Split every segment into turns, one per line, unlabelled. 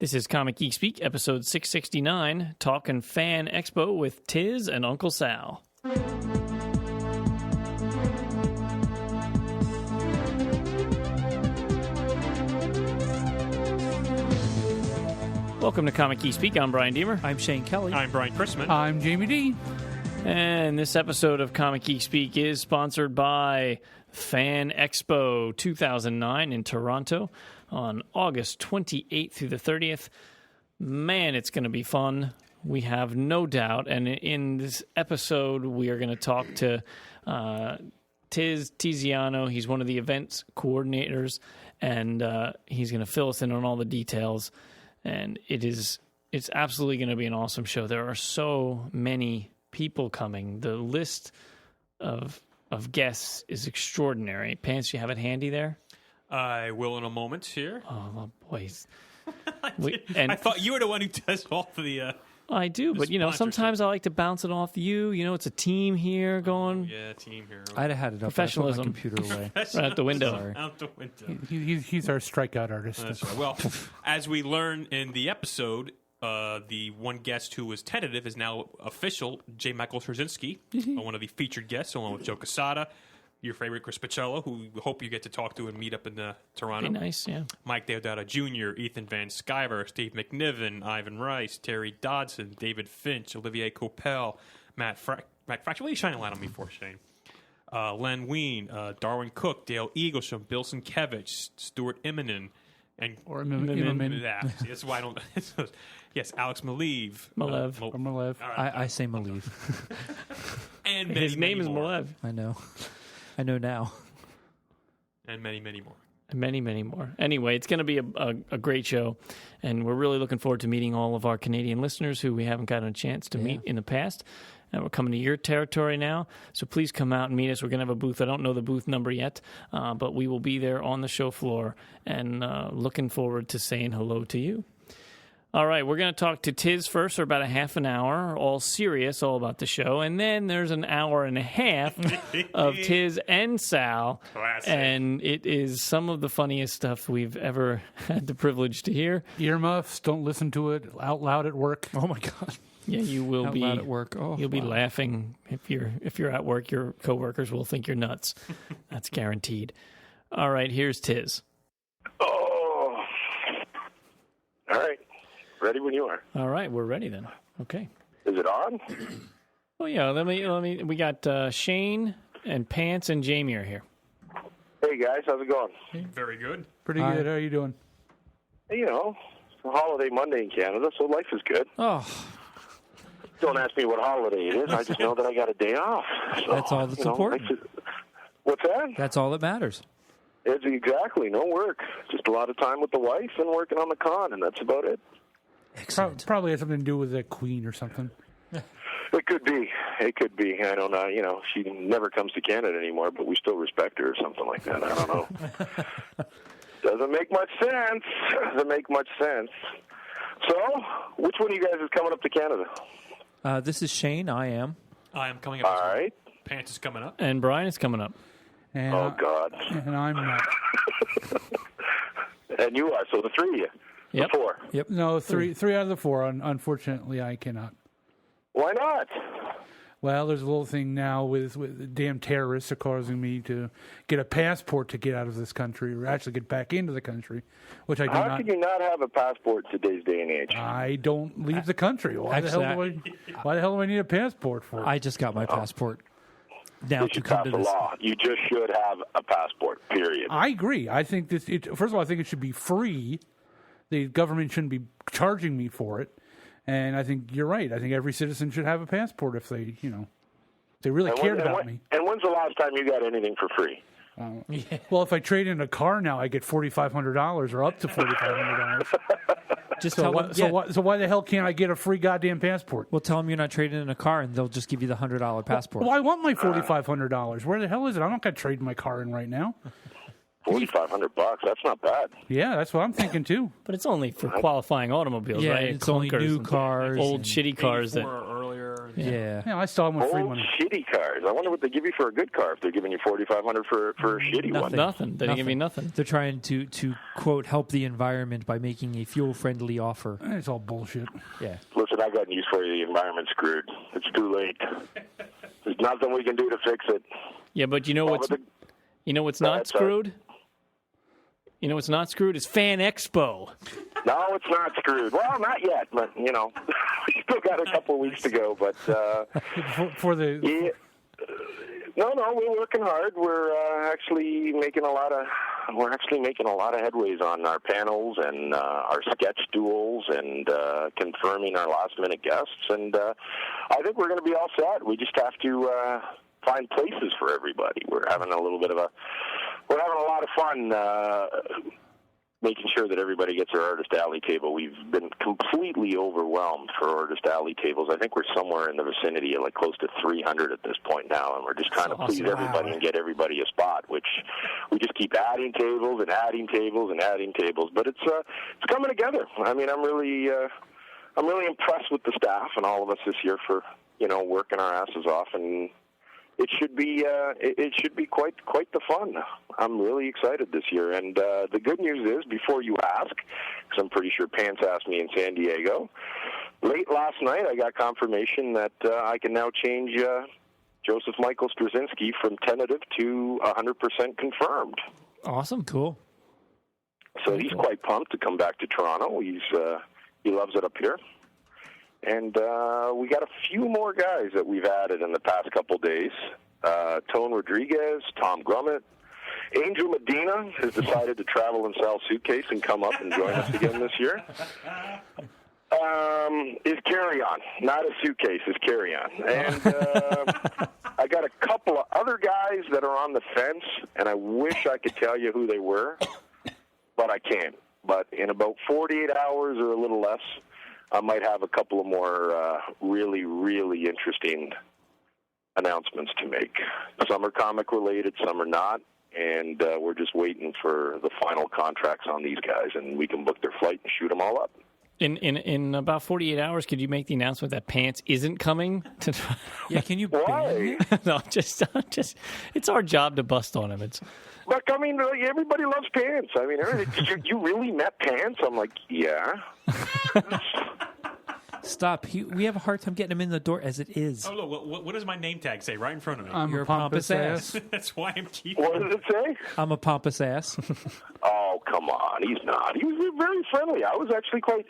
This is Comic Geek Speak, episode 669, talking Fan Expo with Tiz and Uncle Sal. Welcome to Comic Geek Speak. I'm Brian Deemer.
I'm Shane Kelly.
I'm Brian Chrisman.
I'm Jamie D.
And this episode of Comic Geek Speak is sponsored by Fan Expo 2009 in Toronto on August 28th through the 30th. Man, it's going to be fun. We have no doubt. And in this episode, we are going to talk to Tiziano. He's one of the events coordinators, and he's going to fill us in on all the details. And it's absolutely going to be an awesome show. There are so many people coming. The list of guests is extraordinary. Pants, you have it handy there?
I will in a moment here.
Oh, boys.
I thought you were the one who does all the...
I do, but, sometimes I like to bounce it off you. It's a team here going.
Yeah, team here.
I'd have had it up.
Professionalism.
I put my computer away.
Right out the window.
Sorry.
Out the window.
He's our strikeout artist.
That's right. Well, as we learn in the episode, the one guest who was tentative is now official, J. Michael Straczynski, one of the featured guests, along with Joe Quesada, your favorite Chris Picello, who we hope you get to talk to and meet up in Toronto.
Be nice, yeah.
Mike Deodato Jr., Ethan Van Sciver, Steve McNiven, Ivan Rice, Terry Dodson, David Finch, Olivier Coppel, Matt Fracture. What are you shining a light on me for, Shane? Len Wein, Darwin Cook, Dale Eaglesham, Bill Sienkiewicz, Stuart Immonen, and that's why I don't. Yes, Alex Maleev.
Maleev.
I say Maleev.
And
his name is Maleev.
I know. I know now.
And many, many more.
Many, many more. Anyway, it's going to be a great show, and we're really looking forward to meeting all of our Canadian listeners who we haven't gotten a chance to meet in the past. And we're coming to your territory now, so please come out and meet us. We're going to have a booth. I don't know the booth number yet, but we will be there on the show floor, and looking forward to saying hello to you. All right, we're going to talk to Tiz first for about a half an hour, all serious, all about the show. And then there's an hour and a half of Tiz and Sal.
Classic.
And it is some of the funniest stuff we've ever had the privilege to hear.
Earmuffs, don't listen to it out loud at work.
Oh, my God.
Yeah, you will
out
be
loud at work. Oh,
you'll be laughing if you're at work. Your coworkers will think you're nuts. That's guaranteed. All right, here's Tiz.
Oh, all right. Ready when you are.
All right, we're ready then. Okay.
Is it on?
Oh yeah, let me. We got Shane and Pants and Jamie are here.
Hey guys, how's it going?
Very good.
Pretty good. How are you doing?
Hey, it's a holiday Monday in Canada, so life is good.
Oh,
Don't ask me what holiday it is. I just know that I got a day off. So,
that's all that's important.
What's that?
That's all that matters.
It's exactly no work. Just a lot of time with the wife and working on the con, and that's about it.
Excellent.
Probably has something to do with the Queen or something.
It could be. I don't know. She never comes to Canada anymore, but we still respect her or something like that. I don't know. Doesn't make much sense. So, which one of you guys is coming up to Canada?
This is Shane. I am
coming up.
All right.
Pants is coming up.
And Brian is coming up.
And,
Oh, God.
And I'm not.
And you are, so the three of you.
Yep.
The four.
Yep.
No, three out of the four. Unfortunately, I cannot.
Why not?
Well, there's a little thing now with the damn terrorists are causing me to get a passport to get out of this country, or actually get back into the country, which I do
How
not.
can you not have a passport in today's day and age?
I don't leave the country. Why the hell do I need a passport for?
I just got my passport. Now
They
to
should
come
pass
to
a
this.
law. You just should have a passport, period.
I agree. I think first of all, I think it should be free. The government shouldn't be charging me for it. And I think you're right. I think every citizen should have a passport if they, they really cared about me.
And when's the last time you got anything for free?
Well, if I trade in a car now, I get $4,500 or up to $4,500.
Just tell them.
So why the hell can't I get a free goddamn passport?
Well, tell them you're not trading in a car, and they'll just give you the $100 passport.
Well, I want my $4,500. Where the hell is it? I'm not going to trade my car in right now.
$4,500. That's not bad.
Yeah, that's what I'm thinking too.
But it's only for qualifying automobiles,
Yeah,
right?
it's only
Clunkers
new
and
cars,
old
and
shitty cars that.
Earlier.
Yeah.
Yeah, I saw them with free
Old
money.
shitty cars. I wonder what they give you for a good car if they're giving you $4,500 for a shitty one.
Nothing. They didn't give me nothing.
They're trying to quote help the environment by making a fuel friendly offer.
It's all bullshit.
Yeah.
Listen, I got news for you. The environment's screwed. It's too late. There's nothing we can do to fix it.
Yeah, but you know what's
Go
not
ahead,
screwed? You know what's not screwed is Fan Expo.
No, it's not screwed. Well, not yet, but, we still got a couple of weeks to go. But,
For the
yeah. No, we're working hard. We're actually making a lot of headways on our panels and our sketch duels and confirming our last minute guests. And I think we're going to be all set. We just have to find places for everybody. We're having a lot of fun making sure that everybody gets their Artist Alley table. We've been completely overwhelmed for Artist Alley tables. I think we're somewhere in the vicinity of like close to 300 at this point now, and we're just trying to please everybody and get everybody a spot, which we just keep adding tables and adding tables and adding tables. But it's coming together. I mean, I'm really impressed with the staff and all of us this year for, working our asses off, and it should be quite the fun. I'm really excited this year, and the good news is, before you ask, because I'm pretty sure Pants asked me in San Diego, late last night I got confirmation that I can now change Joseph Michael Straczynski from tentative to 100% confirmed.
Awesome, cool.
So he's quite pumped to come back to Toronto. He loves it up here. And we got a few more guys that we've added in the past couple days. Tone Rodriguez, Tom Grummett. Angel Medina has decided to travel and sell suitcase and come up and join us again this year. Is carry-on, not a suitcase, is carry-on. And I got a couple of other guys that are on the fence, and I wish I could tell you who they were, but I can't. But in about 48 hours or a little less, I might have a couple of more really, really interesting announcements to make. Some are comic related, some are not, and we're just waiting for the final contracts on these guys, and we can book their flight and shoot them all up.
In about 48 hours, could you make the announcement that Pants isn't coming?
Yeah, can you?
Why?
No, just it's our job to bust on him.
But, I mean, everybody loves Pants. I mean, you really met Pants? I'm like, yeah.
Stop. We have a hard time getting him in the door as it is.
Oh, look, what does my name tag say right in front of me?
You're a pompous ass.
That's why I'm keeping
What does it say?
I'm a pompous ass.
Oh, come on. He's not. He was very friendly. I was actually quite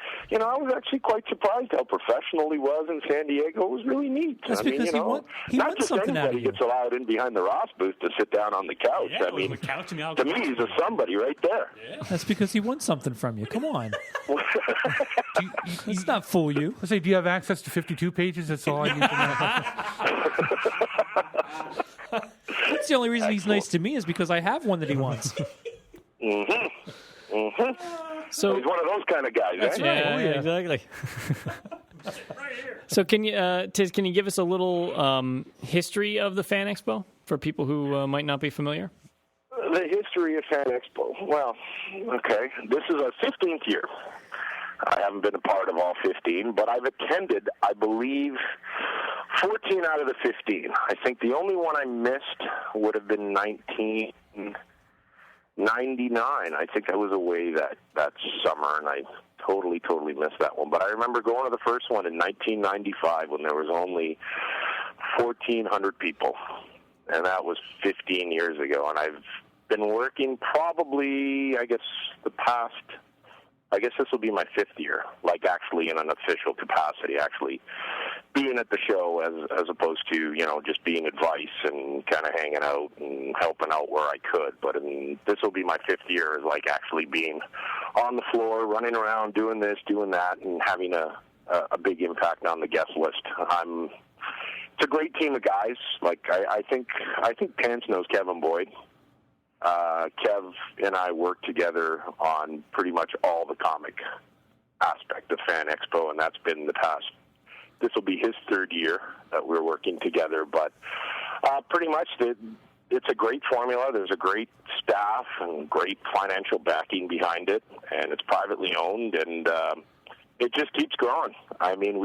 surprised how professional he was in San Diego. It was really neat.
That's because he
not
wants
just
something out of
anybody
you.
gets allowed in behind the Ross booth to sit down on the couch.
Yeah,
I mean,
the couch and the
to me, he's a somebody right there.
Yeah.
That's because he wants something from you. Come on. Let's not fool you.
I say, do you have access to 52 pages? That's all I need to know.
That's the only reason he's nice to me is because I have one that he wants.
So
He's one of those kind of guys, eh?
yeah, exactly. So can you, Tiz, can you give us a little history of the Fan Expo for people who might not be familiar?
The history of Fan Expo. Well, okay. This is our 15th year. I haven't been a part of all 15, but I've attended, I believe, 14 out of the 15. I think the only one I missed would have been 1999. I think I was away that summer, and I totally missed that one. But I remember going to the first one in 1995 when there was only 1,400 people, and that was 15 years ago. And I've been working probably, I guess this will be my 5th year, like actually in an official capacity, actually being at the show as opposed to, just being advice and kind of hanging out and helping out where I could. But I mean, this will be my 5th year, is like actually being on the floor, running around, doing this, doing that, and having a big impact on the guest list. It's a great team of guys. Like I think Pence knows Kevin Boyd. Kev and I work together on pretty much all the comic aspect of Fan Expo, and that's been this will be his 3rd year that we're working together, but pretty much it's a great formula. There's a great staff and great financial backing behind it, and it's privately owned, and it just keeps growing. I mean,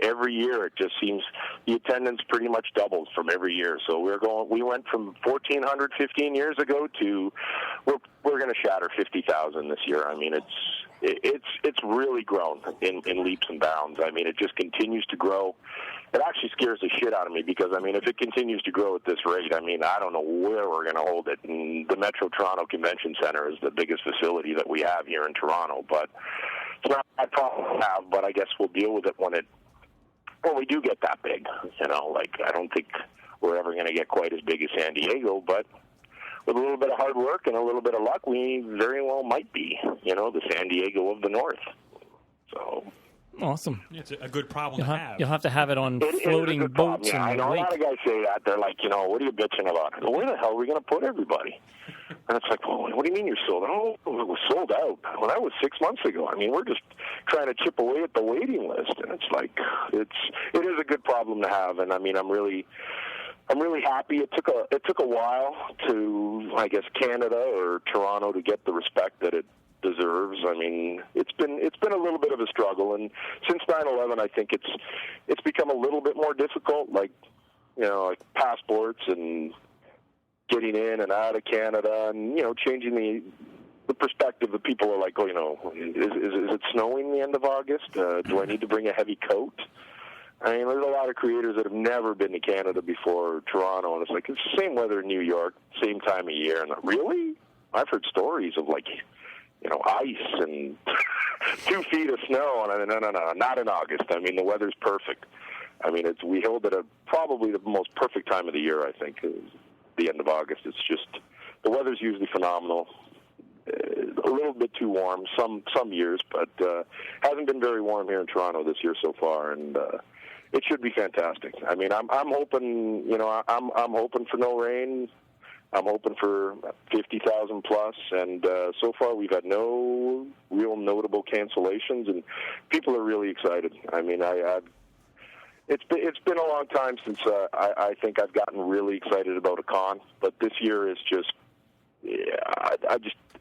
every year it just seems the attendance pretty much doubles from every year. So we went from 1,400 15 years ago to we're going to shatter 50,000 this year. I mean, it's really grown in leaps and bounds. I mean, it just continues to grow. It actually scares the shit out of me because, I mean, if it continues to grow at this rate, I mean, I don't know where we're going to hold it. And the Metro Toronto Convention Center is the biggest facility that we have here in Toronto, but it's not a problem to have, but I guess we'll deal with it when we do get that big. You know, like, I don't think we're ever going to get quite as big as San Diego, but with a little bit of hard work and a little bit of luck, we very well might be, you know, the San Diego of the North. So...
Awesome.
It's a good problem to have.
You'll have to have it on floating boats.
Yeah, I know a lot of guys say that. They're like, you know, what are you bitching about? Well, where the hell are we going to put everybody? And it's like, well, what do you mean you're sold out? Oh, it was sold out. Well, that was 6 months ago. I mean, we're just trying to chip away at the waiting list. And it's like, it is a good problem to have. And I mean, I'm really happy. It took a while to, I guess, Canada or Toronto to get the respect that it deserves. I mean, it's been a little bit of a struggle, and since 9/11, I think it's become a little bit more difficult. Like, you know, like passports and getting in and out of Canada, and you know, changing the perspective of people are like, oh, you know, is it snowing the end of August? Do I need to bring a heavy coat? I mean, there's a lot of creators that have never been to Canada before, or Toronto, and it's like, it's the same weather in New York, same time of year. And really? I've heard stories of, like, you know, ice and 2 feet of snow. And I mean, no, not in August. I mean, the weather's perfect. I mean, we hold it at probably the most perfect time of the year, I think, is the end of August. It's just, the weather's usually phenomenal. A little bit too warm some years, but hasn't been very warm here in Toronto this year so far, and it should be fantastic. I mean, I'm hoping, you know, I'm hoping for no rain. I'm hoping for 50,000 plus, and so far we've had no real notable cancellations, and people are really excited. I mean, it's been a long time since I think I've gotten really excited about a con, but this year is just,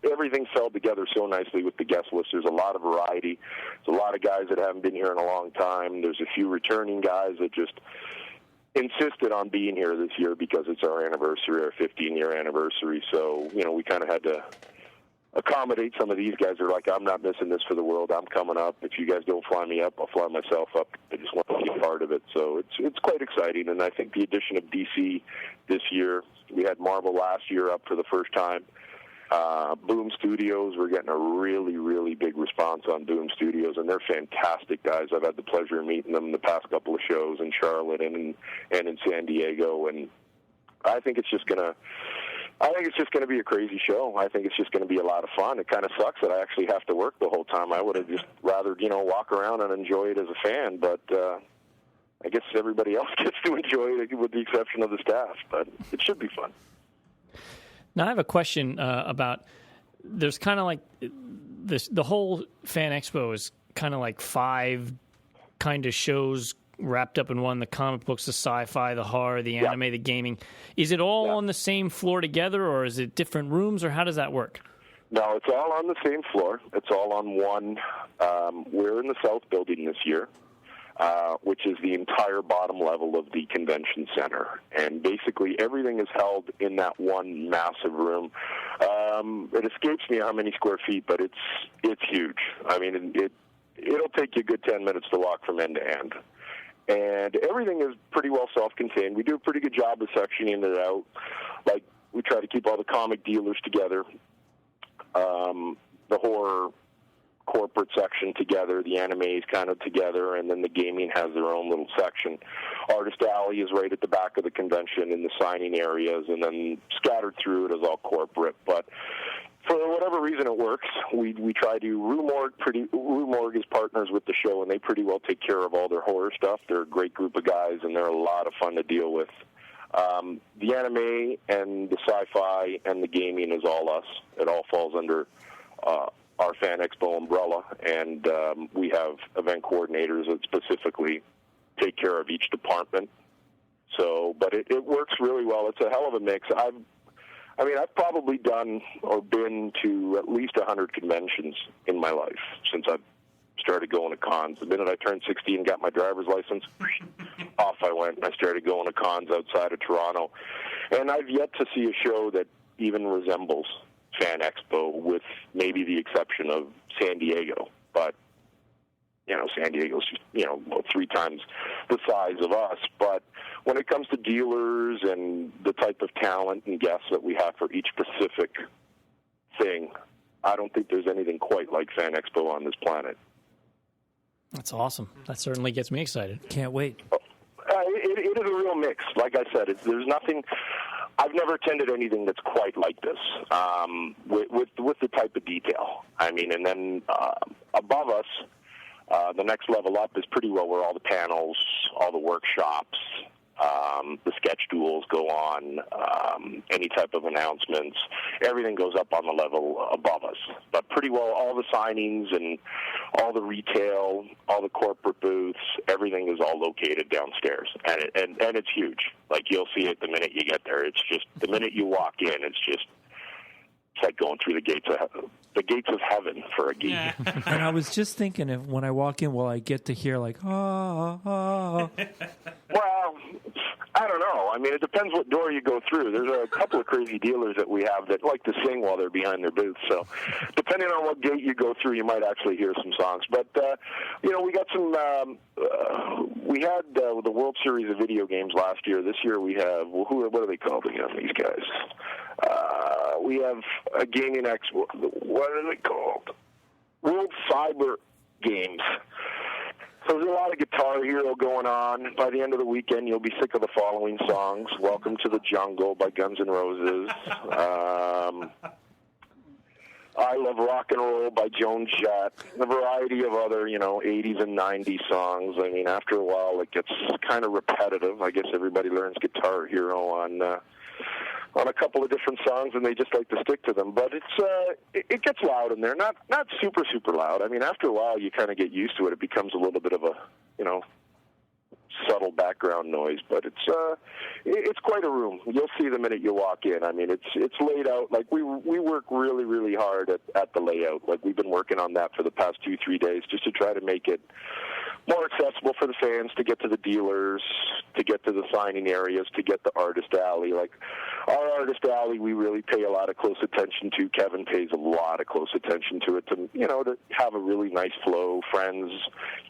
everything fell together so nicely with the guest list. There's a lot of variety. There's a lot of guys that haven't been here in a long time. There's a few returning guys that just insisted on being here this year because it's our anniversary, our 15-year anniversary. So, you know, we kind of had to accommodate some of these guys. They're like, I'm not missing this for the world. I'm coming up. If you guys don't fly me up, I'll fly myself up. I just want to be a part of it. So it's quite exciting. And I think the addition of DC this year, we had Marvel last year up for the first time. Boom Studios, we're getting a really, really big response on Boom Studios, and they're fantastic guys. I've had the pleasure of meeting them the past couple of shows in Charlotte and in San Diego, and I think it's just gonna be a crazy show. I think it's just going to be a lot of fun. It kind of sucks that I actually have to work the whole time. I would have just rather, you know, walk around and enjoy it as a fan, but I guess everybody else gets to enjoy it with the exception of the staff, but it should be fun.
Now, I have a question about, there's kind of like this, the whole Fan Expo is kind of like 5 kind of shows wrapped up in one: the comic books, the sci-fi, the horror, the anime, the gaming. Is it all on the same floor together, or is it different rooms, or how does that work?
No, it's all on the same floor. It's all on one. We're in the South Building this year, which is the entire bottom level of the convention center. And basically everything is held in that one massive room. It escapes me how many square feet, but it's huge. I mean, it'll take you a good 10 minutes to walk from end to end. And everything is pretty well self-contained. We do a pretty good job of sectioning it out. Like, we try to keep all the comic dealers together, the horror corporate section together, the anime is kind of together, and then the gaming has their own little section. Artist Alley is right at the back of the convention in the signing areas, and then scattered through it is all corporate. But for whatever reason it works. We try to, Rue Morgue is partners with the show, and they pretty well take care of all their horror stuff. They're a great group of guys, and they're a lot of fun to deal with. The anime and the sci-fi and the gaming is all us. It all falls under our Fan Expo umbrella, and we have event coordinators that specifically take care of each department. So, but it works really well. It's a hell of a mix. I've probably done or been to at least 100 conventions in my life since I've started going to cons. The minute I turned 16 and got my driver's license, off I went, and I started going to cons outside of Toronto. And I've yet to see a show that even resembles Fan Expo, with maybe the exception of San Diego. But, San Diego's just, about 3 times the size of us. But when it comes to dealers and the type of talent and guests that we have for each specific thing, I don't think there's anything quite like Fan Expo on this planet.
That's awesome. That certainly gets me excited.
Can't wait.
It is a real mix. Like I said, there's nothing. I've never attended anything that's quite like this, with the type of detail. I mean, and then above us, the next level up is pretty well where all the panels, all the workshops, the sketch duels go on, any type of announcements. Everything goes up on the level above us. But pretty well all the signings and all the retail, all the corporate booths, everything is all located downstairs. And it's huge. Like, you'll see it the minute you get there. It's just, the minute you walk in, it's like going through the gates of heaven for a geek.
Yeah.
And I was just thinking, if when I walk in, will I get to hear like, ah, ah?
Well, I don't know. I mean, it depends what door you go through. There's a couple of crazy dealers that we have that like to sing while they're behind their booths. So depending on what gate you go through, you might actually hear some songs. But, we got some, we had the World Series of Video Games last year. This year we have, what are they called again, these guys? We have a gaming expo. What are they called? World Cyber Games. So there's a lot of Guitar Hero going on. By the end of the weekend, you'll be sick of the following songs: Welcome to the Jungle by Guns N' Roses, I Love Rock and Roll by Joan Jett, a variety of other, 80s and 90s songs. I mean, after a while, it gets kind of repetitive. I guess everybody learns Guitar Hero on a couple of different songs, and they just like to stick to them. But it gets loud in there. Not super, super loud. I mean, after a while, you kind of get used to it. It becomes a little bit of a, subtle background noise. But it's quite a room. You'll see the minute you walk in. I mean, it's laid out. Like, we work really, really hard at the layout. Like, we've been working on that for the past 2-3 days just to try to make it more accessible for the fans, to get to the dealers, to get to the signing areas, to get the artist alley. Like, our artist alley, we really pay a lot of close attention to. Kevin pays a lot of close attention to it, to have a really nice flow. Friends,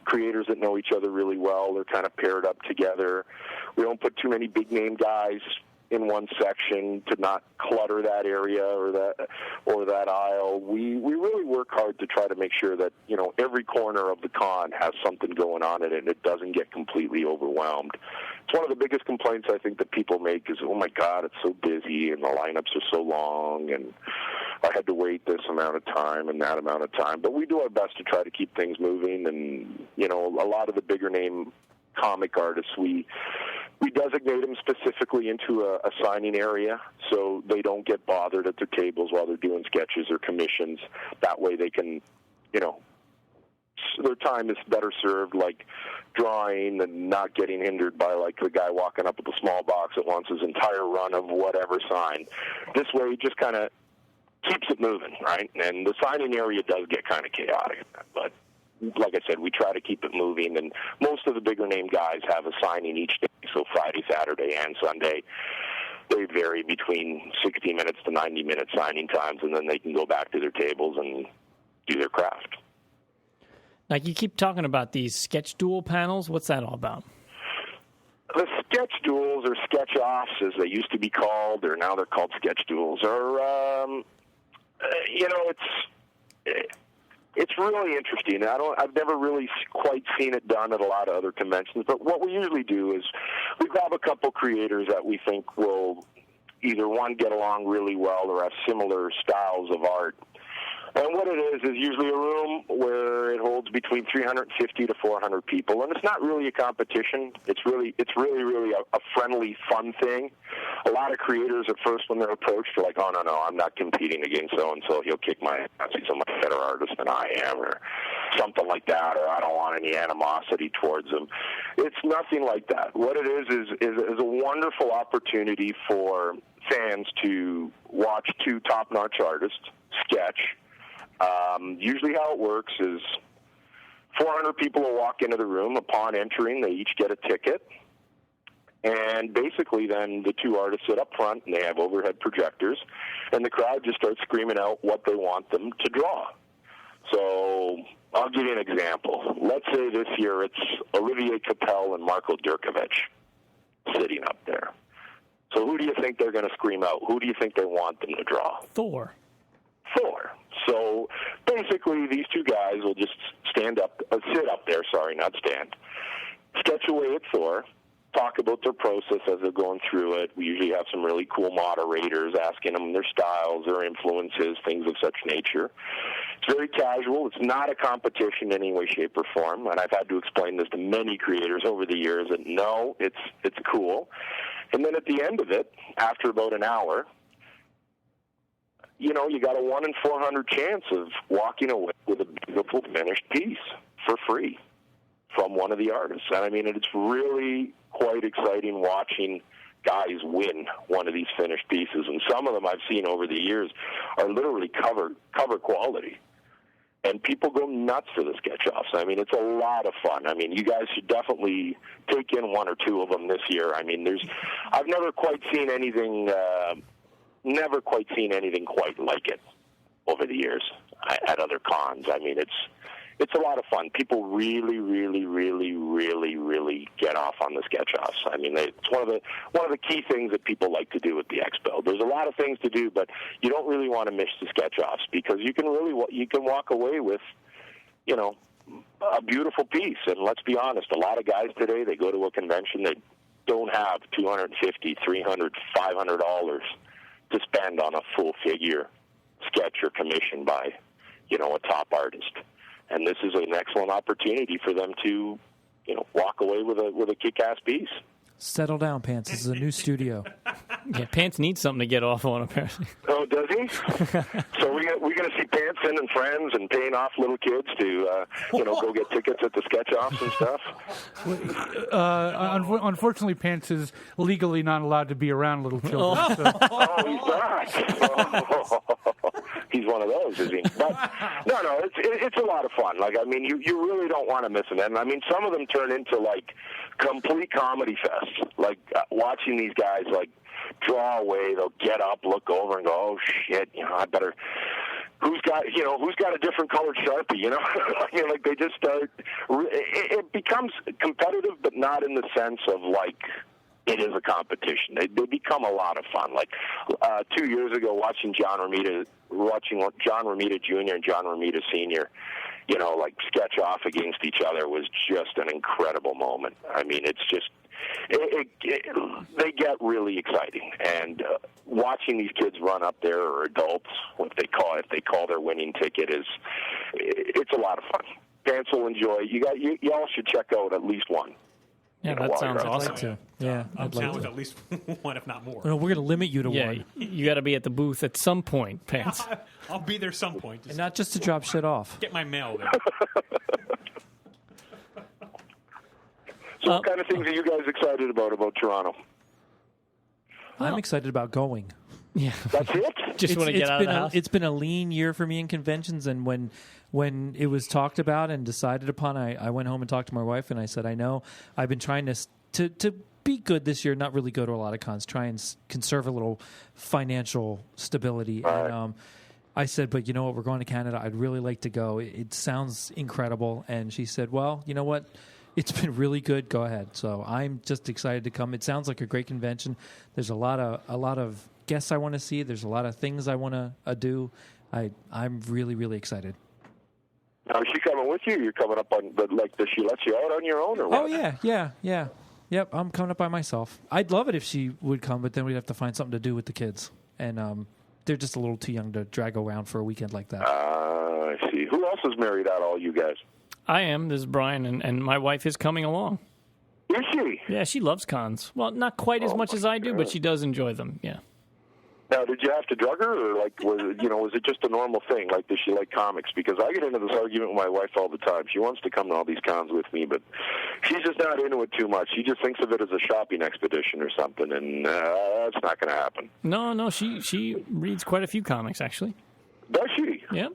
creators that know each other really well, they're kind of paired up together. We don't put too many big-name guys in one section to not clutter that area or that aisle. We really work hard to try to make sure that every corner of the con has something going on in it, and it doesn't get completely overwhelmed. It's one of the biggest complaints I think that people make is, oh my God, it's so busy and the lineups are so long and I had to wait this amount of time and that amount of time. But we do our best to try to keep things moving, and a lot of the bigger name comic artists, we designate them specifically into a signing area so they don't get bothered at their tables while they're doing sketches or commissions. That way they can, their time is better served, like drawing and not getting hindered by like the guy walking up with a small box that wants his entire run of whatever sign. This way it just kind of keeps it moving, right? And the signing area does get kind of chaotic, but like I said, we try to keep it moving, and most of the bigger name guys have a signing each day, so Friday, Saturday, and Sunday. They vary between 60 minutes to 90-minute signing times, and then they can go back to their tables and do their craft.
Now, you keep talking about these sketch duel panels. What's that all about?
The sketch duels, or sketch-offs, as they used to be called, or now they're called sketch duels, are, it's really interesting. I've never really quite seen it done at a lot of other conventions, but what we usually do is we grab a couple creators that we think will either, one, get along really well or have similar styles of art. And what it is usually a room where it holds between 350 to 400 people, and it's not really a competition. It's really a friendly, fun thing. A lot of creators at first, when they're approached, are like, "Oh no, I'm not competing against so and so. He'll kick my ass. He's a much better artist than I am," or something like that, or "I don't want any animosity towards him." It's nothing like that. What it is a wonderful opportunity for fans to watch two top-notch artists sketch. Usually how it works is 400 people will walk into the room. Upon entering, they each get a ticket. And basically then the two artists sit up front, and they have overhead projectors, and the crowd just starts screaming out what they want them to draw. So I'll give you an example. Let's say this year it's Olivier Capel and Marko Dirkovic sitting up there. So who do you think they're going to scream out? Who do you think they want them to draw?
Thor.
So basically these two guys will just sit up there, not stand, sketch away at Thor, talk about their process as they're going through it. We usually have some really cool moderators asking them their styles, their influences, things of such nature. It's very casual. It's not a competition in any way, shape, or form. And I've had to explain this to many creators over the years that no, it's cool. And then at the end of it, after about an hour, you know, you got a 1 in 400 chance of walking away with a beautiful finished piece for free from one of the artists. And I mean, it's really quite exciting watching guys win one of these finished pieces. And some of them I've seen over the years are literally cover quality. And people go nuts for the sketch-offs. I mean, it's a lot of fun. I mean, you guys should definitely take in 1 or 2 of them this year. I mean, I've never quite seen anything quite like it over the years at other cons. I mean, it's a lot of fun. People really, really, really, really, really get off on the sketch-offs. I mean, it's one of the key things that people like to do at the Expo. There's a lot of things to do, but you don't really want to miss the sketch-offs because you can walk away with, you know, a beautiful piece. And let's be honest, a lot of guys today, they go to a convention, they don't have $250, $300, $500 to spend on a full-figure sketch or commission by, you know, a top artist. And this is an excellent opportunity for them to, you know, walk away with a kick-ass piece.
Settle down, Pants. This is a new studio.
Yeah, Pants needs something to get off on, apparently.
Oh, does he? So we're going to see Pants sending friends and paying off little kids to, you know, go get tickets at the sketch-offs and stuff?
Unfortunately, Pants is legally not allowed to be around little children. So.
Oh, he's not. He's one of those, is he? But no, it's a lot of fun. Like, I mean, you really don't want to miss it. And I mean, some of them turn into like complete comedy fests. Like watching these guys like draw away, they'll get up, look over, and go, "Oh shit, you know, I better." Who's got a different colored Sharpie? You know, I mean, like they just start. It becomes competitive, but not in the sense of like. It is a competition. They become a lot of fun. Like 2 years ago, watching John Romita Jr. and John Romita Sr., you know, like sketch off against each other was just an incredible moment. I mean, it's just they get really exciting, and watching these kids run up there, or adults, if they call their winning ticket, it's a lot of fun. Pants will enjoy. You all should check out at least one.
Yeah, that sounds awesome.
I'd like to. Yeah,
I'm down with at least one, if not more.
No, we're going to limit you to one.
You got to be at the booth at some point, Pants.
I'll be there some point.
And not just to drop shit off.
Get my mail there.
So what kind of things are you guys excited about Toronto?
I'm excited about going.
Yeah,
that's it.
Just want to get out of the house.
It's been a lean year for me in conventions, and when it was talked about and decided upon, I went home and talked to my wife, and I said, I know I've been trying to be good this year, not really go to a lot of cons, try and conserve a little financial stability.
Right.
And I said, but you know what, we're going to Canada. I'd really like to go. It sounds incredible. And she said, well, you know what? It's been really good. Go ahead. So I'm just excited to come. It sounds like a great convention. There's a lot of guests I want to see. There's a lot of things I want to do. I'm really, really excited.
Now, is she coming with you? You're coming up on, does she let you out on your own or what?
Oh, yeah. Yep, I'm coming up by myself. I'd love it if she would come, but then we'd have to find something to do with the kids. And they're just a little too young to drag around for a weekend like that.
I see. Who else is married out, all you guys?
I am. This is Brian, and my wife is coming along.
Is she?
Yeah, she loves cons. Well, not quite as much as I do, but she does enjoy them, yeah.
Now, did you have to drug her, or was it just a normal thing? Like, does she like comics? Because I get into this argument with my wife all the time. She wants to come to all these cons with me, but she's just not into it too much. She just thinks of it as a shopping expedition or something, and that's not going to happen.
No, she reads quite a few comics, actually.
Does she?
Yep.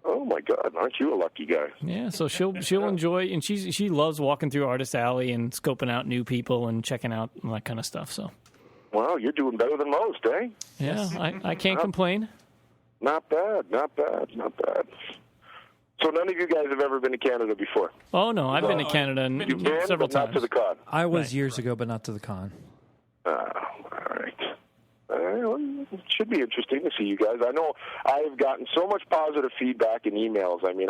Oh my God! Aren't you a lucky guy?
Yeah, so she'll enjoy, and she loves walking through Artist Alley and scoping out new people and checking out all that kind of stuff. So,
Well, you're doing better than most, eh?
yeah, I can't complain.
Not bad. So none of you guys have ever been to Canada before?
Oh no, I've been to Canada
You've been,
several
but not
times.
to the con.
I was years ago, but not to the con.
All right. Well, it should be interesting to see you guys. I know I've gotten so much positive feedback and emails. I mean,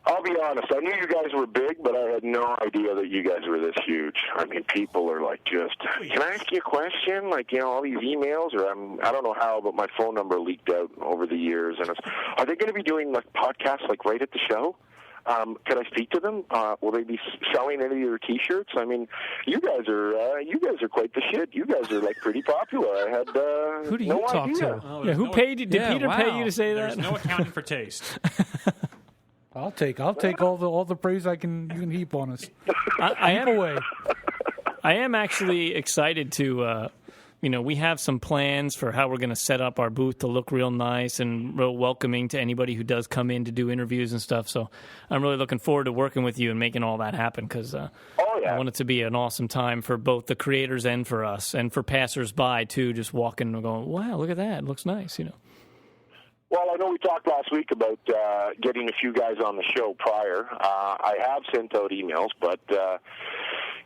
I'll be honest. I knew you guys were big, but I had no idea that you guys were this huge. I mean, people are like, just, can I ask you a question? Like, all these emails, or I don't know how, but my phone number leaked out over the years. And are they going to be doing like podcasts like right at the show? Can I speak to them? Will they be selling any of your T-shirts? I mean, you guys are quite the shit. You guys are like pretty popular. I had
Who do you
no
talk
idea.
to?
Oh,
Yeah, who paid you? Did
Yeah,
Peter
wow.
pay you to say
There's
that?
no accounting for taste.
I'll take all the praise you can heap on us.
I
Heap
am
away.
I am actually excited to. We have some plans for how we're going to set up our booth to look real nice and real welcoming to anybody who does come in to do interviews and stuff. So I'm really looking forward to working with you and making all that happen because I want it to be an awesome time for both the creators and for us and for passersby too, just walking and going, wow, look at that. It looks nice,
Well, I know we talked last week about getting a few guys on the show prior. I have sent out emails, but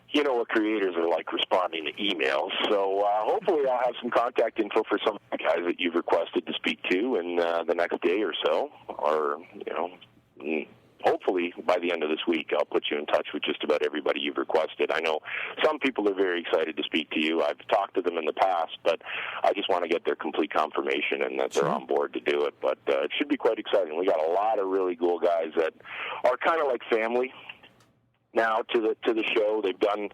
you know what creators are like responding to emails. So hopefully I'll have some contact info for some of the guys that you've requested to speak to in the next day or so. Or, hopefully by the end of this week I'll put you in touch with just about everybody you've requested. I know some people are very excited to speak to you. I've talked to them in the past, but I just want to get their complete confirmation and that they're on board to do it. But it should be quite exciting. We got a lot of really cool guys that are kind of like family now to the show. They've done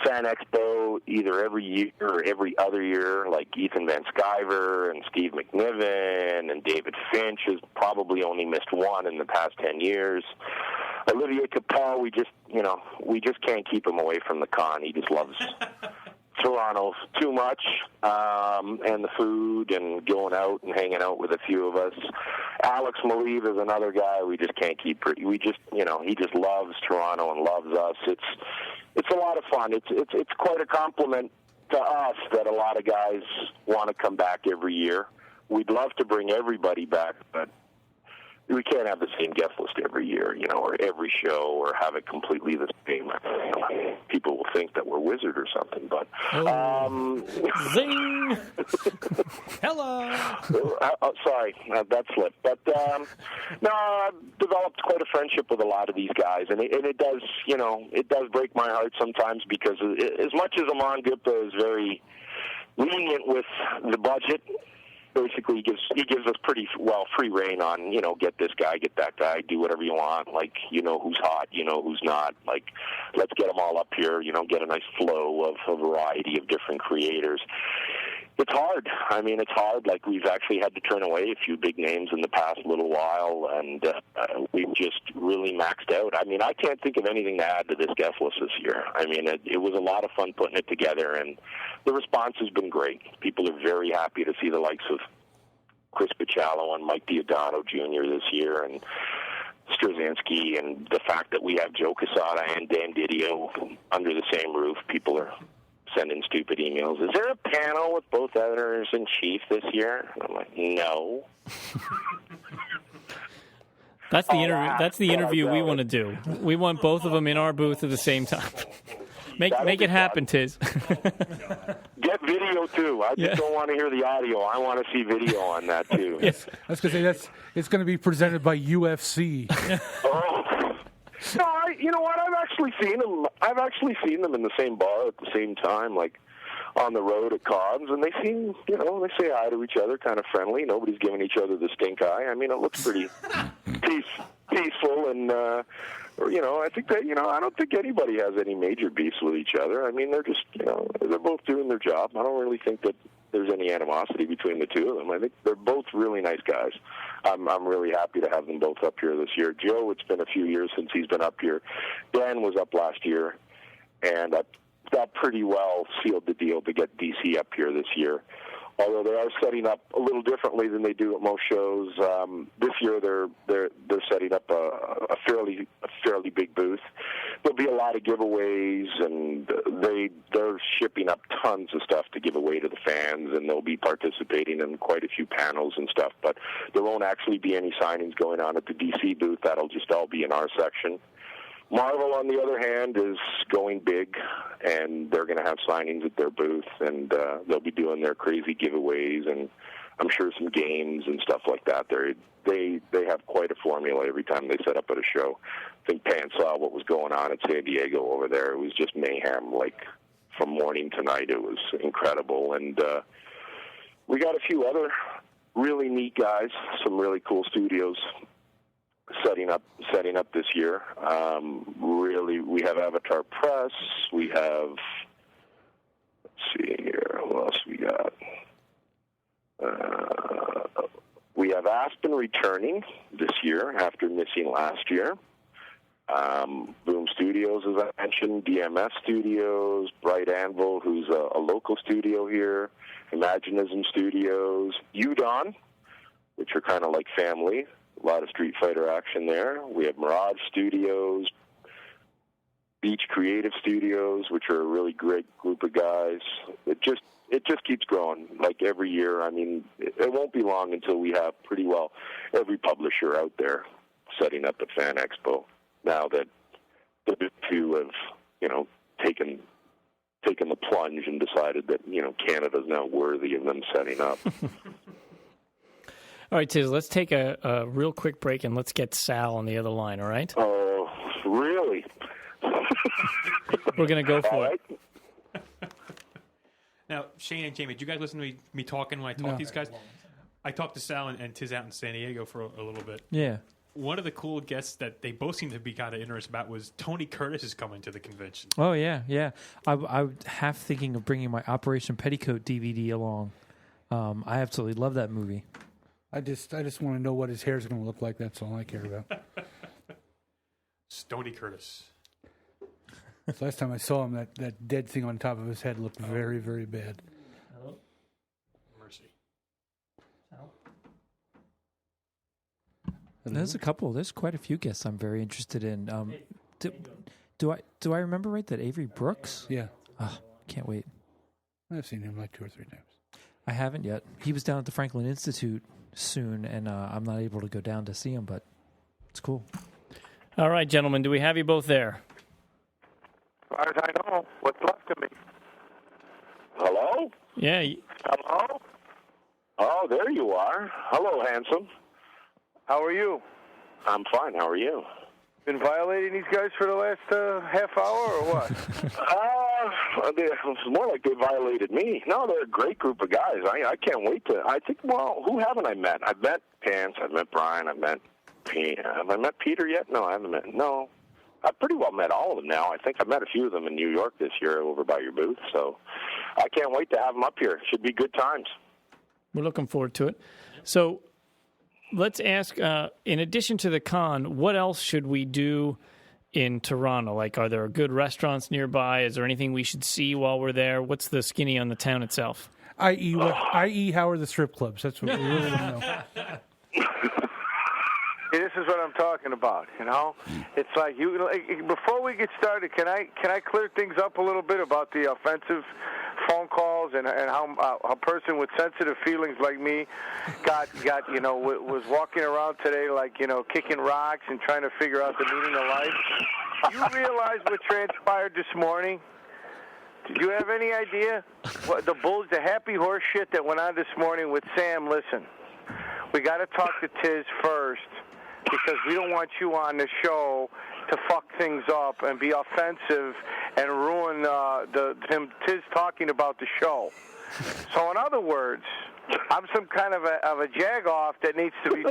Fan Expo either every year or every other year, like Ethan Van Sciver and Steve McNiven, and David Finch has probably only missed one in the past 10 years. Olivier Capel, we just can't keep him away from the con. He just loves Toronto too much, and the food and going out and hanging out with a few of us. Alex Malieve is another guy we just can't keep. He just loves Toronto and loves us. It's a lot of fun. It's quite a compliment to us that a lot of guys want to come back every year. We'd love to bring everybody back, but we can't have the same guest list every year, or every show, or have it completely the same. People will think that we're Wizard or something, but
Zing!
Hello.
Sorry, that slipped. But no, I've developed quite a friendship with a lot of these guys, and it does, it does break my heart sometimes because as much as Amon Gupta is very lenient with the budget. Basically, he gives us pretty free reign on, get this guy, get that guy, do whatever you want. Like, who's hot, who's not. Like, let's get them all up here, get a nice flow of a variety of different creators. It's hard. I mean, it's hard. Like, we've actually had to turn away a few big names in the past little while, and we've just really maxed out. I mean, I can't think of anything to add to this guest list this year. I mean, it was a lot of fun putting it together, and the response has been great. People are very happy to see the likes of Chris Picciallo and Mike Diodato Jr. this year, and Straczynski, and the fact that we have Joe Quesada and Dan Didio under the same roof. People are sending stupid emails. Is there a panel with both editors-in-chief this year? And I'm like, no.
That's the interview. That's the interview we want to do. We want both of them in our booth at the same time. Make it happen, Tiz.
Get video too. I just don't want to hear the audio. I want to see video on that too.
Yes.
I was going to say it's going to be presented by UFC.
Oh. No, you know what? I've actually seen them in the same bar at the same time, like on the road at cons, and they seem, they say hi to each other, kind of friendly. Nobody's giving each other the stink eye. I mean, it looks pretty peaceful, and I think that I don't think anybody has any major beefs with each other. I mean, they're just they're both doing their job. I don't really think that there's any animosity between the two of them. I think they're both really nice guys. I'm really happy to have them both up here this year. Joe, it's been a few years since he's been up here. Dan was up last year, and that pretty well sealed the deal to get DC up here this year. although they are setting up a little differently than they do at most shows. This year they're setting up a fairly big booth. There'll be a lot of giveaways, and they're shipping up tons of stuff to give away to the fans, and they'll be participating in quite a few panels and stuff. But there won't actually be any signings going on at the DC booth. That'll just all be in our section. Marvel, on the other hand, is going big, and they're going to have signings at their booth, and they'll be doing their crazy giveaways, and I'm sure some games and stuff like that. They have quite a formula every time they set up at a show. I think Pan saw what was going on at San Diego over there. It was just mayhem, like from morning to night. It was incredible, and we got a few other really neat guys, some really cool studios setting up this year. Really, we have Avatar Press. We have, let's see here, who else we got? We have Aspen returning this year after missing last year. Boom Studios, as I mentioned, DMS Studios, Bright Anvil, who's a local studio here, Imaginism Studios, Udon, which are kind of like family. A lot of Street Fighter action there. We have Mirage Studios, Beach Creative Studios, which are a really great group of guys. It just keeps growing, like every year. I mean, it won't be long until we have pretty well every publisher out there setting up at Fan Expo. Now that the big two have, taken the plunge and decided that, Canada's now worthy of them setting up.
All right, Tiz, let's take a real quick break, and let's get Sal on the other line, all right?
Oh, really?
We're going to go for it.
Now, Shane and Jamie, did you guys listen to me talking when I talked to these guys? I talked to Sal and Tiz out in San Diego for a little bit.
Yeah.
One of the cool guests that they both seemed to be kind of interested about was Tony Curtis is coming to the convention.
Oh, yeah. I'm half thinking of bringing my Operation Petticoat DVD along. I absolutely love that movie.
I just want to know what his hair's going to look like. That's all I care about.
Stony Curtis.
The last time I saw him, that dead thing on top of his head looked very, very bad.
Hello?
Mercy.
Sal?
There's quite a few guests I'm very interested in. Do I remember right that Avery Brooks?
Yeah.
Can't wait.
I've seen him like 2 or 3 times.
I haven't yet. He was down at the Franklin Institute soon, and I'm not able to go down to see him, but it's cool.
All right, gentlemen, do we have you both there?
As far as I know, what's left of me. Hello?
Yeah.
Hello? Oh, there you are. Hello, handsome.
How are you?
I'm fine. How are you?
Been violating these guys for the last half hour or what?
It's more like they violated me. No, they're a great group of guys. I can't wait to. I think. Well, who haven't I met? I've met Pants. I've met Brian. I've met. Have I met Peter yet? No, I haven't met. No, I've pretty well met all of them now. I think I've met a few of them in New York this year over by your booth. So I can't wait to have them up here. Should be good times.
We're looking forward to it. So let's ask, in addition to the con, what else should we do in Toronto? Like, are there good restaurants nearby? Is there anything we should see while we're there? What's the skinny on the town itself?
I.e., how are the strip clubs? That's what we really want to know.
This is what I'm talking about, It's like before we get started, can I clear things up a little bit about the offensive phone calls and how a person with sensitive feelings like me was walking around today like, kicking rocks and trying to figure out the meaning of life. You realize what transpired this morning? Did you have any idea what the happy horse shit that went on this morning with Sam? Listen, we got to talk to Tiz first, because we don't want you on the show to fuck things up and be offensive and ruin Tiz talking about the show. So in other words, I'm some kind of a jag-off that needs to be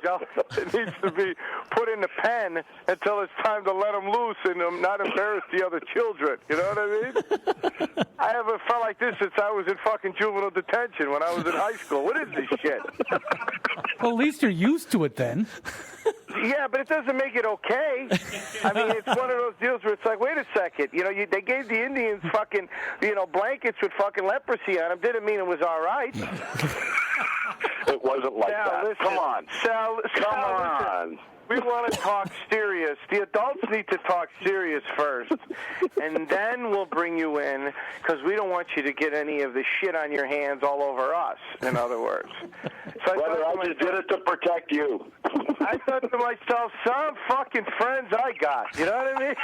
put in the pen until it's time to let him loose and not embarrass the other children. You know what I mean? I haven't felt like this since I was in fucking juvenile detention when I was in high school. What is this shit?
Well, at least you're used to it then.
Yeah, but it doesn't make it okay. I mean, it's one of those deals where it's like, wait a second. They gave the Indians fucking, blankets with fucking leprosy on them. Didn't mean it was all right.
It wasn't like that.
Listen,
Come on.
Sal,
Come on.
Listen. We want to talk serious. The adults need to talk serious first, and then we'll bring you in because we don't want you to get any of the shit on your hands all over us, in other words. So
I just did it to protect you.
I thought to myself, some fucking friends I got. You know what I mean?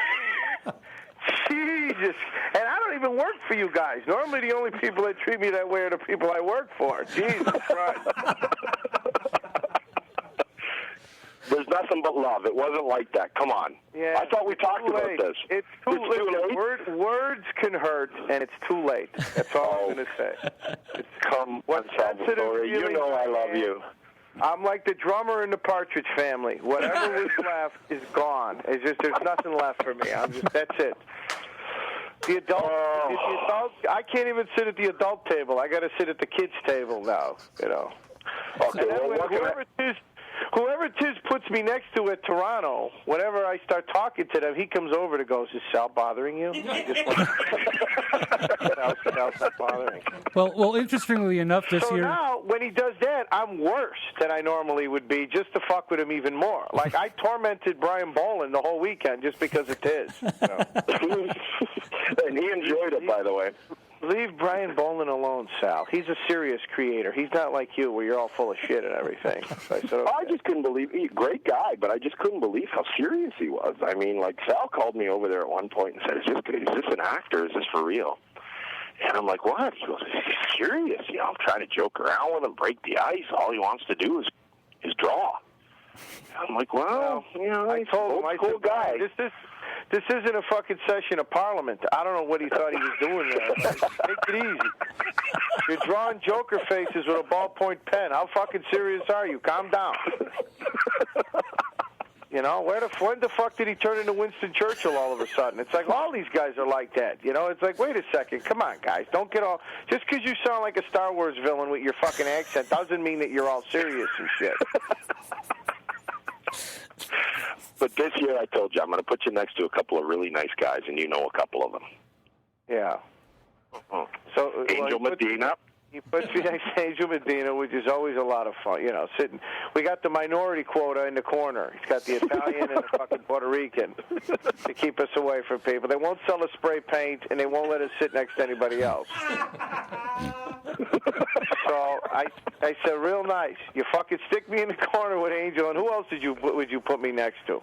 Jesus. And I don't even work for you guys. Normally the only people that treat me that way are the people I work for. Jesus Christ.
There's nothing but love. It wasn't like that. Come on.
Yeah,
I thought we talked about this.
It's too late. Words can hurt, and it's too late. That's all I'm going to say.
Come on, Salvatore. You know I love you.
I'm like the drummer in the Partridge Family. Whatever was left is gone. It's just there's nothing left for me. That's it. The adult, I can't even sit at the adult table. I got to sit at the kids' table now. Okay. Whoever Tiz puts me next to at Toronto, whenever I start talking to them, he comes over to go, is Sal bothering you? Sal's not bothering.
Well, interestingly enough, this year...
So now, when he does that, I'm worse than I normally would be, just to fuck with him even more. Like, I tormented Brian Boland the whole weekend just because of Tiz.
And he enjoyed it, by the way.
Leave Brian Boland alone, Sal. He's a serious creator. He's not like you, where you're all full of shit and everything. So I said, okay.
I just couldn't believe great guy, but I just couldn't believe how serious he was. I mean, like Sal called me over there at one point and said, "Is this an actor? Is this for real?" And I'm like, "What?" He goes, "He's serious. I'm trying to joke around with him, break the ice. All he wants to do is draw." I'm like, "Well,
I told him,
cool guy."
This isn't a fucking session of Parliament. I don't know what he thought he was doing there. Take it easy. You're drawing Joker faces with a ballpoint pen. How fucking serious are you? Calm down. When the fuck did he turn into Winston Churchill all of a sudden? It's like all these guys are like that. It's like, wait a second. Come on, guys. Don't get all... Just because you sound like a Star Wars villain with your fucking accent doesn't mean that you're all serious and shit.
But this year, I told you, I'm going to put you next to a couple of really nice guys, and you know a couple of them.
Yeah. So
Angel Medina.
He puts me next to Angel Medina, which is always a lot of fun. Sitting. We got the minority quota in the corner. He's got the Italian and the fucking Puerto Rican to keep us away from people. They won't sell us spray paint, and they won't let us sit next to anybody else. So I said, real nice. You fucking stick me in the corner with Angel, and who else would you put me next to?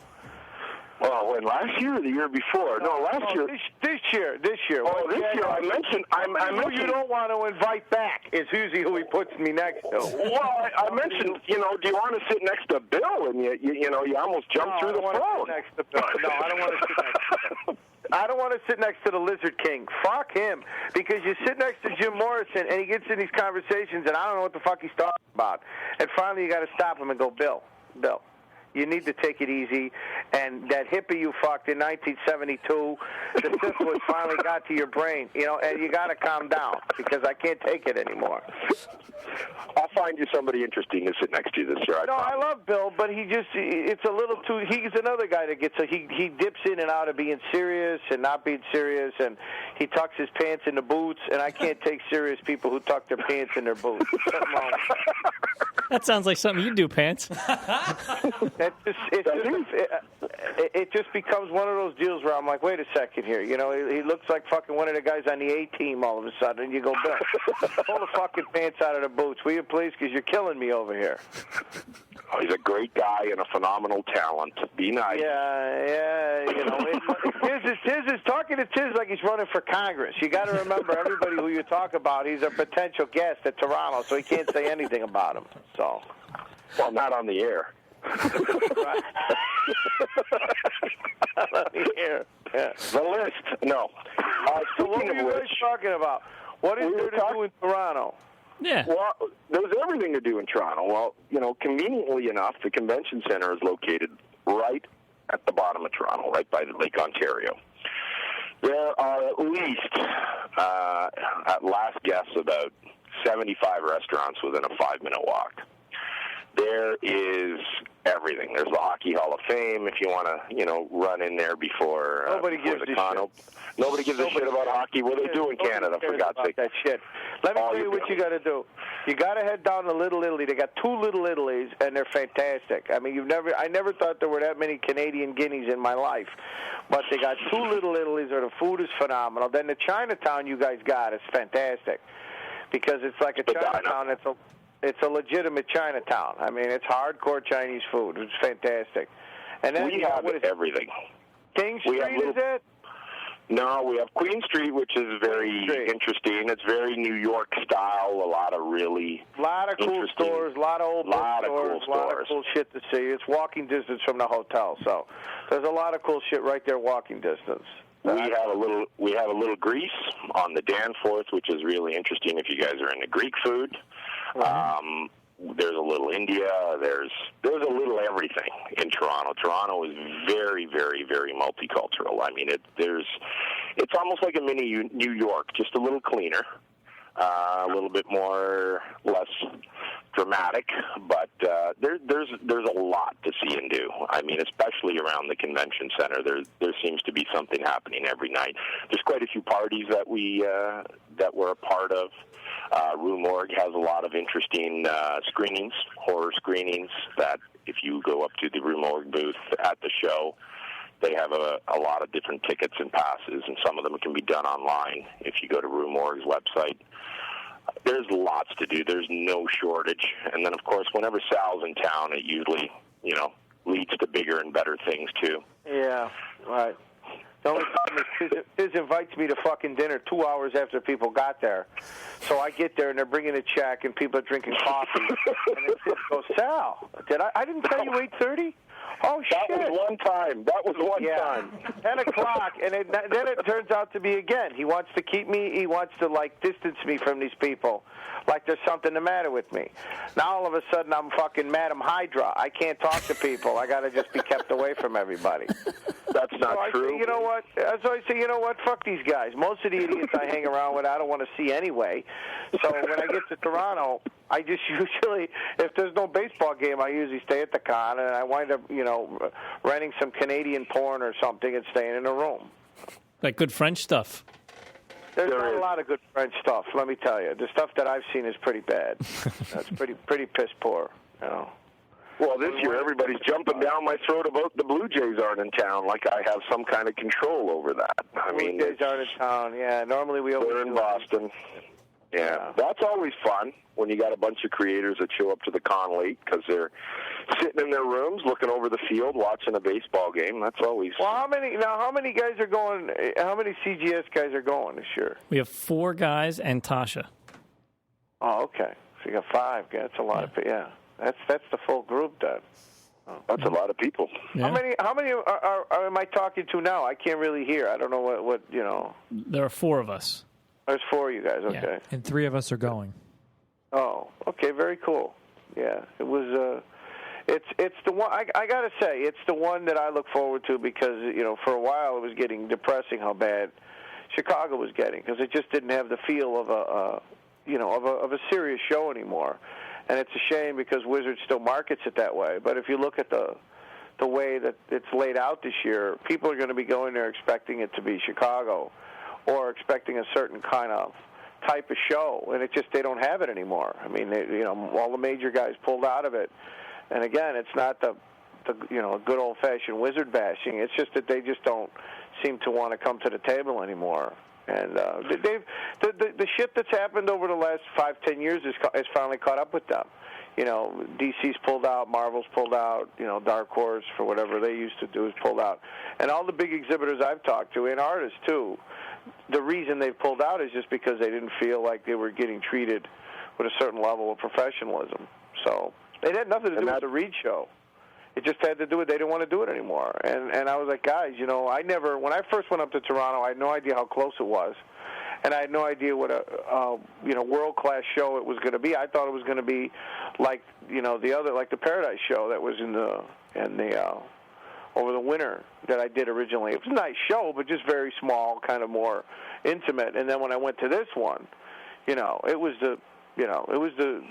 Well, when last year or the year before? No, last year.
This year.
Oh, this year I mentioned.
Who you don't want to invite back is usually who he puts me next to.
Well, I mentioned. Do you want to sit next to Bill? And you almost jumped through the phone.
No, I don't want to sit next to Bill. I don't want to sit next to the Lizard King. Fuck him. Because you sit next to Jim Morrison, and he gets in these conversations, and I don't know what the fuck he's talking about. And finally, you got to stop him and go, Bill, you need to take it easy. And that hippie you fucked in 1972, the syphilis finally got to your brain. And you got to calm down because I can't take it anymore.
I'll find you somebody interesting to sit next to you this year.
I love Bill, but it's a little too, he's another guy that gets, he dips in and out of being serious and not being serious, and he tucks his pants in the boots, and I can't take serious people who tuck their pants in their boots.
That sounds like something you do, Pants.
It just becomes one of those deals where I'm like, wait a second here. He looks like fucking one of the guys on the A-team all of a sudden, and you go, Bill, pull the fucking pants out of the boots, will you please, because you're killing me over here.
Oh, he's a great guy and a phenomenal talent. Be nice.
Yeah. Tiz is talking to Tiz like he's running for Congress. You got to remember, everybody who you talk about, he's a potential guest at Toronto, so he can't say anything about him. So,
well, not on the air.
Right. Not on the air. Yeah.
The list. No.
So what are you guys talking about? What is there to do in Toronto?
Yeah.
Well, there's everything to do in Toronto. Well, conveniently enough, the convention center is located right at the bottom of Toronto, right by the Lake Ontario. There are at least, at last guess, about 75 restaurants within a 5-minute walk. there is everything. There's the Hockey Hall of Fame if you want to, run in there before
Nobody
before
gives
the
a
con.
shit.
Nobody gives a shit about hockey. What do they do in Canada, for God's sake?
That shit. Let me tell you what you got to do. You got to head down to Little Italy. They got 2 Little Italies, and they're fantastic. I mean, I never thought there were that many Canadian guineas in my life, but they got 2 Little Italies, where the food is phenomenal. Then the Chinatown you guys got is fantastic, because it's like a Chinatown. It's a legitimate Chinatown. I mean, it's hardcore Chinese food. It's fantastic. And then
we have everything.
King Street, is it?
No, we have Queen Street, which is very interesting. It's very New York style. A lot of
cool stores, a lot of old bookstores, a lot of cool shit to see. It's walking distance from the hotel, so there's a lot of cool shit right there, walking distance.
We have a little Greece on the Danforth, which is really interesting if you guys are into Greek food. There's a little India. There's a little everything in Toronto. Toronto is very, very, very multicultural. I mean, it's almost like a mini New York, just a little cleaner, a little bit less dramatic, but there's a lot to see and do. I mean, especially around the convention center, there seems to be something happening every night. There's quite a few parties that we're a part of. Rue Morgue has a lot of interesting screenings, horror screenings, that if you go up to the Rue Morgue booth at the show, they have a lot of different tickets and passes, and some of them can be done online if you go to Rue Morgue's website. There's lots to do. There's no shortage. And then, of course, whenever Sal's in town, it usually, leads to bigger and better things, too.
Yeah, right. The only problem is Tiz invites me to fucking dinner 2 hours after people got there. So I get there, and they're bringing a check, and people are drinking coffee. And then Tiz goes, Sal, I didn't tell you 8:30? Oh, shit.
That was one time.
10 o'clock, and then it turns out to be again. He wants to keep me, he wants to, distance me from these people, like there's something the matter with me. Now, all of a sudden, I'm fucking Madam Hydra. I can't talk to people. I got to just be kept away from everybody.
That's not true.
Say, you know what? So I say, fuck these guys. Most of the idiots I hang around with, I don't want to see anyway. So when I get to Toronto, I just usually, if there's no baseball game, I usually stay at the con, and I wind up, renting some Canadian porn or something and staying in a room.
Like good French stuff.
There's not a lot of good French stuff, let me tell you. The stuff that I've seen is pretty bad. That's pretty piss poor,
Well, this year everybody's jumping down my throat about the Blue Jays aren't in town, like I have some kind of control over that.
Blue Jays aren't in town, yeah. Normally
they're in Boston. Yeah, that's always fun when you got a bunch of creators that show up to the con late because they're sitting in their rooms looking over the field watching a baseball game. That's always...
Well, how many guys are going, how many CGS guys are going this year?
We have 4 guys and Tasha.
Oh, okay. So you got 5 guys. That's a lot of people, yeah. That's the full group, then.
Oh. That's a lot of people.
Yeah.
How many am I talking to now? I can't really hear. I don't know what
There are 4 of us.
There's 4 of you guys, okay.
Yeah. And 3 of us are going.
Oh, okay, very cool. Yeah, it was. It's the one. I gotta say, it's the one that I look forward to because for a while it was getting depressing how bad Chicago was getting because it just didn't have the feel of a serious show anymore. And it's a shame because Wizards still markets it that way. But if you look at the way that it's laid out this year, people are going to be going there expecting it to be Chicago or expecting a certain kind of type of show, and they don't have it anymore. I mean, all the major guys pulled out of it. And again, it's not the good old-fashioned Wizard bashing. It's just that they just don't seem to want to come to the table anymore. And the shit that's happened over the last 5-10 years has finally caught up with them. DC's pulled out, Marvel's pulled out, Dark Horse, for whatever they used to do, is pulled out. And all the big exhibitors I've talked to, and artists too, the reason they've pulled out is just because they didn't feel like they were getting treated with a certain level of professionalism. So it had nothing to do with the Reed show. It just had to do with they didn't want to do it anymore. And I was like, guys, when I first went up to Toronto, I had no idea how close it was. And I had no idea what a world-class show it was going to be. I thought it was going to be like, the Paradise show that was in the over the winter that I did originally. It was a nice show, but just very small, kind of more intimate. And then when I went to this one, it was it was the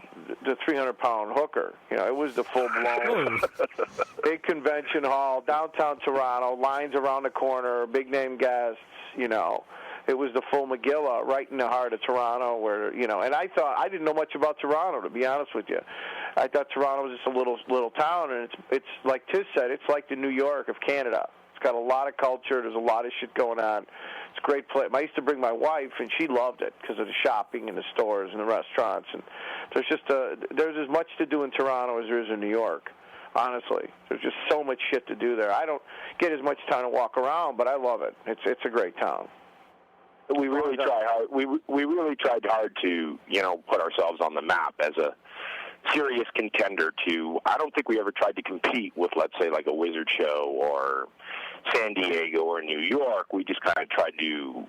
300-pound hooker. It was the full-blown big convention hall, downtown Toronto, lines around the corner, big-name guests, It was the full Megillah right in the heart of Toronto where, and I didn't know much about Toronto, to be honest with you. I thought Toronto was just a little town, and it's like Tiz said, it's like the New York of Canada. It's got a lot of culture. There's a lot of shit going on. It's a great place. I used to bring my wife, and she loved it because of the shopping and the stores and the restaurants. And there's as much to do in Toronto as there is in New York. Honestly, there's just so much shit to do there. I don't get as much time to walk around, but I love it. It's a great town.
We really tried hard. We really tried hard to put ourselves on the map as a serious contender to. I don't think we ever tried to compete with, let's say, like a Wizard Show or San Diego or New York. We just kind of tried to,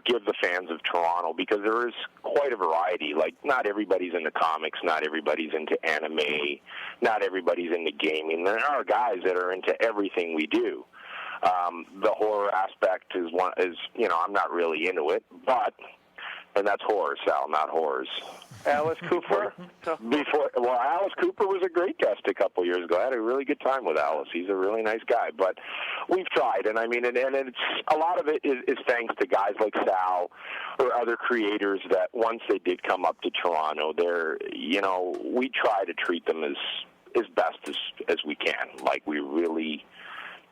give the fans of Toronto, because there is quite a variety. Like, not everybody's into comics, not everybody's into anime, not everybody's into gaming. There are guys that are into everything we do. The horror aspect is I'm not really into it, and that's horror, Sal, not horrors.
Alice Cooper?
Alice Cooper was a great guest a couple years ago. I had a really good time with Alice. He's a really nice guy. But we've tried, and it's a lot of it is thanks to guys like Sal or other creators that once they did come up to Toronto, we try to treat them as best as we can. Like, we really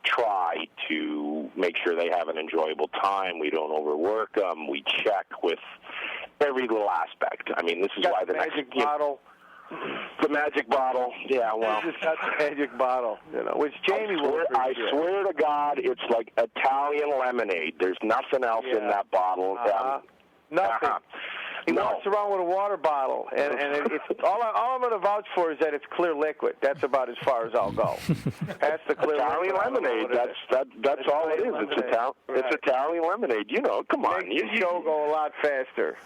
try to make sure they have an enjoyable time. We don't overwork them. We check with every little aspect. This is why the
magic bottle.
The magic bottle. Yeah, well,
just got the magic bottle. Which Jamie
I swear to God, it's like Italian lemonade. There's nothing else in that bottle.
Nothing. He walks around with a water bottle, and it's all I'm going to vouch for is that it's clear liquid. That's about as far as I'll go. That's the clear
Italian lemonade. That's all it is. It's Italian lemonade. Come on.
Makes the show go a lot faster.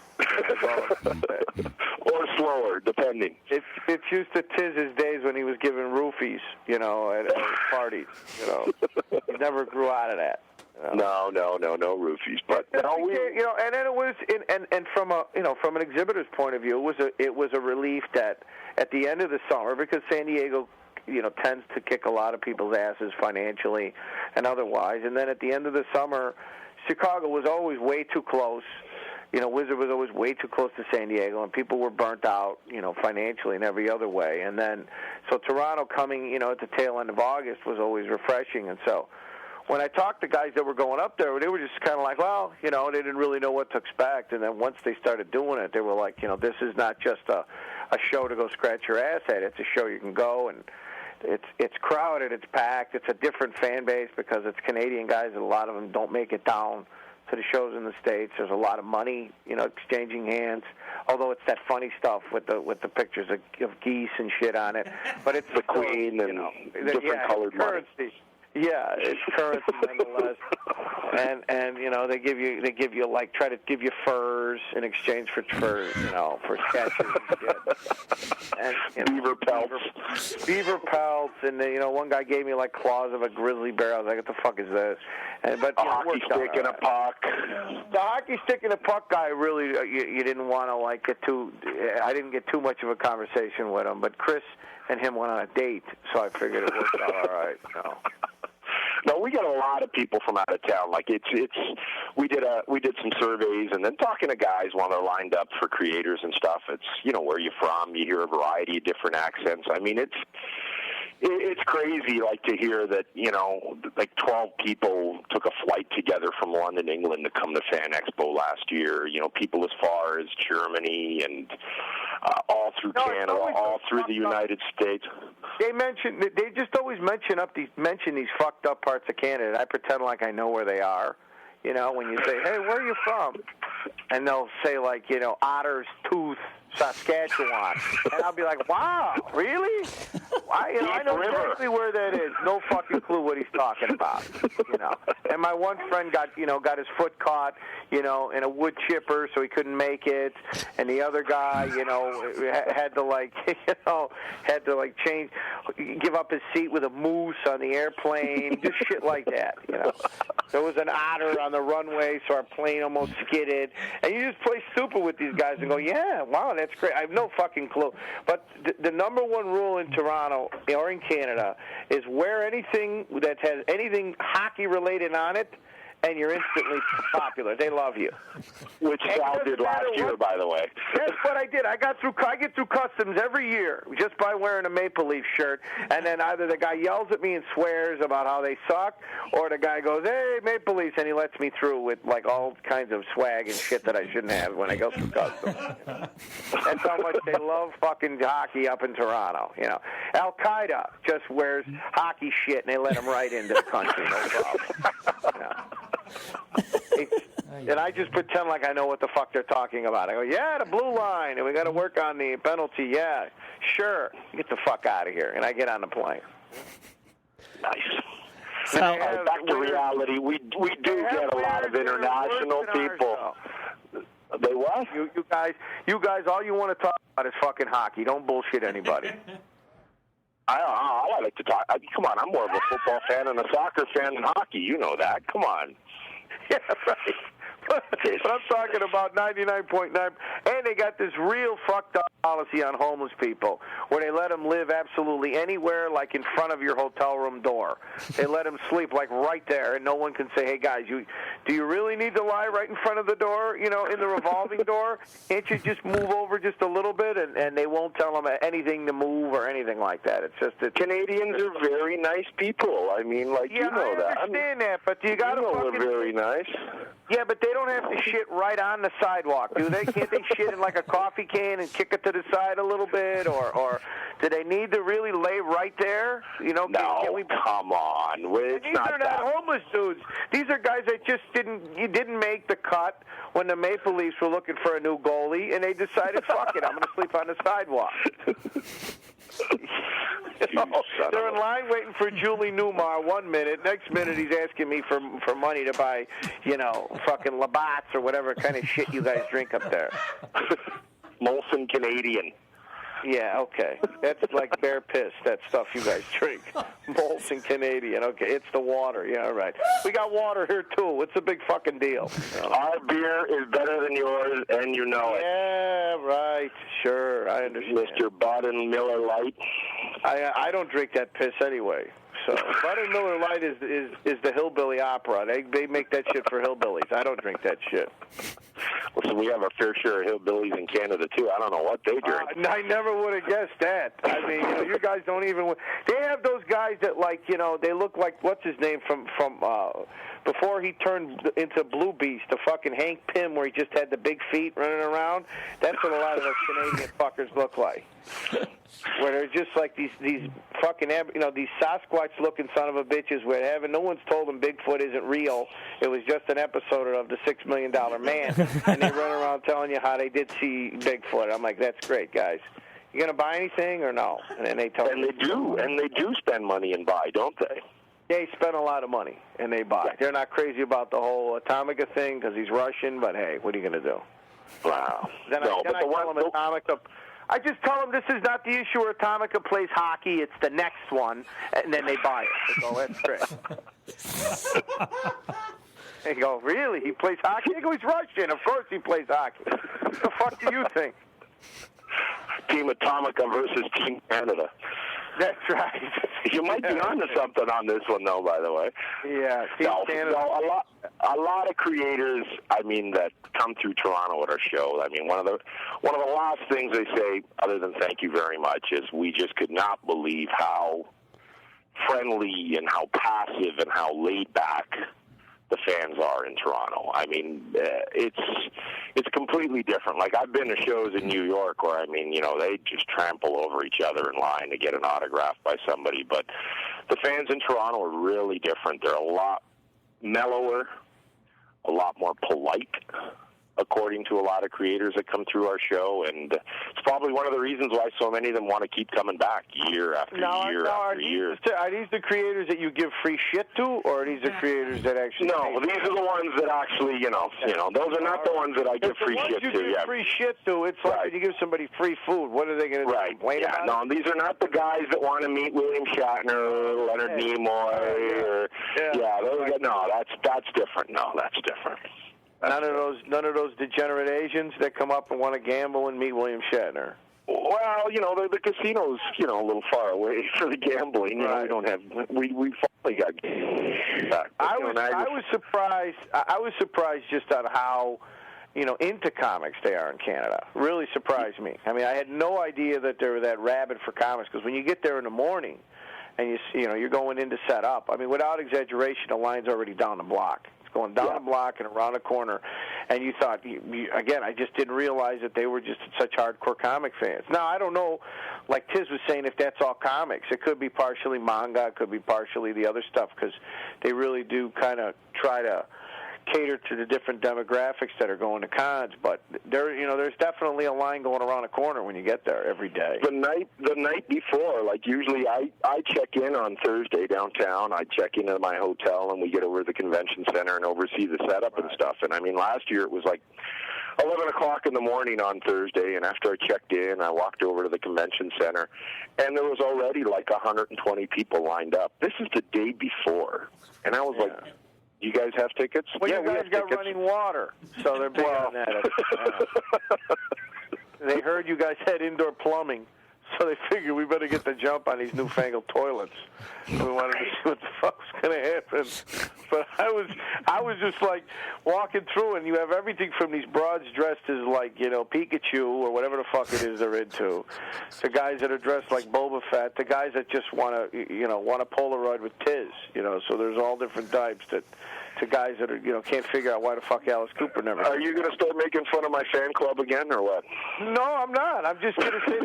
Or slower, depending.
It's used to Tiz's days when he was giving roofies, at parties. He never grew out of that.
No roofies. But
and then it was, and from an exhibitor's point of view, it was a relief that at the end of the summer, because San Diego, tends to kick a lot of people's asses financially and otherwise, and then at the end of the summer, Chicago was always way too close. Wizard was always way too close to San Diego, and people were burnt out, financially and every other way. And then, so Toronto coming, at the tail end of August was always refreshing, and so. When I talked to guys that were going up there, they were just kind of like, well, they didn't really know what to expect. And then once they started doing it, they were like, this is not just a show to go scratch your ass at. It's a show you can go, and it's crowded, it's packed. It's a different fan base because it's Canadian guys, and a lot of them don't make it down to the shows in the States. There's a lot of money, exchanging hands. Although it's that funny stuff with the pictures of geese and shit on it. But it's
the Queen and different colored
currency. Money. Yeah, it's currency nonetheless, and they give you like try to give you furs in exchange for sketches and shit. And beaver pelts, and one guy gave me like claws of a grizzly bear. I was like, what the fuck is this? But
a hockey stick and a puck.
The hockey stick and a puck guy really you didn't want to get too. I didn't get too much of a conversation with him, but Chris and him went on a date, so I figured it worked out all right.
No, we get a lot of people from out of town. Like we did some surveys, and then talking to guys while they're lined up for creators and stuff. It's where you from. You hear a variety of different accents. It's crazy, like, to hear that, 12 people took a flight together from London, England to come to Fan Expo last year. People as far as Germany and all through Canada, all through the United States.
They just always mention these fucked up parts of Canada. I pretend like I know where they are. When you say, hey, where are you from? And they'll say, like, Otter's Tooth, Saskatchewan. And I'll be like, wow, really? I know exactly where that is. No fucking clue what he's talking about. And my one friend got his foot caught, in a wood chipper, so he couldn't make it. And the other guy, had to give up his seat with a moose on the airplane, just shit like that. There was an otter on the runway, so our plane almost skidded. And you just play stupid with these guys and go, yeah, wow, that's great. I have no fucking clue. But the number one rule in Toronto or in Canada is wear anything that has anything hockey related on it, and you're instantly popular. They love you.
Which Sal did last year, by the way.
That's what I did. I get through customs every year just by wearing a Maple Leaf shirt, and then either the guy yells at me and swears about how they suck, or the guy goes, "Hey, Maple Leafs," and he lets me through with like all kinds of swag and shit that I shouldn't have when I go through customs. That's how much they love fucking hockey up in Toronto. You know, Al Qaeda just wears hockey shit, and they let him right into the country. No problem. You know. And I just pretend like I know what the fuck they're talking about. I go, yeah, the blue line, and we got to work on the penalty. Yeah, sure. Get the fuck out of here. And I get on the plane.
Nice.
So,
back to reality. We do get a lot of international people. They what?
You guys, all you want to talk about is fucking hockey. Don't bullshit anybody.
I like to talk. Come on, I'm more of a football fan and a soccer fan than hockey. You know that. Come on.
Yeah, right. But I'm talking about 99.9, and they got this real fucked up policy on homeless people where they let them live absolutely anywhere, like in front of your hotel room door. They let them sleep like right there, and no one can say, "Hey guys, do you really need to lie right in front of the door? You know, in the revolving door? Can't you just move over just a little bit?" And they won't tell them anything to move or anything like that. It's just
Canadians are very nice people. I mean, like
yeah,
you know that.
I understand that, but you got to
they're very nice.
Yeah, but they don't have to shit right on the sidewalk, do they? Can't they shit in like a coffee can and kick it to the side a little bit, or do they need to really lay right there? You know?
No, come on.
These are not homeless dudes. These are guys that just didn't make the cut when the Maple Leafs were looking for a new goalie, and they decided, fuck it, I'm going to sleep on the sidewalk. They're in line waiting for Julie Newmar 1 minute. Next minute, he's asking me for money to buy, fucking Labatt's or whatever kind of shit you guys drink up there.
Molson Canadian.
Yeah, okay. That's like bear piss, that stuff you guys drink. Molson Canadian. Okay, it's the water. Yeah, all right. We got water here, too. It's a big fucking deal.
Our beer is better than yours, and you know it.
Yeah, right. Sure, I understand.
Mr. Bud and Miller Lite.
I don't drink that piss anyway. So Bud and Miller Lite is the hillbilly opera. They make that shit for hillbillies. I don't drink that shit.
Listen, we have our fair share of hillbillies in Canada too. I don't know what they drink.
I never would have guessed that. I mean, you guys don't even. They have those guys that they look like what's his name from before he turned into Blue Beast, the fucking Hank Pym, where he just had the big feet running around. That's what a lot of those Canadian fuckers look like. Where they're just like these fucking these Sasquatch-looking son of a bitches. Where no one's told them Bigfoot isn't real. It was just an episode of the $6 Million Man, and they run around telling you how they did see Bigfoot. I'm like, that's great, guys. You gonna buy anything or no? And then they tell me.
And they do spend money and buy, don't they?
They spend a lot of money and they buy. They're not crazy about the whole Atomica thing because he's Russian. But hey, what are you gonna do?
Wow.
Then I tell them Atomica. I just tell them this is not the issue where Atomica plays hockey. It's the next one, and then they buy it. They go, that's great. They go, really? He plays hockey? They go, he's Russian. Of course he plays hockey. What the fuck do you think?
Team Atomica versus Team Canada.
That's right.
You might be onto something on this one, though, by the way.
Yeah, Team Canada.
A lot of creators, that come through Toronto at our show. I mean, one of the last things they say, other than thank you very much, is we just could not believe how friendly and how passive and how laid back the fans are in Toronto. I mean, it's completely different. Like, I've been to shows in New York where, they just trample over each other in line to get an autograph by somebody. But the fans in Toronto are really different. They're a lot mellower, a lot more polite, according to a lot of creators that come through our show, and it's probably one of the reasons why so many of them want to keep coming back year after year after year.
Are these the creators that you give free shit to, or are these the creators that actually...
No, these are the ones that actually, those are not the ones that I give free shit to.
The ones you give free shit to, it's like when you give somebody free food, what are they going to do? Complain about
no, these are not the guys that want to meet William Shatner or Leonard Nimoy or... that's different. No, that's different.
None of those degenerate Asians that come up and want to gamble and meet William Shatner.
Well, the casino's, a little far away for the gambling.
Right.
We don't have. We finally got.
I was surprised. I was surprised just on how, into comics they are in Canada. Really surprised me. I mean, I had no idea that they were that rabid for comics, because when you get there in the morning, and you're going in to set up. I mean, without exaggeration, the line's already down the block. Going down the block and around the corner, and you thought, again, I just didn't realize that they were just such hardcore comic fans. Now, I don't know, like Tiz was saying, if that's all comics. It could be partially manga, it could be partially the other stuff, because they really do kind of try to cater to the different demographics that are going to cons. But there's definitely a line going around the corner when you get there every day.
The night before, like usually I check in on Thursday downtown. I check into my hotel, and we get over to the convention center and oversee the setup and stuff. And I mean, last year it was like 11 o'clock in the morning on Thursday, and after I checked in, I walked over to the convention center, and there was already like 120 people lined up. This is the day before, and I was like, you guys have tickets?
Well,
yeah,
you guys got running water, so they're big on that. They heard you guys had indoor plumbing, so they figured we better get the jump on these newfangled toilets. We wanted to see what the fuck was going to happen. But I was just like walking through, and you have everything from these broads dressed as like, Pikachu or whatever the fuck it is they're into, to guys that are dressed like Boba Fett, to guys that just want a Polaroid with Tiz, So there's all different types to guys that are, can't figure out why the fuck Alice Cooper never.
Are you going to start making fun of my fan club again, or what?
No, I'm not. I'm just going to say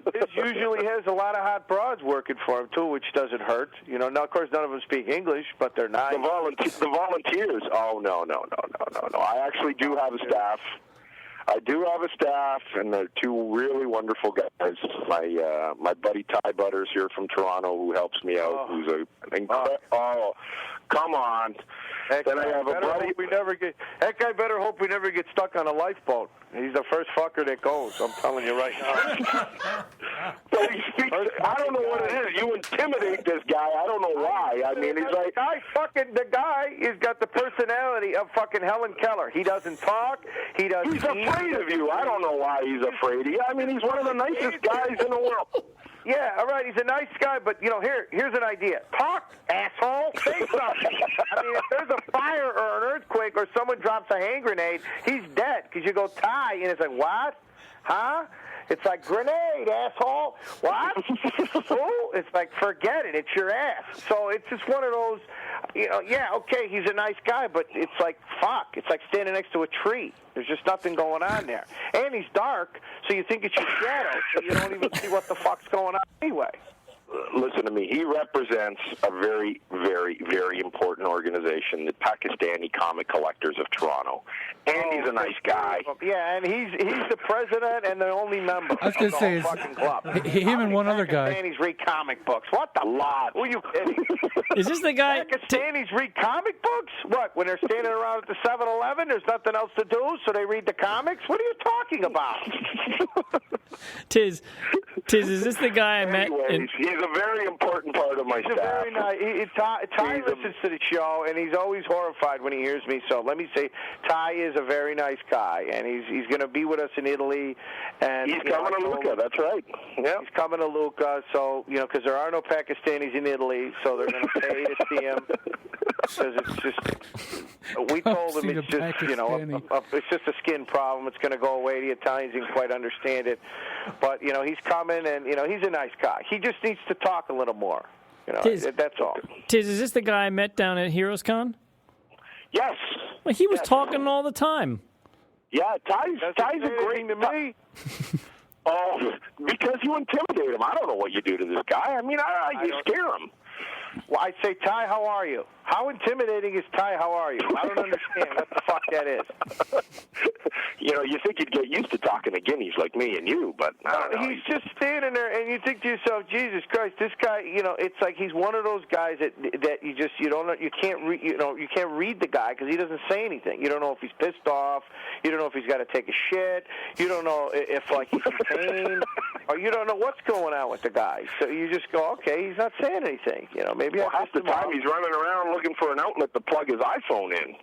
that Tiz usually has a lot of hot broads working for him too, which doesn't hurt. Now, of course, none of them speak English, but they're nice.
The volunteers. Oh no. I actually do have a staff. I do have a staff, and they're two really wonderful guys. My buddy Ty Butters here from Toronto, who helps me out, who's an incredible. Oh, come on. Then I have a buddy.
That guy better hope we never get stuck on a lifeboat. He's the first fucker that goes. I'm telling you right now.
But he speaks. I don't know what it is. You intimidate this guy. I don't know why. I mean, he's like
the guy has got the personality of fucking Helen Keller. He doesn't talk. He's
afraid of you. I don't know why he's afraid of you. I mean, he's one of the nicest guys in the world.
Yeah, all right, he's a nice guy, but, here's an idea. Talk, asshole. Say something. I mean, if there's a fire or an earthquake or someone drops a hand grenade, he's dead, because you go, Ty, and it's like, what? Huh? It's like, grenade, asshole. What? Oh, it's like, forget it. It's your ass. So it's just one of those, okay, he's a nice guy, but it's like, fuck. It's like standing next to a tree. There's just nothing going on there. And he's dark, so you think it's your shadow, so you don't even see what the fuck's going on anyway.
Listen to me. He represents a very, very, very important organization, the Pakistani Comic Collectors of Toronto. And he's a nice guy.
Yeah, and he's the president and the only member
I was going to say,
of the fucking club.
Him and one other guy.
Pakistanis read comic books. What the lot? Who are you kidding?
Is this the guy?
Pakistanis read comic books? What, when they're standing around at the 7-Eleven, there's nothing else to do, so they read the comics? What are you talking about?
Tiz, is this the guy I met?
He's a very important part of my staff.
Very nice. Ty listens to the show, and he's always horrified when he hears me. So let me say, Ty is a very nice guy, and he's going to be with us in Italy. And
he's coming to Lucca. That's right. Yeah,
he's coming to Lucca. So because there are no Pakistanis in Italy, so they're going to pay to see him. Because it's just, we told him it's just it's just a skin problem. It's going to go away. The Italians didn't quite understand it, but he's coming, and he's a nice guy. He just needs to talk a little more. That's all.
Tiz, is this the guy I met down at Heroes Con?
Yes.
Well, he was talking all the time.
Yeah, Ty's a great
to me.
Oh, because you intimidate him. I don't know what you do to this guy. I mean, you scare him.
Well, I'd say, Ty, how are you? How intimidating is Ty, how are you? I don't understand what the fuck that is.
You think you'd get used to talking to guineas like me and you, but I don't know.
He's just standing there, and you think to yourself, Jesus Christ, this guy, it's like he's one of those guys that you don't know, you can't read the guy because he doesn't say anything. You don't know if he's pissed off. You don't know if he's got to take a shit. You don't know if he's in pain, or you don't know what's going on with the guy. So you just go, okay, he's not saying anything. Maybe
half the time he's running around looking for an outlet to plug his iPhone in.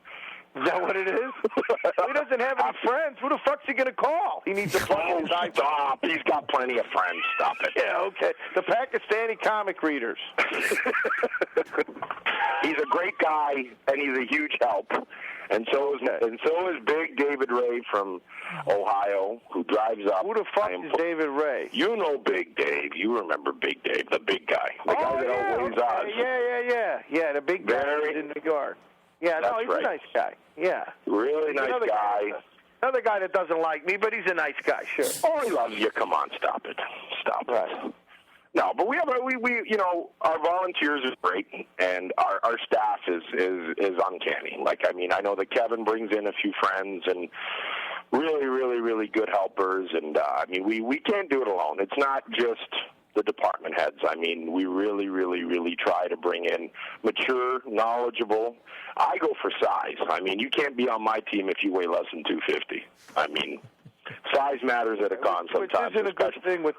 Is that what it is? He doesn't have any friends. Who the fuck's he going to call? He needs a fucking guy.
Stop. He's got plenty of friends. Stop it.
Yeah, okay. The Pakistani comic readers.
He's a great guy, and he's a huge help. And so is Big David Ray from Ohio, who drives up.
Who the fuck is David Ray?
You know Big Dave. You remember Big Dave, the big guy. The guy that always odds.
Yeah, the big guy in New York. Yeah, no, he's a nice guy. Yeah.
Really nice guy.
Another guy that doesn't like me, but he's a nice guy, sure.
Oh, he loves you. Come on, stop it. Stop it. No, but we our volunteers is great, and our staff is uncanny. Like, I mean, I know that Kevin brings in a few friends and really, really, really good helpers, and I mean, we can't do it alone. It's not just the department heads. I mean, we really, really, really try to bring in mature, knowledgeable. I go for size. I mean, you can't be on my team if you weigh less than 250. I mean, size matters at a con sometimes.
Which isn't a good thing with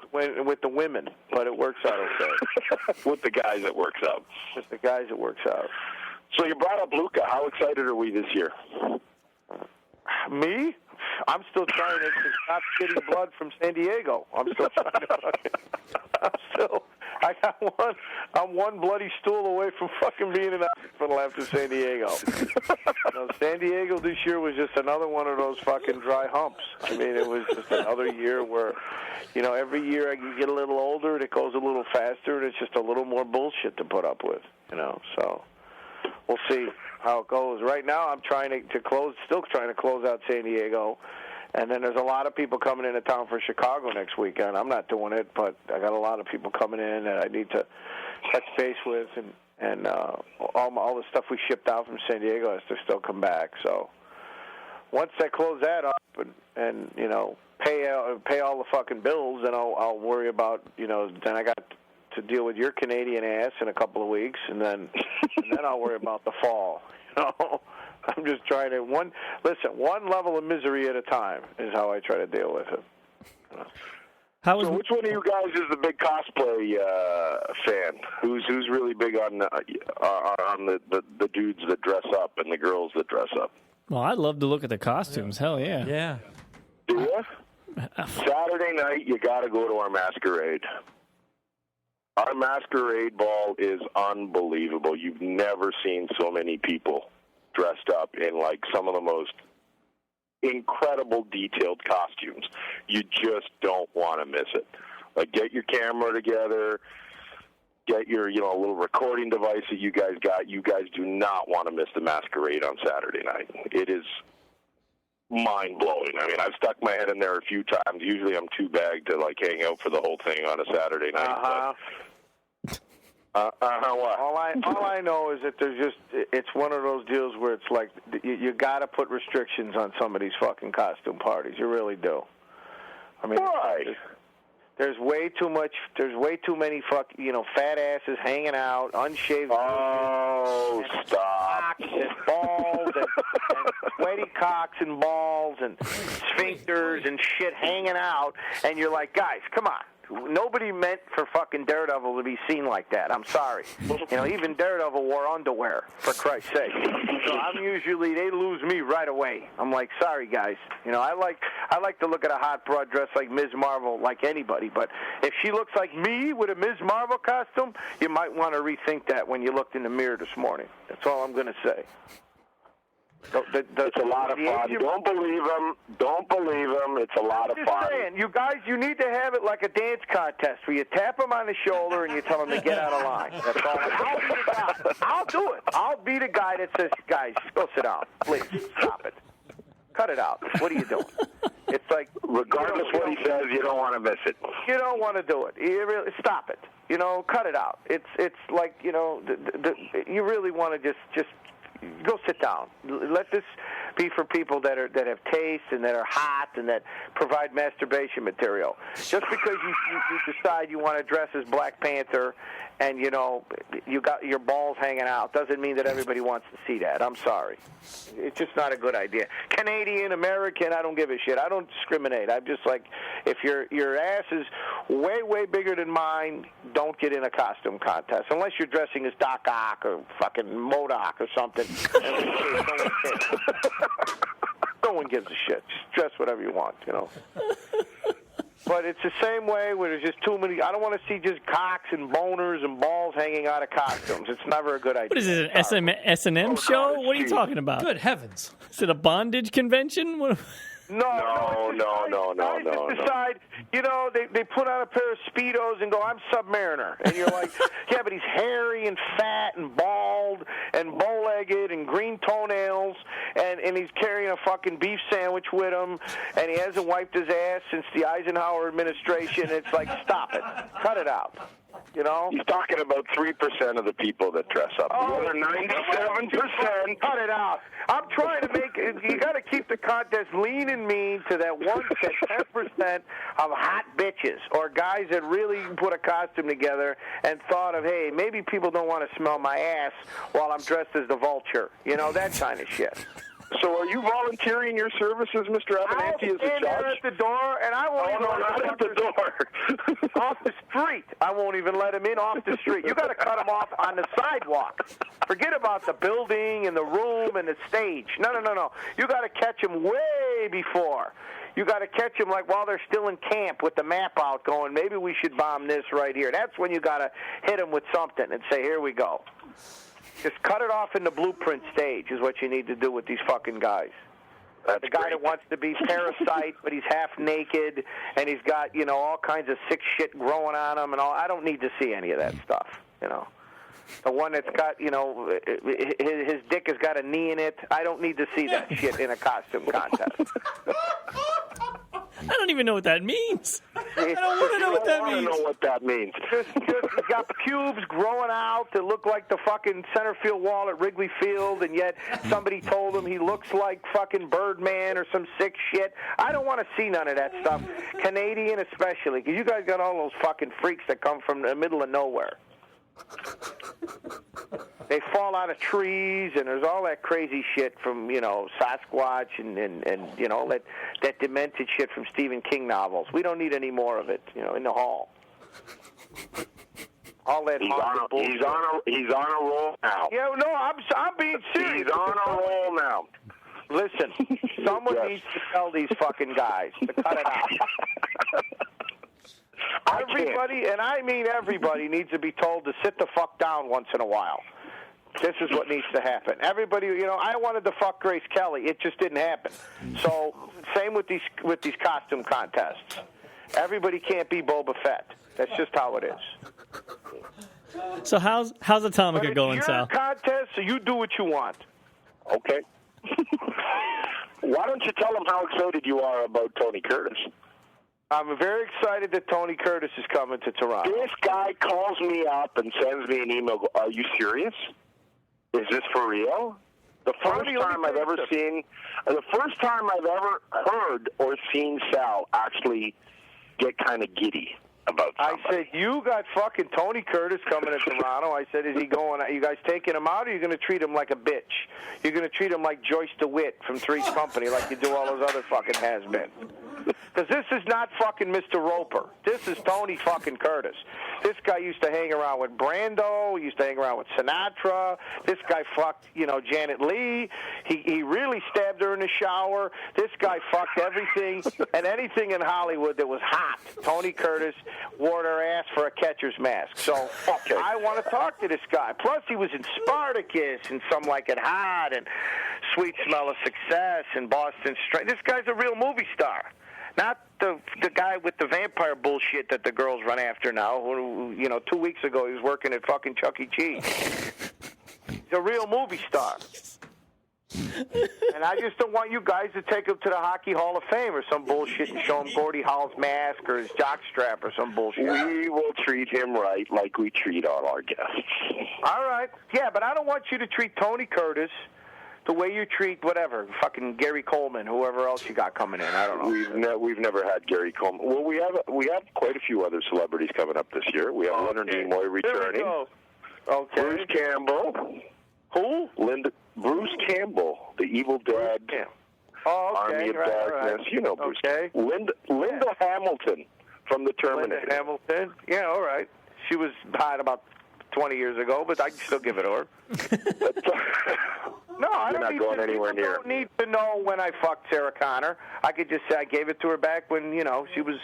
the women, but it works out okay.
With the guys, it works out.
With the guys, it works out.
So you brought up Luca. How excited are we this year?
Me? I'm still trying to stop getting blood from San Diego. I'm still trying to I'm one bloody stool away from fucking being in the hospital after San Diego. San Diego this year was just another one of those fucking dry humps. I mean, it was just another year where, every year I get a little older and it goes a little faster and it's just a little more bullshit to put up with, so we'll see how it goes. Right now I'm still trying to close out San Diego. And then there's a lot of people coming into town for Chicago next weekend. I'm not doing it, but I got a lot of people coming in that I need to touch base with, and all the stuff we shipped out from San Diego has to still come back. So once I close that up and pay all the fucking bills, then I'll worry about then I got to deal with your Canadian ass in a couple of weeks, and then I'll worry about the fall. I'm just trying to one level of misery at a time is how I try to deal with it.
So which one of you guys is the big cosplay fan? Who's really big on the dudes that dress up and the girls that dress up?
Well, I'd love to look at the costumes. Hell yeah.
Yeah.
Do you? Saturday night, you got to go to our masquerade. Our masquerade ball is unbelievable. You've never seen so many people dressed up in like some of the most incredible detailed costumes. You just don't want to miss it. Like, get your camera together, get your little recording device that you guys got. You guys do not want to miss the masquerade on Saturday night. It is mind-blowing. I mean, I've stuck my head in there a few times. Usually I'm too bagged to like hang out for the whole thing on a Saturday night. What?
All I know is that it's one of those deals where it's like you got to put restrictions on some of these fucking costume parties. You really do. I mean, there's way too many fat asses hanging out, unshaved.
Oh, stop!
Cocks and balls and sweaty cocks and balls and sphincters and shit hanging out, and you're like, guys, come on. Nobody meant for fucking Daredevil to be seen like that. I'm sorry. Even Daredevil wore underwear, for Christ's sake. So they lose me right away. I'm like, sorry, guys. I like to look at a hot broad dressed like Ms. Marvel like anybody, but if she looks like me with a Ms. Marvel costume, you might want to rethink that when you looked in the mirror this morning. That's all I'm going to say.
It's a lot of fun. Don't believe them. It's a lot of fun.
I'm just saying, you guys, you need to have it like a dance contest where you tap them on the shoulder and you tell them to get out of line. That's all. I'll be the guy. I'll do it. I'll be the guy that says, guys, go sit down. Please, stop it. Cut it out. What are you doing? It's like,
regardless what he says, you don't want to miss it.
You don't want to do it. You really, stop it. Cut it out. It's like, you really want to just go sit down. Let this be for people that have taste and that are hot and that provide masturbation material. Just because you decide you want to dress as Black Panther and you got your balls hanging out, doesn't mean that everybody wants to see that. I'm sorry. It's just not a good idea. Canadian, American, I don't give a shit. I don't discriminate. I'm just like, if your ass is way, way bigger than mine, don't get in a costume contest. Unless you're dressing as Doc Ock or fucking MODOK or something. No one gives a shit. Just dress whatever you want, But it's the same way where there's just too many. I don't want to see just cocks and boners and balls hanging out of costumes. It's never a good idea.
What is it, an S&M show? What are you talking about?
Good heavens.
Is it a bondage convention?
No. Guys just decide, they put on a pair of Speedos and go, I'm Submariner. And you're like, yeah, but he's hairy and fat and bald and bow-legged and green toenails, and he's carrying a fucking beef sandwich with him, and he hasn't wiped his ass since the Eisenhower administration. It's like, stop it. Cut it out.
He's talking about 3% of the people that dress up. The other 97%.
Cut it out. I'm trying to make it. You got to keep the contest lean and mean to that 10% of hot bitches or guys that really put a costume together and thought of, hey, maybe people don't want to smell my ass while I'm dressed as the Vulture. That kind of shit.
So are you volunteering your services, Mr. Avenatti, as a judge?
There at the door, and I won't
not at the door.
Off the street. I won't even let him in off the street. You got to cut him off on the sidewalk. Forget about the building and the room and the stage. No. You got to catch him way before. You got to catch them while they're still in camp with the map out going, maybe we should bomb this right here. That's when you got to hit them with something and say, here we go. Just cut it off in the blueprint stage is what you need to do with these fucking guys.
That's
the guy
great.
that wants to be Parasite, but he's half naked, and he's got, all kinds of sick shit growing on him and all. I don't need to see any of that stuff, The one that's got, his dick has got a knee in it. I don't need to see that shit in a costume contest.
I don't even know what that means. I don't want to know what that means.
I don't know what that means.
Just he's got pubes growing out that look like the fucking center field wall at Wrigley Field, and yet somebody told him he looks like fucking Birdman or some sick shit. I don't want to see none of that stuff. Canadian especially, because you guys got all those fucking freaks that come from the middle of nowhere. They fall out of trees, and there's all that crazy shit from, Sasquatch and that demented shit from Stephen King novels. We don't need any more of it, in the hall. All that bullshit.
He's on a roll now.
Yeah, no, I'm being serious.
He's on a roll now.
Listen, someone needs to tell these fucking guys to cut it out. Everybody, and I mean everybody, needs to be told to sit the fuck down once in a while. This is what needs to happen. Everybody, I wanted to fuck Grace Kelly. It just didn't happen. So, same with these costume contests. Everybody can't be Boba Fett. That's just how it is.
So how's Atomica going,
Sal?
Sal?
Contest, so you do what you want.
Okay. Why don't you tell them how excited you are about Tony Curtis?
I'm very excited that Tony Curtis is coming to Toronto.
This guy calls me up and sends me an email. Are you serious? Is this for real? The first time I've ever heard or seen Sal actually get kind of giddy about somebody.
I said, you got fucking Tony Curtis coming to Toronto. I said, is he going? Are you guys taking him out, or are you going to treat him like a bitch? You're going to treat him like Joyce DeWitt from Three's Company, like you do all those other fucking has-beens. Because this is not fucking Mr. Roper. This is Tony fucking Curtis. This guy used to hang around with Brando. He used to hang around with Sinatra. This guy fucked, Janet Leigh. He really stabbed her in the shower. This guy fucked everything and anything in Hollywood that was hot. Tony Curtis wore her ass for a catcher's mask. So I want to talk to this guy. Plus, he was in Spartacus and Some Like It Hot and Sweet Smell of Success and Boston Straight. This guy's a real movie star. Not the guy with the vampire bullshit that the girls run after now. Who 2 weeks ago he was working at fucking Chuck E. Cheese. He's a real movie star. And I just don't want you guys to take him to the Hockey Hall of Fame or some bullshit and show him Gordie Howe's mask or his jockstrap or some bullshit.
We will treat him right like we treat all our guests.
All right. Yeah, but I don't want you to treat Tony Curtis the way you treat whatever, fucking Gary Coleman, whoever else you got coming in. I don't know.
We've never had Gary Coleman. Well, we have quite a few other celebrities coming up this year. We have Leonard Nimoy returning.
Okay.
Bruce Campbell.
Who?
Bruce Campbell, the Evil Dead. Army of Darkness. You know Bruce.
Okay.
Linda Hamilton from The Terminator.
Linda Hamilton. Yeah, all right. She was hot about 20 years ago, but I can still give it to her. No, I don't need
going anywhere near.
I don't need to know when I fucked Sarah Connor. I could just say I gave it to her back when, she was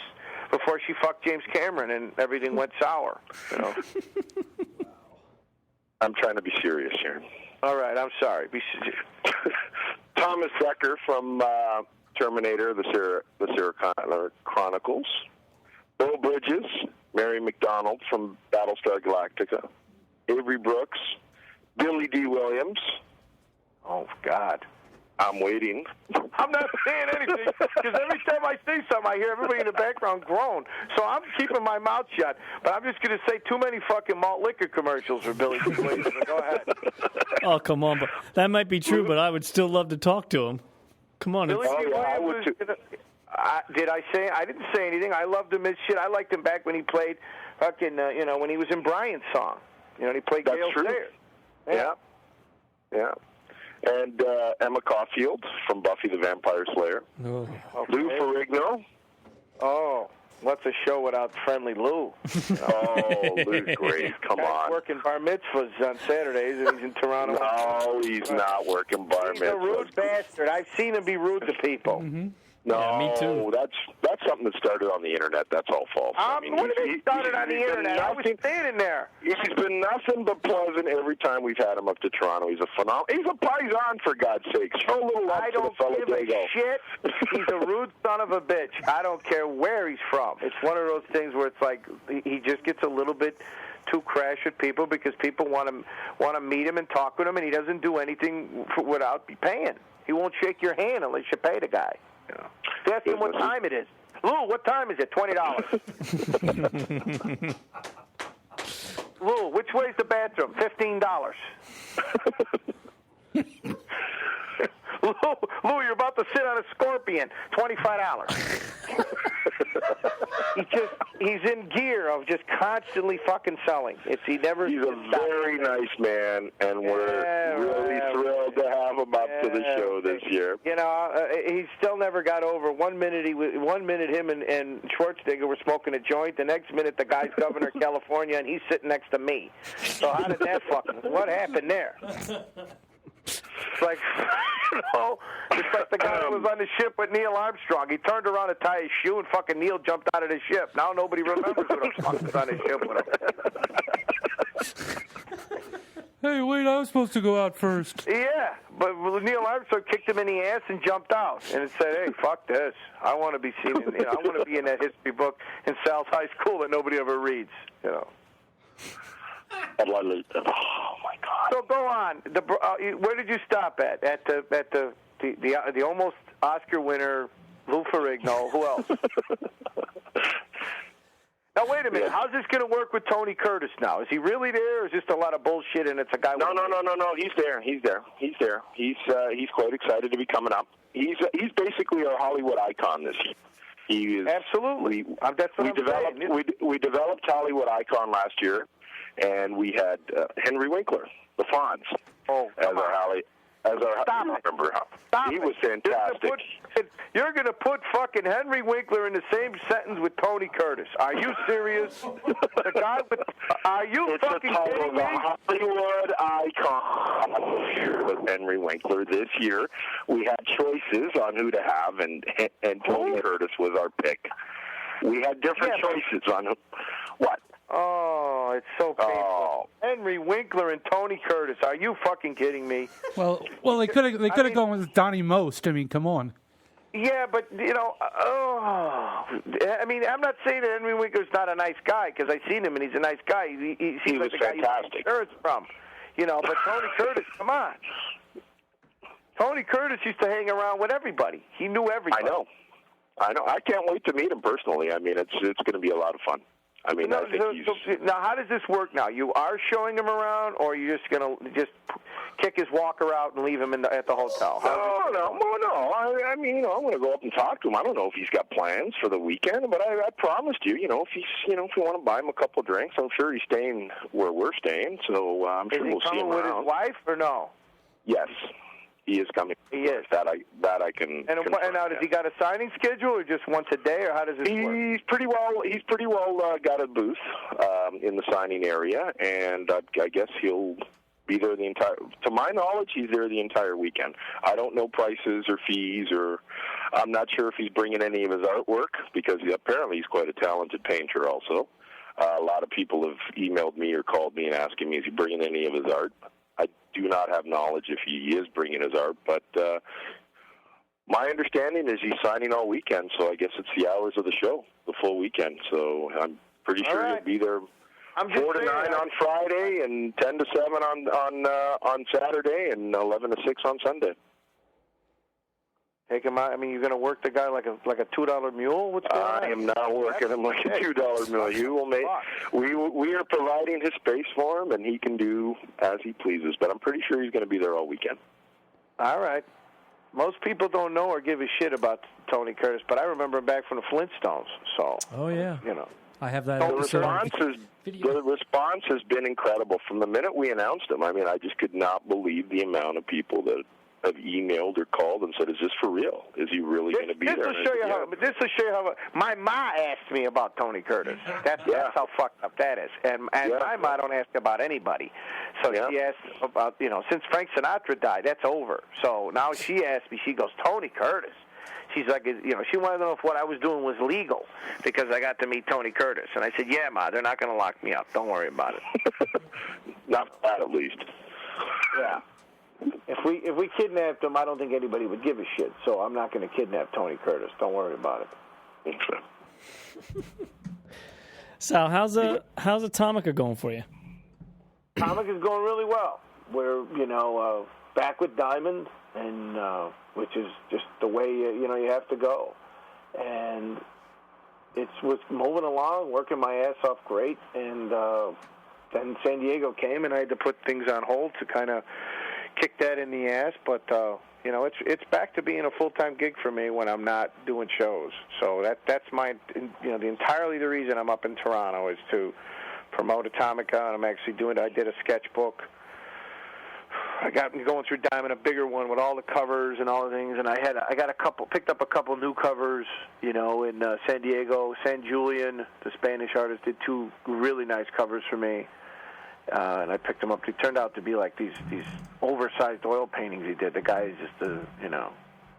before she fucked James Cameron and everything went sour.
I'm trying to be serious here.
All right, I'm sorry.
Thomas Becker from Terminator, the Sarah Connor Chronicles. Bill Bridges, Mary McDonald from Battlestar Galactica. Avery Brooks, Billy D. Williams.
Oh, God.
I'm waiting.
I'm not saying anything because every time I say something, I hear everybody in the background groan. So I'm keeping my mouth shut. But I'm just going to say too many fucking malt liquor commercials for Billy D. Williams. Go ahead.
Oh, come on. But that might be true, but I would still love to talk to him. Come on.
Billy D. Williams did I say? I didn't say anything. I loved him as shit. I liked him back when he played fucking, when he was in Brian's song. He played Gale Sayers.
Yeah. And Emma Caulfield from Buffy the Vampire Slayer.
Oh.
Okay.
Lou Ferrigno.
Oh, what's a show without Friendly Lou?
Oh, Lou's great. Come on.
He's working bar mitzvahs on Saturdays, and he's in Toronto.
No, he's not working bar mitzvahs.
He's a rude bastard. I've seen him be rude to people.
Mm-hmm.
No,
yeah, me too.
That's something that started on the internet. That's all false.
What did it started on the internet? I was standing there.
He's been nothing but pleasant every time we've had him up to Toronto. He's a phenomenal. He's a paisan, for God's sake. Show a little love
I
to the
don't
fellow
give a
Dago.
shit. He's a rude son of a bitch. I don't care where he's from. It's one of those things where it's like he just gets a little bit too crash with people because people want to meet him and talk with him, and he doesn't do anything without paying. He won't shake your hand unless you pay the guy. Ask him what time it is. Lou, what time is it? $20. Lou, which way's the bathroom? $15. Lou, you're about to sit on a scorpion. $25. He's in gear of just constantly fucking selling. He's a
very nice man, and we're really thrilled to have him up to the show this year.
He still never got over. 1 minute him and Schwarzenegger were smoking a joint. The next minute the guy's governor of California, and he's sitting next to me. So how did that what happened there? It's like, it's like the guy who was on the ship with Neil Armstrong. He turned around to tie his shoe, and fucking Neil jumped out of the ship. Now nobody remembers what the fuck was on his ship with him.
Hey, wait, I was supposed to go out first.
Yeah, but Neil Armstrong kicked him in the ass and jumped out. And it said, hey, fuck this. I want to be seen I want to be in that history book in South High School that nobody ever reads,
Oh my God!
So go on. Where did you stop at? At the almost Oscar winner Lou Ferrigno. Who else? Now wait a minute. How's this going to work with Tony Curtis now? Is he really there, or is this a lot of bullshit and it's a guy?
No. He's there. He's quite excited to be coming up. He's basically our Hollywood icon this year. He is
absolutely. That's what I'm saying.
We developed Hollywood icon last year. And we had Henry Winkler, the Fonz, as our member. He was fantastic.
You're going to put fucking Henry Winkler in the same sentence with Tony Curtis. Are you serious? The guy with. Are you fucking kidding me?
Hollywood icon with Henry Winkler this year. We had choices on who to have, and Tony Curtis was our pick. We had different choices on what.
Oh, it's so painful. Oh. Henry Winkler and Tony Curtis. Are you fucking kidding me?
Well, they could have gone with Donnie Most. I mean, come on.
Yeah, but I'm not saying that Henry Winkler's not a nice guy because I've seen him and he's a nice guy. He seems like the guy you get insurance from, But Tony Curtis, come on. Tony Curtis used to hang around with everybody. He knew everybody.
I know. I can't wait to meet him personally. I mean, it's going to be a lot of fun. I mean,
now how does this work now? You are showing him around, or are you just going to kick his walker out and leave him at the hotel?
No. I mean, I'm going to go up and talk to him. I don't know if he's got plans for the weekend, but I promised you, if he's, if we want to buy him a couple of drinks, I'm sure he's staying where we're staying. So I'm sure we'll see him around.
Is he coming with his wife or no?
Yes, he is coming.
He is.
That I can.
And now, does he got a signing schedule, or just once a day, or how does it work?
He's pretty well got a booth in the signing area, and I guess he'll be there the entire. To my knowledge, he's there the entire weekend. I don't know prices or fees, or I'm not sure if he's bringing any of his artwork because apparently he's quite a talented painter. Also, a lot of people have emailed me or called me and asking me, is he bringing any of his art? I do not have knowledge if he is bringing his art, but my understanding is he's signing all weekend, so I guess it's the hours of the show, the full weekend. So I'm pretty sure he'll be there 4 to 9 on Friday and 10 to 7 on Saturday and 11 to 6 on Sunday.
Take him out. I mean, you're going to work the guy like a $2 mule? What's going on?
I am not working him like a $2 mule. You will make. We are providing his space for him, and he can do as he pleases. But I'm pretty sure he's going to be there all weekend.
All right. Most people don't know or give a shit about Tony Curtis, but I remember him back from the Flintstones. So.
Oh yeah. I have that.
The response has been incredible from the minute we announced him. I mean, I just could not believe the amount of people that have emailed or called and said, "Is this for real? Is he really going to be there?"
This will show you how. My ma asked me about Tony Curtis. That's how fucked up that is. And my ma don't ask about anybody. So she asked about since Frank Sinatra died, that's over. So now she asked me. She goes, "Tony Curtis." She's like, she wanted to know if what I was doing was legal because I got to meet Tony Curtis. And I said, "Yeah, ma, they're not going to lock me up. Don't worry about it."
Not that, at least.
Yeah. If we kidnapped him, I don't think anybody would give a shit. So I'm not going to kidnap Tony Curtis. Don't worry about it.
Sal, how's Atomica going for you?
Atomica's going really well. We're back with Diamond, and which is just the way you have to go. And it was moving along, working my ass off great. And then San Diego came, and I had to put things on hold to kind of kick that in the ass, but it's back to being a full-time gig for me when I'm not doing shows. So that's my entirely the reason I'm up in Toronto is to promote Atomica, and I'm actually I did a sketchbook. I got going through Diamond, a bigger one with all the covers and all the things, and I picked up a couple new covers, in San Diego. San Julian, the Spanish artist, did 2 really nice covers for me. And I picked them up. They turned out to be like these oversized oil paintings he did. The guy is just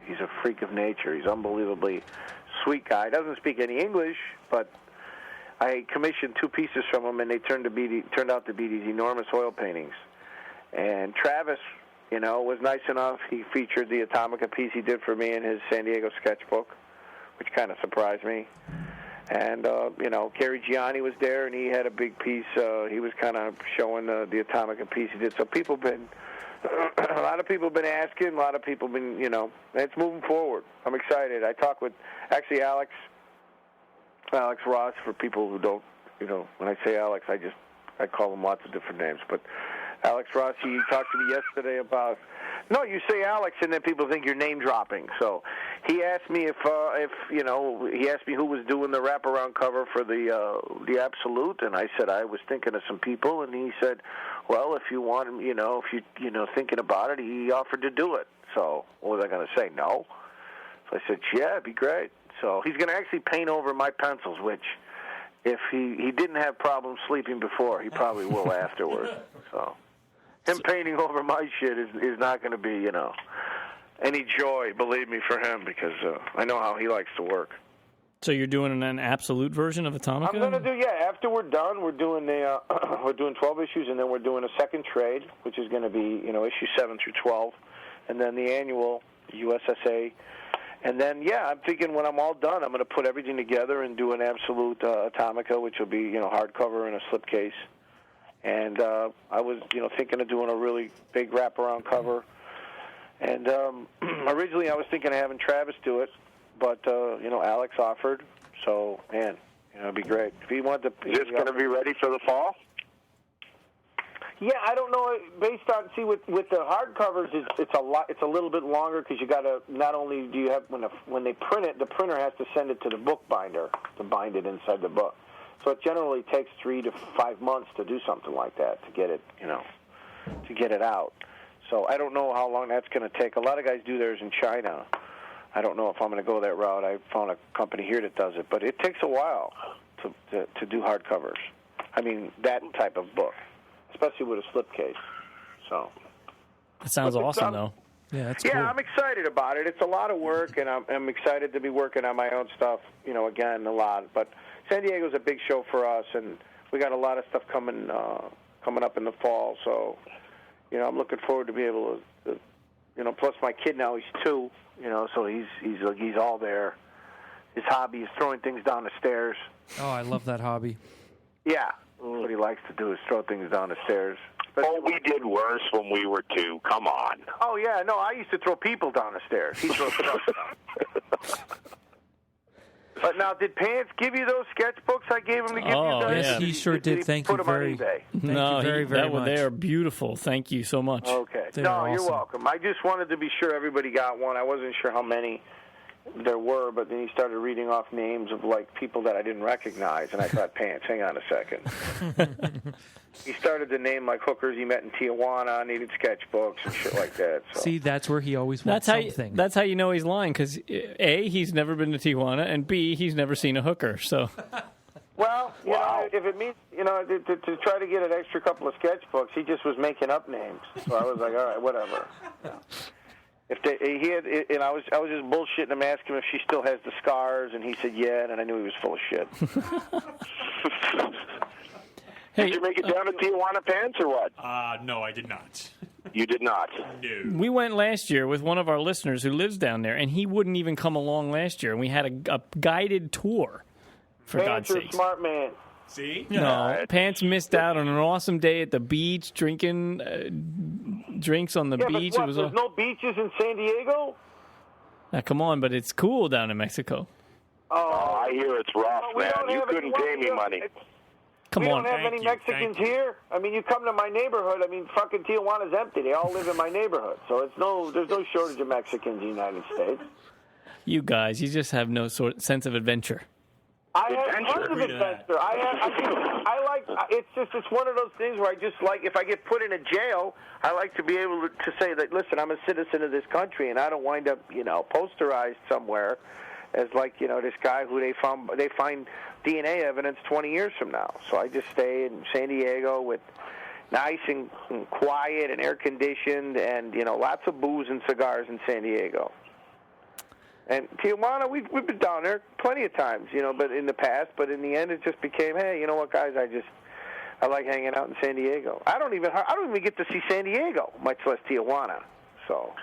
he's a freak of nature. He's unbelievably sweet guy. Doesn't speak any English, but I commissioned 2 pieces from him, and they turned out to be these enormous oil paintings. And Travis, was nice enough. He featured the Atomica piece he did for me in his San Diego sketchbook, which kind of surprised me. And, Gary Gianni was there, and he had a big piece. He was kind of showing the Atomica piece he did. So a lot of people have been asking, a lot of people have been, it's moving forward. I'm excited. I talked with, actually, Alex Ross, for people who don't, when I say Alex, I call him lots of different names. But Alex Ross, he talked to me yesterday about, no, you say Alex, and then people think you're name dropping. So he asked me if he asked me who was doing the wraparound cover for the Absolute, and I said I was thinking of some people, and he said, well, if you want him, if you thinking about it, he offered to do it. So what was I going to say? No. So I said, yeah, it'd be great. So he's going to actually paint over my pencils, which if he didn't have problems sleeping before, he probably will afterwards. So him painting over my shit is not going to be, any joy, believe me, for him, because I know how he likes to work.
So you're doing an absolute version of Atomica?
I'm going to do, after we're done, we're doing we're doing 12 issues, and then we're doing a second trade, which is going to be, issue 7 through 12, and then the annual USSA. And then, I'm thinking when I'm all done, I'm going to put everything together and do an absolute Atomica, which will be, hardcover and a slipcase. And I was, thinking of doing a really big wraparound cover. And originally I was thinking of having Travis do it, but, Alex offered. So, man, it'd be great. If he wanted to...
Is this going to be ready for the fall?
Yeah, I don't know. Based on with the hardcovers, it's a lot. It's a little bit longer because you got to not only do you have when they print it, the printer has to send it to the bookbinder to bind it inside the book. So it generally takes 3 to 5 months to do something like that to get it, to get it out. So I don't know how long that's going to take. A lot of guys do theirs in China. I don't know if I'm going to go that route. I found a company here that does it, but it takes a while to do hardcovers. I mean, that type of book, especially with a slipcase. So
that sounds awesome, though.
Yeah, that's cool.
I'm excited about it. It's a lot of work, and I'm excited to be working on my own stuff. Again, a lot. But San Diego's a big show for us, and we got a lot of stuff coming up in the fall. So, I'm looking forward to be able to, Plus my kid now, he's 2. So he's all there. His hobby is throwing things down the stairs.
Oh, I love that hobby.
Yeah, what he likes to do is throw things down the stairs.
We did worse when we were 2. Come on.
Oh, yeah, no, I used to throw people down the stairs. He throws stuff down. But now, did Pants give you those sketchbooks I gave him to give you guys?
Yes, he sure did. Thank you very,
eBay?
thank you very much.
They are beautiful. Thank you so much.
Okay.
They're
No,
awesome.
You're welcome. I just wanted to be sure everybody got one. I wasn't sure how many there were, but then he started reading off names of, people that I didn't recognize, and I thought, Pants, hang on a second. He started to name, hookers he met in Tijuana, needed sketchbooks and shit like that. So.
See, that's where he always wants something.
That's how you know he's lying, because A, he's never been to Tijuana, and B, he's never seen a hooker, so...
Well, if it means, to try to get an extra couple of sketchbooks, he just was making up names. So I was like, all right, whatever. And I was just bullshitting him, asking him if she still has the scars, and he said yeah, and I knew he was full of shit.
Did you make it down to Tijuana, Pants, or what?
No, I did not.
You did not.
No.
We went last year with one of our listeners who lives down there, and he wouldn't even come along last year, and we had a guided tour, for God's
Pants,
sake.
you're a smart man.
See?
No, Pants missed out on an awesome day at the beach, drinking drinks on the beach.
But what,
It was
there's no beaches in San Diego?
Now, come on, but it's cool down in Mexico.
Oh, I hear it's rough, man. You couldn't pay me money.
Come
we
on.
don't have any Mexicans here. I mean, you come to my neighborhood. I mean, fucking Tijuana's empty. They all live in my neighborhood. So there's no shortage of Mexicans in the United States.
You guys, you just have no sense of adventure.
I have tons of adventure. It's one of those things where I just like, if I get put in a jail, I like to be able to say that, listen, I'm a citizen of this country, and I don't wind up, posterized somewhere as this guy who they find DNA evidence 20 years from now. So I just stay in San Diego with nice and quiet and air conditioned, and lots of booze and cigars in San Diego. And Tijuana, we've been down there plenty of times, but in the past. But in the end, it just became, hey, you know what, guys? I like hanging out in San Diego. I don't even get to see San Diego, much less Tijuana. So,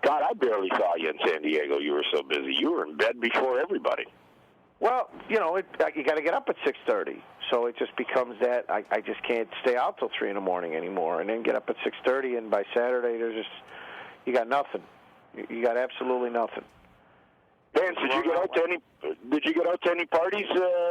God, I barely saw you in San Diego. You were so busy. You were in bed before everybody.
Well, you got to get up at 6:30. So it just becomes that I just can't stay out till 3 in the morning anymore, and then get up at 6:30. And by Saturday, you got nothing. You got absolutely nothing.
Vance, did you get out to any parties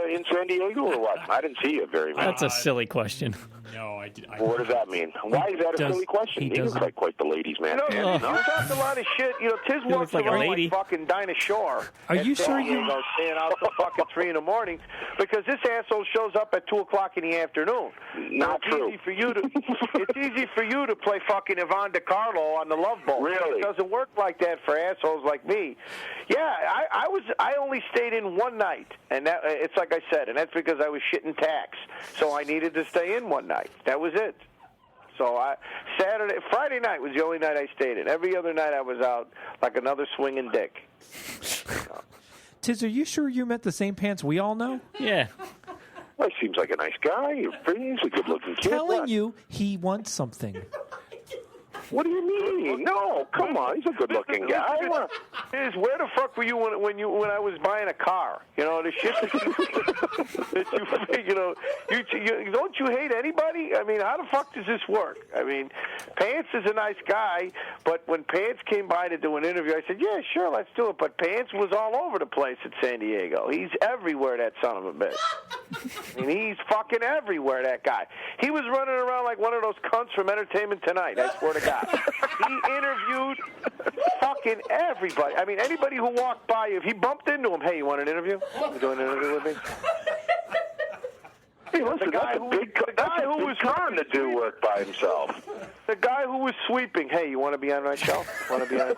in San Diego or what? I didn't see you very much.
That's a silly question.
No, I did.
What does that mean? Why is that a silly question? He looks like quite the ladies' man.
He talks a lot of shit. Tiz walks
like a
around
lady.
like fucking Dinah Shore.
Are you sure you...
staying out till fucking 3 in the morning because this asshole shows up at 2 o'clock in the afternoon.
Not true.
It's easy for you to play fucking Yvonne DiCarlo on the Love Boat.
Really?
It doesn't work like that for assholes like me. Yeah, I only stayed in one night, and that it's like I said, and that's because I was shitting tax, so I needed to stay in one night. That was it. So Friday night was the only night I stayed in. Every other night I was out like another swinging dick.
Tiz, are you sure you met the same Pants we all know?
Yeah.
Well, he seems like a nice guy. He's a good-looking kid.
Telling you, he wants something.
What do you mean? No, come on. He's a good-looking guy.
Where the fuck were you when I was buying a car? You know, the shit that you don't you hate anybody? I mean, how the fuck does this work? I mean, Pants is a nice guy, but when Pants came by to do an interview, I said, yeah, sure, let's do it. But Pants was all over the place at San Diego. He's everywhere, that son of a bitch. I mean, he's fucking everywhere, that guy. He was running around like one of those cunts from Entertainment Tonight, I swear to God. He interviewed fucking everybody. I mean, anybody who walked by, if he bumped into him, hey, you want an interview? You doing an interview with me?
Hey, listen, that's a guy who was trying to do work by himself.
The guy who was sweeping, hey, you want to be on my show? Want to be on?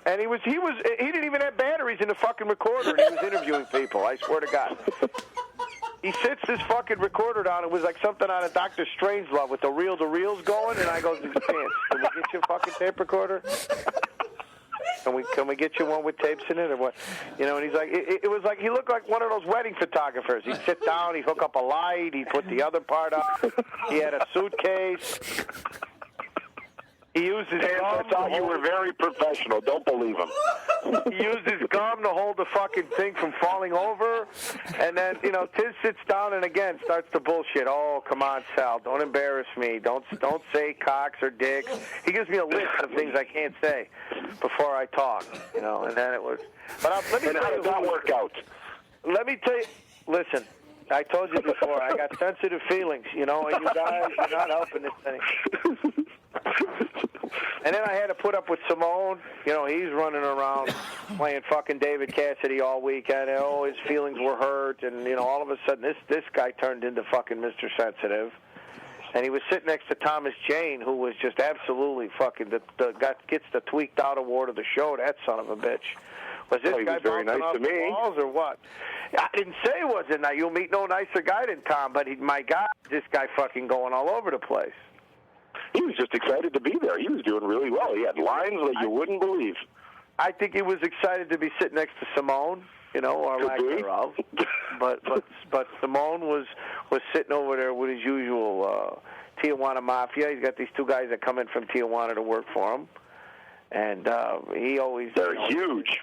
And he didn't even have batteries in the fucking recorder, and he was interviewing people. I swear to God. He sits this fucking recorder down. It was like something out of Dr. Strangelove with the reel-to-reels going, and I go, Pants, can we get you a fucking tape recorder? Can we get you one with tapes in it or what? You know, and he's like, it was like he looked like one of those wedding photographers. He'd sit down, he'd hook up a light, he'd put the other part up. He had a suitcase. He used his gum.
I thought you were very professional. Don't believe him.
He used his gum to hold the fucking thing from falling over. And then, you know, Tiz sits down and again starts to bullshit. Oh, come on, Sal. Don't embarrass me. Don't say cocks or dicks. He gives me a list of things I can't say before I talk, you know. And then it was. But let me tell you.
How did that work out?
Let me tell you. Listen. I told you before, I got sensitive feelings, you know, and you guys, you're not helping this thing. And then I had to put up with Simone. You know, he's running around playing fucking David Cassidy all weekend. And, oh, his feelings were hurt. And, you know, all of a sudden this guy turned into fucking Mr. Sensitive. And he was sitting next to Thomas Jane, who was just absolutely fucking gets the tweaked out award of the show, that son of a bitch. Was this guy
very nice to me?
Balls or what? I didn't say it wasn't. Now, you'll meet no nicer guy than Tom, but my God, this guy fucking going all over the place.
He was just excited to be there. He was doing really well. He had lines that you wouldn't believe.
I think he was excited to be sitting next to Simone, you know, or lack thereof. But Simone was sitting over there with his usual Tijuana Mafia. He's got these two guys that come in from Tijuana to work for him. And he always...
They're huge.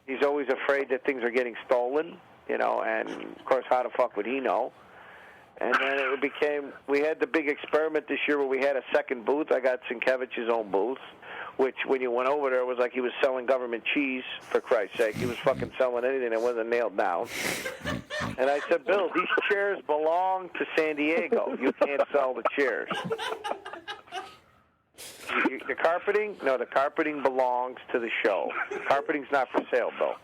He's always afraid that things are getting stolen, you know, and, of course, how the fuck would he know? And then we had the big experiment this year where we had a second booth. I got Sienkiewicz's own booth, which when you went over there, it was like he was selling government cheese, for Christ's sake. He was fucking selling anything that wasn't nailed down. And I said, Bill, these chairs belong to San Diego. You can't sell the chairs. The carpeting? No, the carpeting belongs to the show. The carpeting's not for sale, Bill.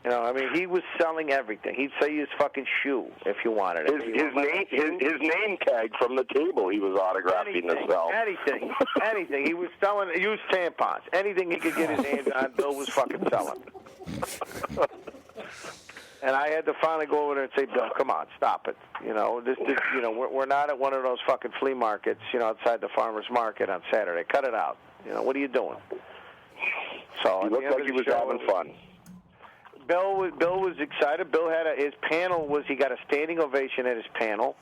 You know, I mean, he was selling everything. He'd say his fucking shoe if you wanted it.
His name tag from the table he was autographing to sell.
Anything. He was selling used tampons. Anything he could get his hands on, Bill was fucking selling. And I had to finally go over there and say, Bill, come on, stop it. You know, you know, we're not at one of those fucking flea markets, you know, outside the farmer's market on Saturday. Cut it out. You know, what are you doing? So
he looked like he was having fun.
Bill was excited. Bill had his panel he got a standing ovation at his panel,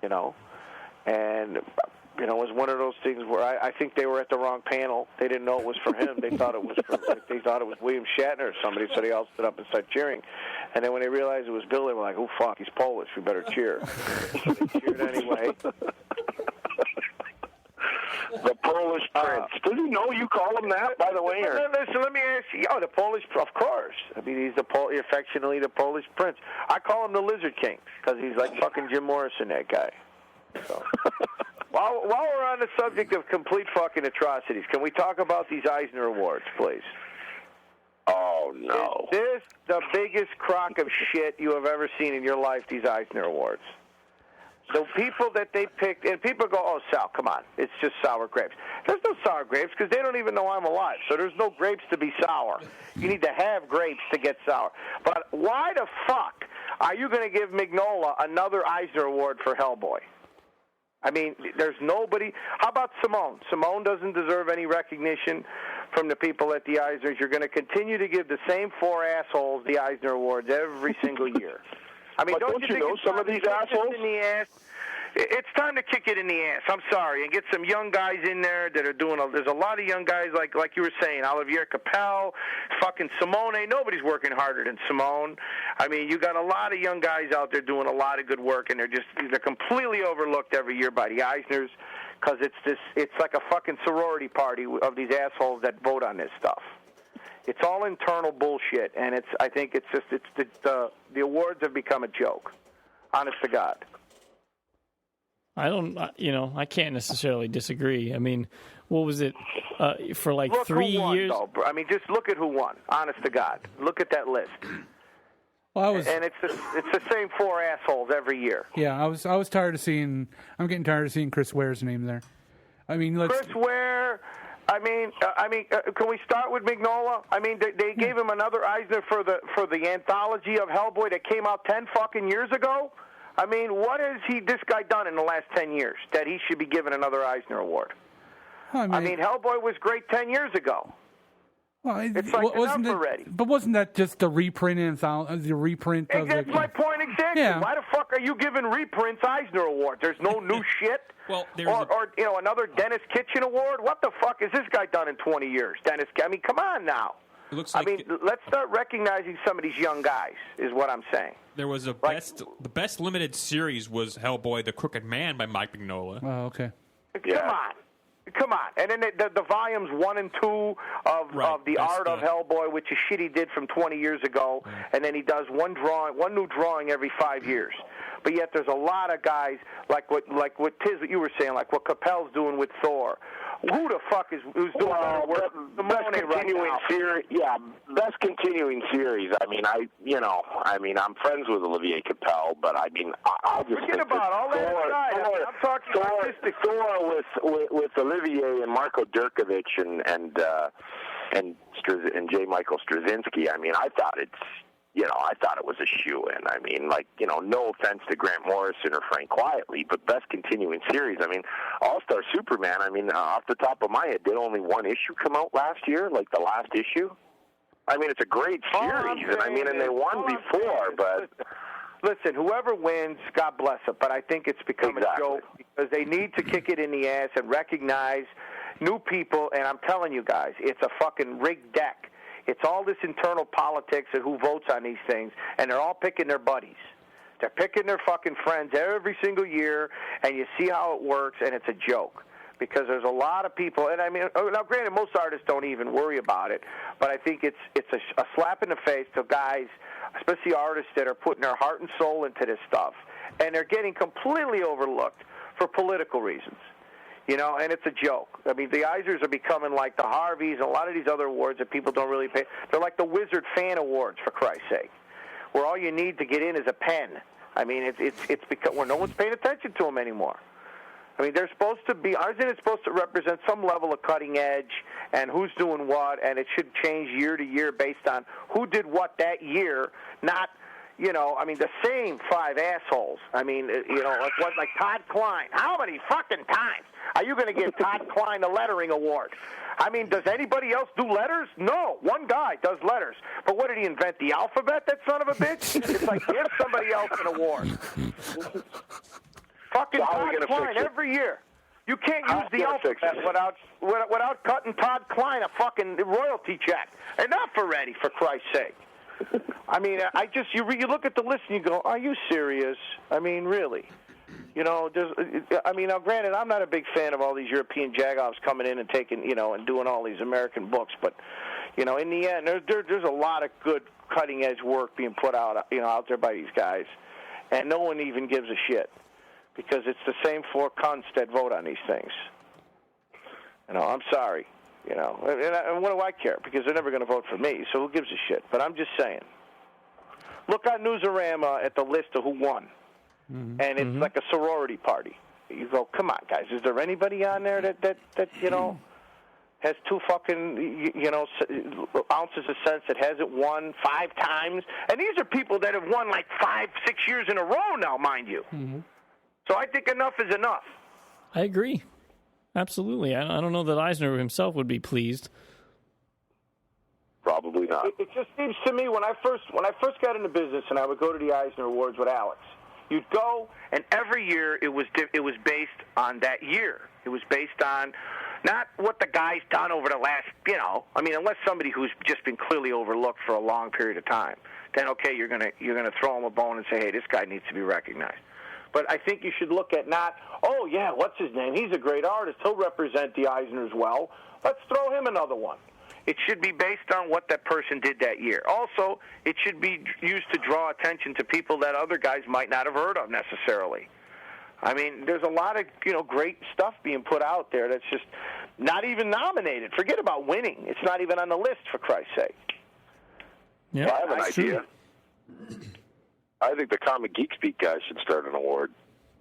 you know, and you know, it was one of those things where I think they were at the wrong panel. They didn't know it was for him. They thought it was William Shatner or somebody, so they all stood up and started cheering. And then when they realized it was Bill, they were like, "Oh fuck, he's Polish. We better cheer." So they cheered anyway.
The Polish Prince. Does he know you call him that, by the way?
Listen, let me ask you. Oh, the Polish, of course. I mean, he's affectionately the Polish Prince. I call him the Lizard King because he's like fucking Jim Morrison, that guy. So. While we're on the subject of complete fucking atrocities, can we talk about these Eisner Awards, please?
Oh, no.
Is this the biggest crock of shit you have ever seen in your life, these Eisner Awards? The people that they picked, and people go, oh, Sal, come on, it's just sour grapes. There's no sour grapes because they don't even know I'm alive, so there's no grapes to be sour. You need to have grapes to get sour. But why the fuck are you going to give Mignola another Eisner Award for Hellboy? I mean, there's nobody. How about Simone? Simone doesn't deserve any recognition from the people at the Eisners. You're going to continue to give the same four assholes the Eisner Awards every single year. I mean,
don't you know some of these assholes?
It's time to kick it in the ass. I'm sorry, and get some young guys in there that are doing. There's a lot of young guys like you were saying, Olivier Capel, fucking Simone. Nobody's working harder than Simone. I mean, you got a lot of young guys out there doing a lot of good work, and they're completely overlooked every year by the Eisners because it's like a fucking sorority party of these assholes that vote on this stuff. It's all internal bullshit, and I think the awards have become a joke. Honest to God.
I can't necessarily disagree. I mean, what was it for like
look
3
who won,
years?
Though. I mean, just look at who won. Honest to God, look at that list.
Well,
and it's the same 4 assholes every year.
Yeah, I was tired of seeing. I'm getting tired of seeing Chris Ware's name there. I mean,
Chris Ware. I mean, can we start with Mignola? I mean, they gave him another Eisner for the anthology of Hellboy that came out 10 fucking years ago. I mean, what has this guy done in the last 10 years that he should be given another Eisner Award? I mean Hellboy was great 10 years ago.
Well,
it's like enough already.
But wasn't that just the reprint of
That's my point exactly.
Yeah.
Why the fuck are you giving reprints Eisner Awards? There's no new shit.
Well,
or another Dennis Kitchen Award. What the fuck has this guy done in 20 years? I mean, come on now.
It looks like
let's start recognizing some of these young guys. Is what I'm saying.
There was the best limited series was Hellboy: The Crooked Man by Mike Mignola.
Oh, okay.
Come on. And then the volumes 1 and 2 of the Art of Hellboy, which is shit he did from 20 years ago, and then he does one new drawing every 5 years. But yet there's a lot of guys like what Tiz, what you were saying, like what Capel's doing with Thor. Who the fuck who's doing better work?
Best continuing series, best continuing series. I mean, I'm friends with Olivier Capel, but I mean, I just
forget about all that aside. I'm talking artistic.
Thor with Olivier and Marko Dirkovic and J. Michael Straczynski. I mean, I thought it was a shoo-in. I mean, no offense to Grant Morrison or Frank Quietly, but best continuing series. I mean, All-Star Superman, I mean, off the top of my head, did only one issue come out last year, like the last issue? I mean, it's a great series, and they won before, but...
Listen, whoever wins, God bless it, but I think it's become a joke because they need to kick it in the ass and recognize new people, and I'm telling you guys, it's a fucking rigged deck. It's all this internal politics and who votes on these things, and they're all picking their buddies. They're picking their fucking friends every single year, and you see how it works, and it's a joke. Because there's a lot of people, and I mean, now granted, most artists don't even worry about it, but I think it's a slap in the face to guys, especially artists that are putting their heart and soul into this stuff, and they're getting completely overlooked for political reasons. And it's a joke. I mean, the Eisners are becoming like the Harveys and a lot of these other awards that people don't really pay. They're like the Wizard Fan Awards, for Christ's sake, where all you need to get in is a pen. I mean, it's because where no one's paying attention to them anymore. I mean, they're supposed to be. Eisner is supposed to represent some level of cutting edge and who's doing what, and it should change year to year based on who did what that year, not. I mean, the same 5 assholes. I mean, like Todd Klein. How many fucking times are you going to give Todd Klein a lettering award? I mean, does anybody else do letters? No, one guy does letters. But what did he invent, the alphabet, that son of a bitch? It's like, give somebody else an award. Fucking Todd Klein every year. You can't use the alphabet without cutting Todd Klein a fucking royalty check. Enough already, for Christ's sake. I mean, you look at the list and you go, are you serious? I mean, really? Now granted, I'm not a big fan of all these European jagoffs coming in and taking, and doing all these American books, but, in the end, there's a lot of good cutting-edge work being put out there by these guys, and no one even gives a shit, because it's the same 4 cunts that vote on these things. I'm sorry. And what do I care? Because they're never going to vote for me, so who gives a shit? But I'm just saying. Look on Newsarama at the list of who won, and it's like a sorority party. You go, come on, guys. Is there anybody on there that has 2 fucking ounces of sense that hasn't won 5 times? And these are people that have won like 5, 6 years in a row now, mind you. Mm-hmm. So I think enough is enough.
I agree. Absolutely. I don't know that Eisner himself would be pleased.
Probably not.
It just seems to me when I first got into business and I would go to the Eisner Awards with Alex, You'd go, and every year it was based on that year. It was based on not what the guy's done over the last, unless somebody who's just been clearly overlooked for a long period of time. Then okay, you're gonna throw him a bone and say, hey, this guy needs to be recognized. But I think you should look at not, oh yeah, what's his name? He's a great artist. He'll represent the Eisners well. Let's throw him another one. It should be based on what that person did that year. Also, it should be used to draw attention to people that other guys might not have heard of necessarily. I mean, there's a lot of great stuff being put out there that's just not even nominated. Forget about winning. It's not even on the list, for Christ's sake.
Yeah,
well, I have an idea. I think the Comic Geek Speak guys should start an award.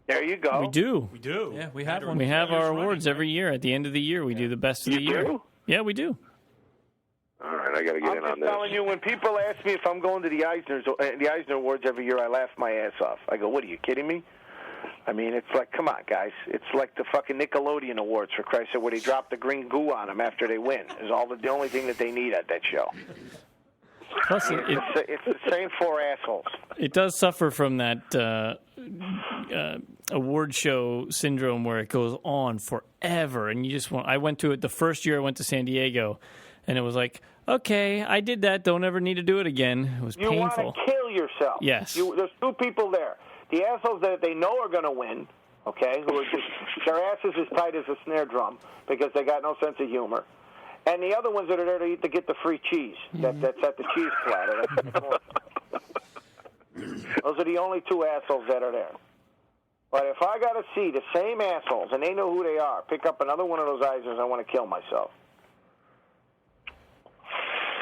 There you go.
We do.
Yeah, we have one.
We have our awards every year. At the end of the year, we do the best of the year.
Do?
Yeah, we do.
All right, I got to get in on this.
I'm telling you, when people ask me if I'm going to the Eisner Awards every year, I laugh my ass off. I go, what, are you kidding me? I mean, it's like, come on, guys. It's like the fucking Nickelodeon Awards, for Christ's sake, where they drop the green goo on them after they win. It's the only thing that they need at that show.
Plus,
it's the same four assholes.
It does suffer from that award show syndrome where it goes on forever, and you just want. I went to it the first year I went to San Diego, and it was like, okay, I did that. Don't ever need to do it again. It was painful.
You want to kill yourself.
Yes.
There's two people there. The assholes that they know are going to win, okay, who are just their asses as tight as a snare drum because they got no sense of humor. And the other ones that are there to get the free cheese that's at the cheese platter. Those are the only two assholes that are there. But if I got to see the same assholes, and they know who they are, pick up another one of those Eisners, I want to kill myself.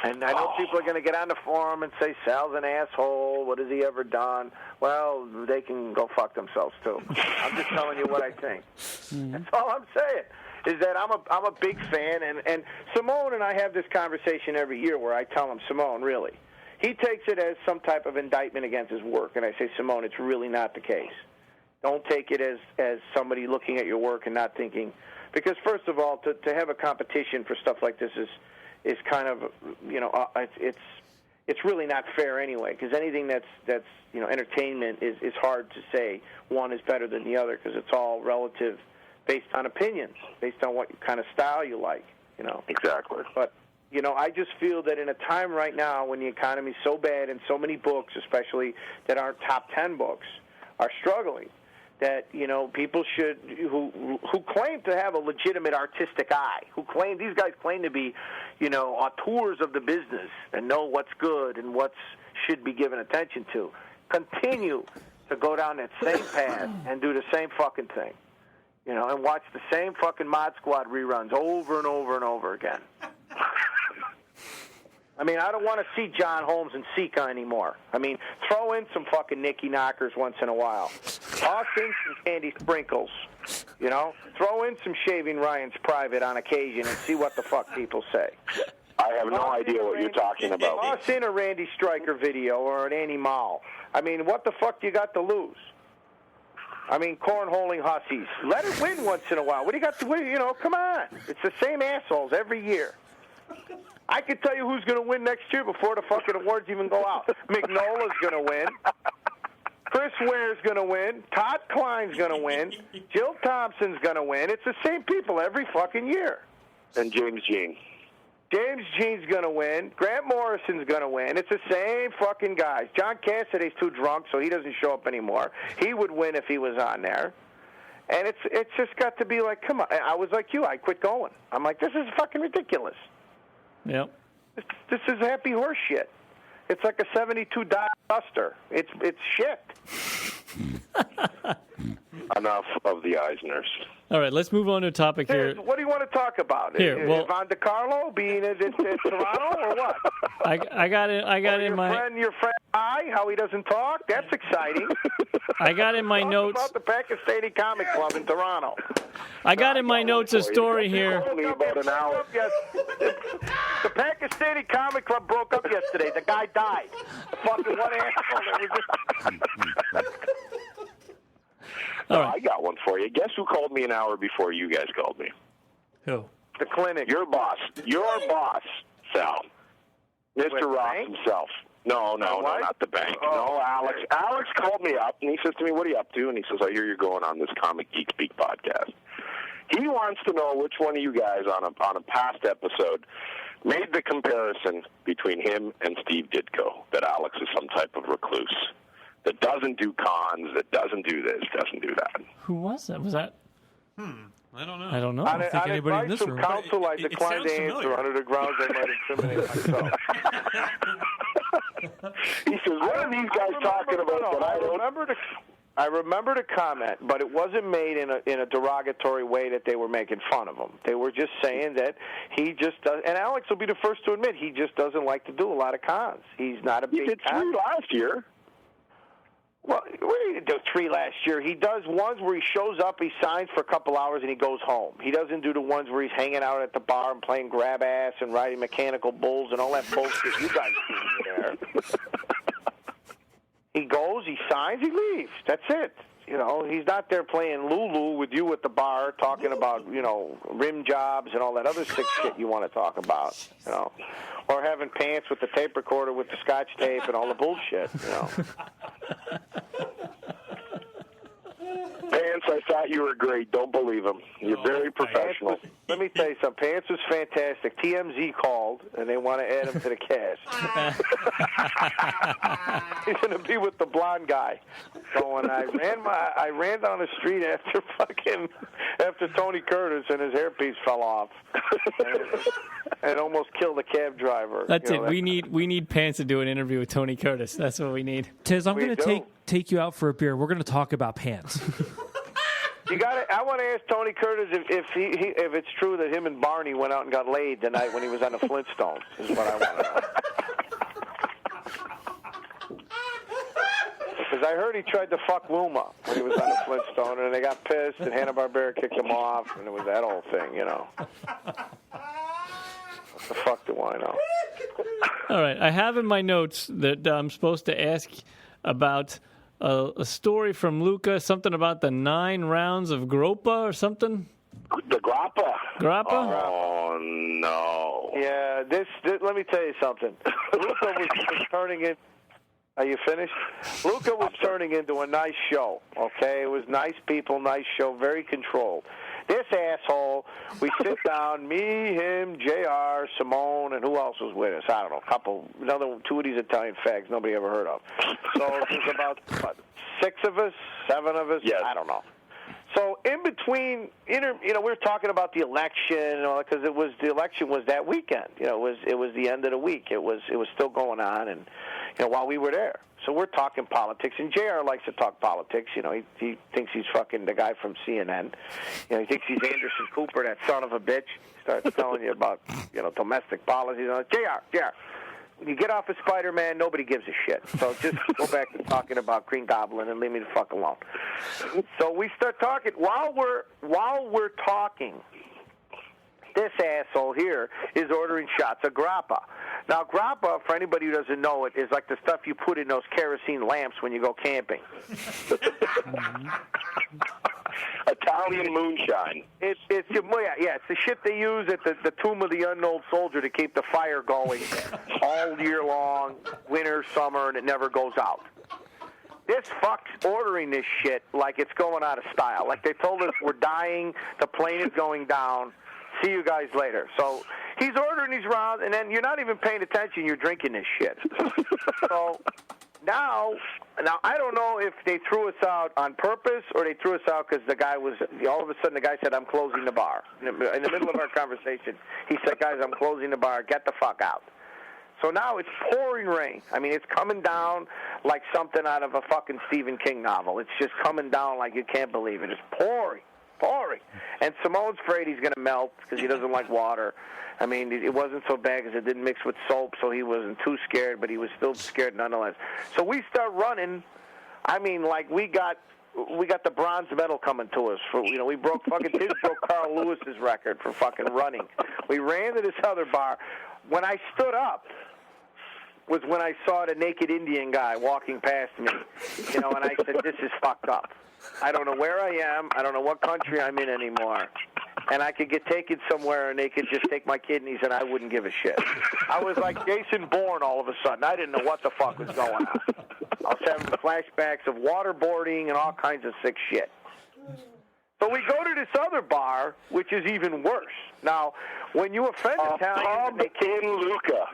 And I know people are going to get on the forum and say, Sal's an asshole. What has he ever done? Well, they can go fuck themselves, too. I'm just telling you what I think. That's all I'm saying. Is that I'm a big fan, and Simone and I have this conversation every year where I tell him, Simone, really, he takes it as some type of indictment against his work, and I say, Simone, it's really not the case. Don't take it as somebody looking at your work and not thinking, because first of all, to have a competition for stuff like this is kind of it's really not fair anyway, because anything that's entertainment is hard to say one is better than the other because it's all relative. Based on opinions, based on what kind of style you like,
Exactly.
But, I just feel that in a time right now when the economy's so bad and so many books, especially that aren't top 10 books, are struggling, that, people should, who claim to have a legitimate artistic eye, these guys claim to be, auteurs of the business and know what's good and what should be given attention to, continue to go down that same path and do the same fucking thing. And watch the same fucking Mod Squad reruns over and over and over again. I mean, I don't want to see John Holmes and Sika anymore. I mean, throw in some fucking Nicky Knockers once in a while. Toss in some Candy Sprinkles. Throw in some Shaving Ryan's Private on occasion and see what the fuck people say.
I have no idea what you're talking about.
Toss in a Randy Stryker video or an Annie Mall. I mean, what the fuck do you got to lose? I mean, cornholing hussies. Let it win once in a while. What do you got to win? Come on. It's the same assholes every year. I can tell you who's going to win next year before the fucking awards even go out. McNola's going to win. Chris Ware's going to win. Todd Klein's going to win. Jill Thompson's going to win. It's the same people every fucking year.
And James Jean.
James Jean's going to win. Grant Morrison's going to win. It's the same fucking guys. John Cassiday's too drunk, so he doesn't show up anymore. He would win if he was on there. And it's just got to be like, come on. I was like you. I quit going. I'm like, this is fucking ridiculous.
Yep.
This is happy horse shit. It's like a 72 Duster. It's shit.
Enough of the Eisners.
All right, let's move on to a topic here.
What do you want to talk about?
Here, well,
Ivan DiCarlo being in Toronto or what?
I got it. I got in my
your friend how he doesn't talk. That's exciting.
I got in my notes
about the Pakistani Comic Club in Toronto.
I got in my notes a story here.
About an hour.
The Pakistani Comic Club broke up yesterday. The guy died. The fucking one asshole.
All right.
I got one for you. Guess who called me an hour before you guys called me?
Who?
The clinic.
Your boss. Your boss, Sal. Mr. Ross himself. No, not the bank. No, Alex. Alex called me up, and he says to me, what are you up to? And he says, I hear you're going on this Comic Geek Speak podcast. He wants to know which one of you guys on a past episode made the comparison between him and Steve Ditko, that Alex is some type of recluse, that doesn't do cons, that doesn't do this, doesn't do that.
Who was that? Was that?
I don't know.
I don't know.
I don't think anybody in this room.
Counsel, I declined to answer
familiar.
under the grounds I might incriminate myself.
He says, what are these guys talking about that I don't...
I remember the comment, but it wasn't made in a derogatory way that they were making fun of him. They were just saying that he just does, and Alex will be the first to admit he just doesn't like to do a lot of cons. He's not a big
He did 3 last year.
Well, what did he do 3 last year? He does ones where he shows up, he signs for a couple hours, and he goes home. He doesn't do the ones where he's hanging out at the bar and playing grab ass and riding mechanical bulls and all that bullshit you guys do there. He goes, he signs, he leaves. That's it. You know, he's not there playing Lulu with you at the bar talking about, you know, rim jobs and all that other sick shit you want to talk about, you know, or having pants with the tape recorder with the scotch tape and all the bullshit, you know.
Pants, I thought you were great. Don't believe him. You're very professional.
Let me tell you something. Pants was fantastic. TMZ called, and they want to add him to the cast. He's going to be with the blonde guy. Going, I ran down the street after Tony Curtis, and his hairpiece fell off, and almost killed the cab driver.
That's it. We need Pants to do an interview with Tony Curtis. That's what we need.
Tiz, I'm going to take you out for a beer. We're going to talk about Pants.
You got it. I want to ask Tony Curtis if it's true that him and Barney went out and got laid the night when he was on the Flintstones. Is what I want to know. Because I heard he tried to fuck Wilma when he was on the Flintstone, and they got pissed, and Hanna-Barbera kicked him off, and it was that whole thing, you know. What the fuck do I know?
All right. I have in my notes that I'm supposed to ask about a story from Luca, something about the 9 rounds of Gropa or something.
The Grappa.
Grappa?
Oh, no.
Yeah, this let me tell you something. Luca was turning in. Are you finished? Luca was turning into a nice show, okay? It was nice people, nice show, very controlled. This asshole, we sit down, me, him, JR, Simone, and who else was with us? I don't know, 2 of these Italian fags nobody ever heard of. So it was about, 6 of us, 7 of us?
Yes.
I don't know. So in between, we were talking about the election and all that, because the election was that weekend. You know, it was the end of the week. It was still going on, and while we were there. So we're talking politics, and JR likes to talk politics. You know, he thinks he's fucking the guy from CNN. You know, he thinks he's Anderson Cooper, that son of a bitch. He starts telling you about, domestic policies. JR, when you get off of Spider-Man, nobody gives a shit. So just go back to talking about Green Goblin and leave me the fuck alone. So we start talking. While we're talking, this asshole here is ordering shots of grappa. Now, grappa, for anybody who doesn't know it, is like the stuff you put in those kerosene lamps when you go camping.
Italian moonshine.
It's the shit they use at the Tomb of the Unknown Soldier to keep the fire going all year long, winter, summer, and it never goes out. This fuck's ordering this shit like it's going out of style. Like they told us we're dying, the plane is going down, see you guys later. So he's ordering these rounds, and then you're not even paying attention, you're drinking this shit. So now I don't know if they threw us out on purpose or they threw us out because the guy was, all of a sudden the guy said, I'm closing the bar. In the middle of our conversation, he said, guys, I'm closing the bar, get the fuck out. So now it's pouring rain. I mean, it's coming down like something out of a fucking Stephen King novel. It's just coming down like you can't believe it. It's pouring. And Simone's afraid he's going to melt because he doesn't like water. I mean, it wasn't so bad because it didn't mix with soap, so he wasn't too scared, but he was still scared nonetheless. So we start running. I mean, like we got the bronze medal coming to us. We broke Tiz broke Carl Lewis's record for fucking running. We ran to this other bar. When I stood up was when I saw the naked Indian guy walking past me, and I said, this is fucked up. I don't know where I am. I don't know what country I'm in anymore. and I could get taken somewhere and they could just take my kidneys and I wouldn't give a shit. I was like Jason Bourne all of a sudden. I didn't know what the fuck was going on. I was having flashbacks of waterboarding and all kinds of sick shit. So we go to this other bar, which is even worse. Now, when you offend Italians...
pub in Lucca.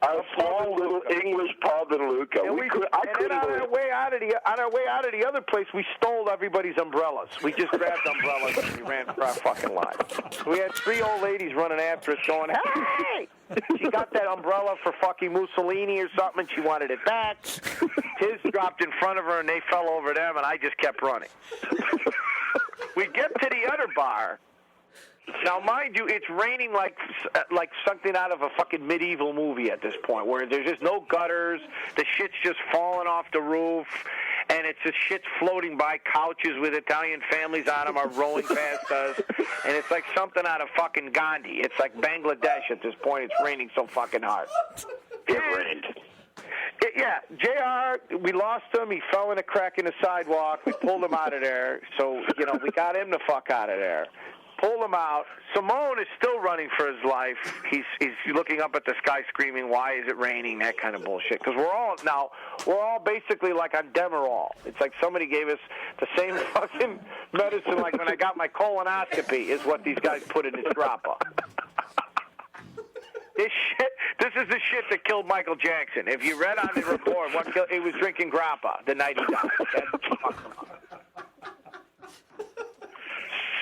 A small little English pub in Lucca.
And then on our way out of the other place, we stole everybody's umbrellas. We just grabbed umbrellas and we ran for our fucking lives. We had 3 old ladies running after us going, hey! She got that umbrella for fucking Mussolini or something, and she wanted it back. His dropped in front of her, and they fell over them, and I just kept running. We get to the other bar. Now, mind you, it's raining like something out of a fucking medieval movie at this point, where there's just no gutters, the shit's just falling off the roof, and it's just shit's floating by. Couches with Italian families on them are rolling past us, and it's like something out of fucking Gandhi. It's like Bangladesh at this point. It's raining so fucking hard.
It rained.
Yeah, JR, we lost him. He fell in a crack in the sidewalk. We pulled him out of there. So, we got him the fuck out of there. Pulled him out. Simone is still running for his life. He's looking up at the sky screaming, why is it raining? That kind of bullshit. Because we're all basically like on Demerol. It's like somebody gave us the same fucking medicine like when I got my colonoscopy is what these guys put in this grappa. This is the shit that killed Michael Jackson. If you read on the report, he was drinking grappa the night he died. That's fucked him up.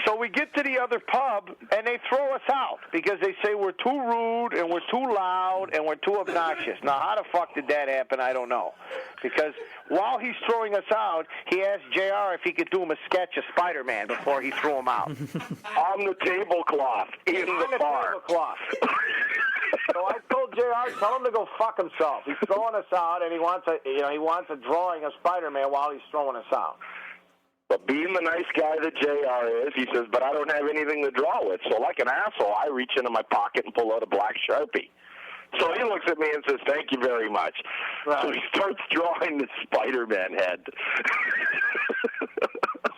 So we get to the other pub, and they throw us out because they say we're too rude and we're too loud and we're too obnoxious. Now, how the fuck did that happen? I don't know. Because while he's throwing us out, he asked JR if he could do him a sketch of Spider-Man before he threw him out.
On the tablecloth in the bar.
Tablecloth. So I told JR, tell him to go fuck himself. He's throwing us out, and he wants a drawing of Spider-Man while he's throwing us out.
But being the nice guy that JR is, he says, but I don't have anything to draw with. So like an asshole, I reach into my pocket and pull out a black Sharpie. So he looks at me and says, thank you very much. Right. So he starts drawing the Spider-Man head.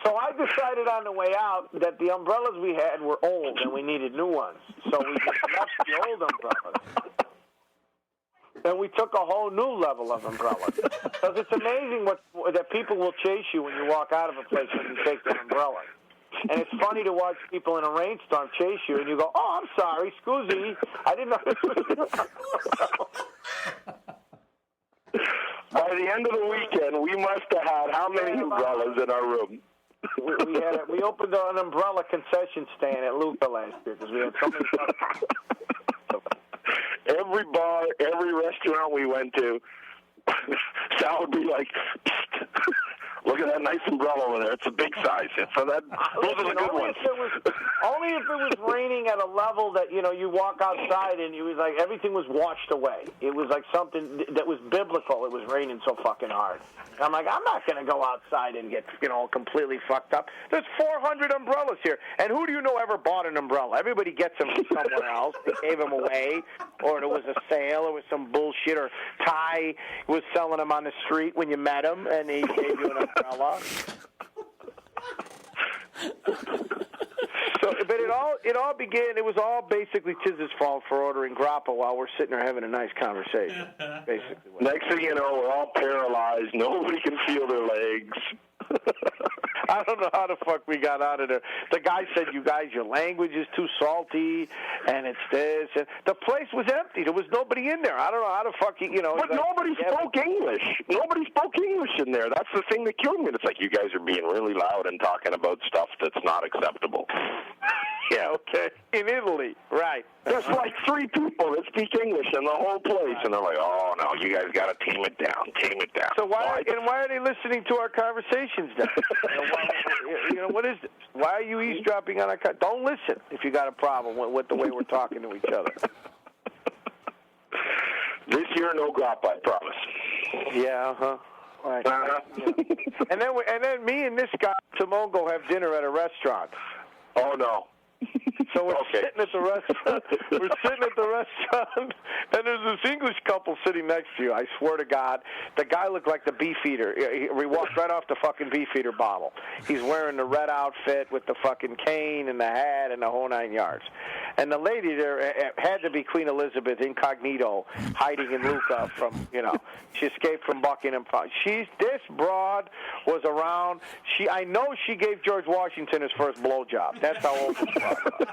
So I decided on the way out that the umbrellas we had were old and we needed new ones. So we just left the old umbrellas. And we took a whole new level of umbrellas. Because it's amazing that people will chase you when you walk out of a place when you take their umbrella. And it's funny to watch people in a rainstorm chase you, and you go, oh, I'm sorry, scusi, I didn't know this was
By the end of the weekend, we must have had how many umbrellas in our room?
We opened an umbrella concession stand at Lucca last year because we had so many
Every bar, every restaurant we went to, Sal would be like, psst, look at that nice umbrella over there. It's a big size. So those are the good ones.
Only if it was raining at a level that, you walk outside and it was like everything was washed away. It was like something that was biblical. It was raining so fucking hard. And I'm like, I'm not going to go outside and get, completely fucked up. There's 400 umbrellas here. And who do you know ever bought an umbrella? Everybody gets them from somewhere else. They gave them away. Or there was a sale. Or was some bullshit. Or Ty was selling them on the street when you met him. And he gave you an umbrella. So, but it all began. It was all basically Tiz's fault for ordering grappa while we're sitting there having a nice conversation. Basically,
next thing you know, we're all paralyzed. Nobody can feel their legs.
I don't know how the fuck we got out of there. The guy said, "You guys, your language is too salty, and it's this." And the place was empty. There was nobody in there. I don't know how the fuck
But nobody spoke English. Nobody spoke English in there. That's the thing that killed me. It's like you guys are being really loud and talking about stuff that's not acceptable.
Yeah, okay. In Italy, right.
There's like 3 people that speak English in the whole place, and they're like, oh, no, you guys got to tame it down.
So why are they listening to our conversations then? What is this? Why are you eavesdropping on our Don't listen if you got a problem with the way we're talking to each other.
This year, no grappa, I promise.
Yeah, uh-huh. Right. And then me and this guy, Simone, go have dinner at a restaurant.
Oh, no.
So we're sitting at the restaurant. And there's this English couple sitting next to you. I swear to God, the guy looked like the Beefeater. We walked right off the fucking Beefeater bottle. He's wearing the red outfit with the fucking cane and the hat and the whole 9 yards. And the lady there had to be Queen Elizabeth incognito, hiding in Lucca from, she escaped from Buckingham Palace. This broad was around. I know she gave George Washington his first blowjob. That's how old this broad was.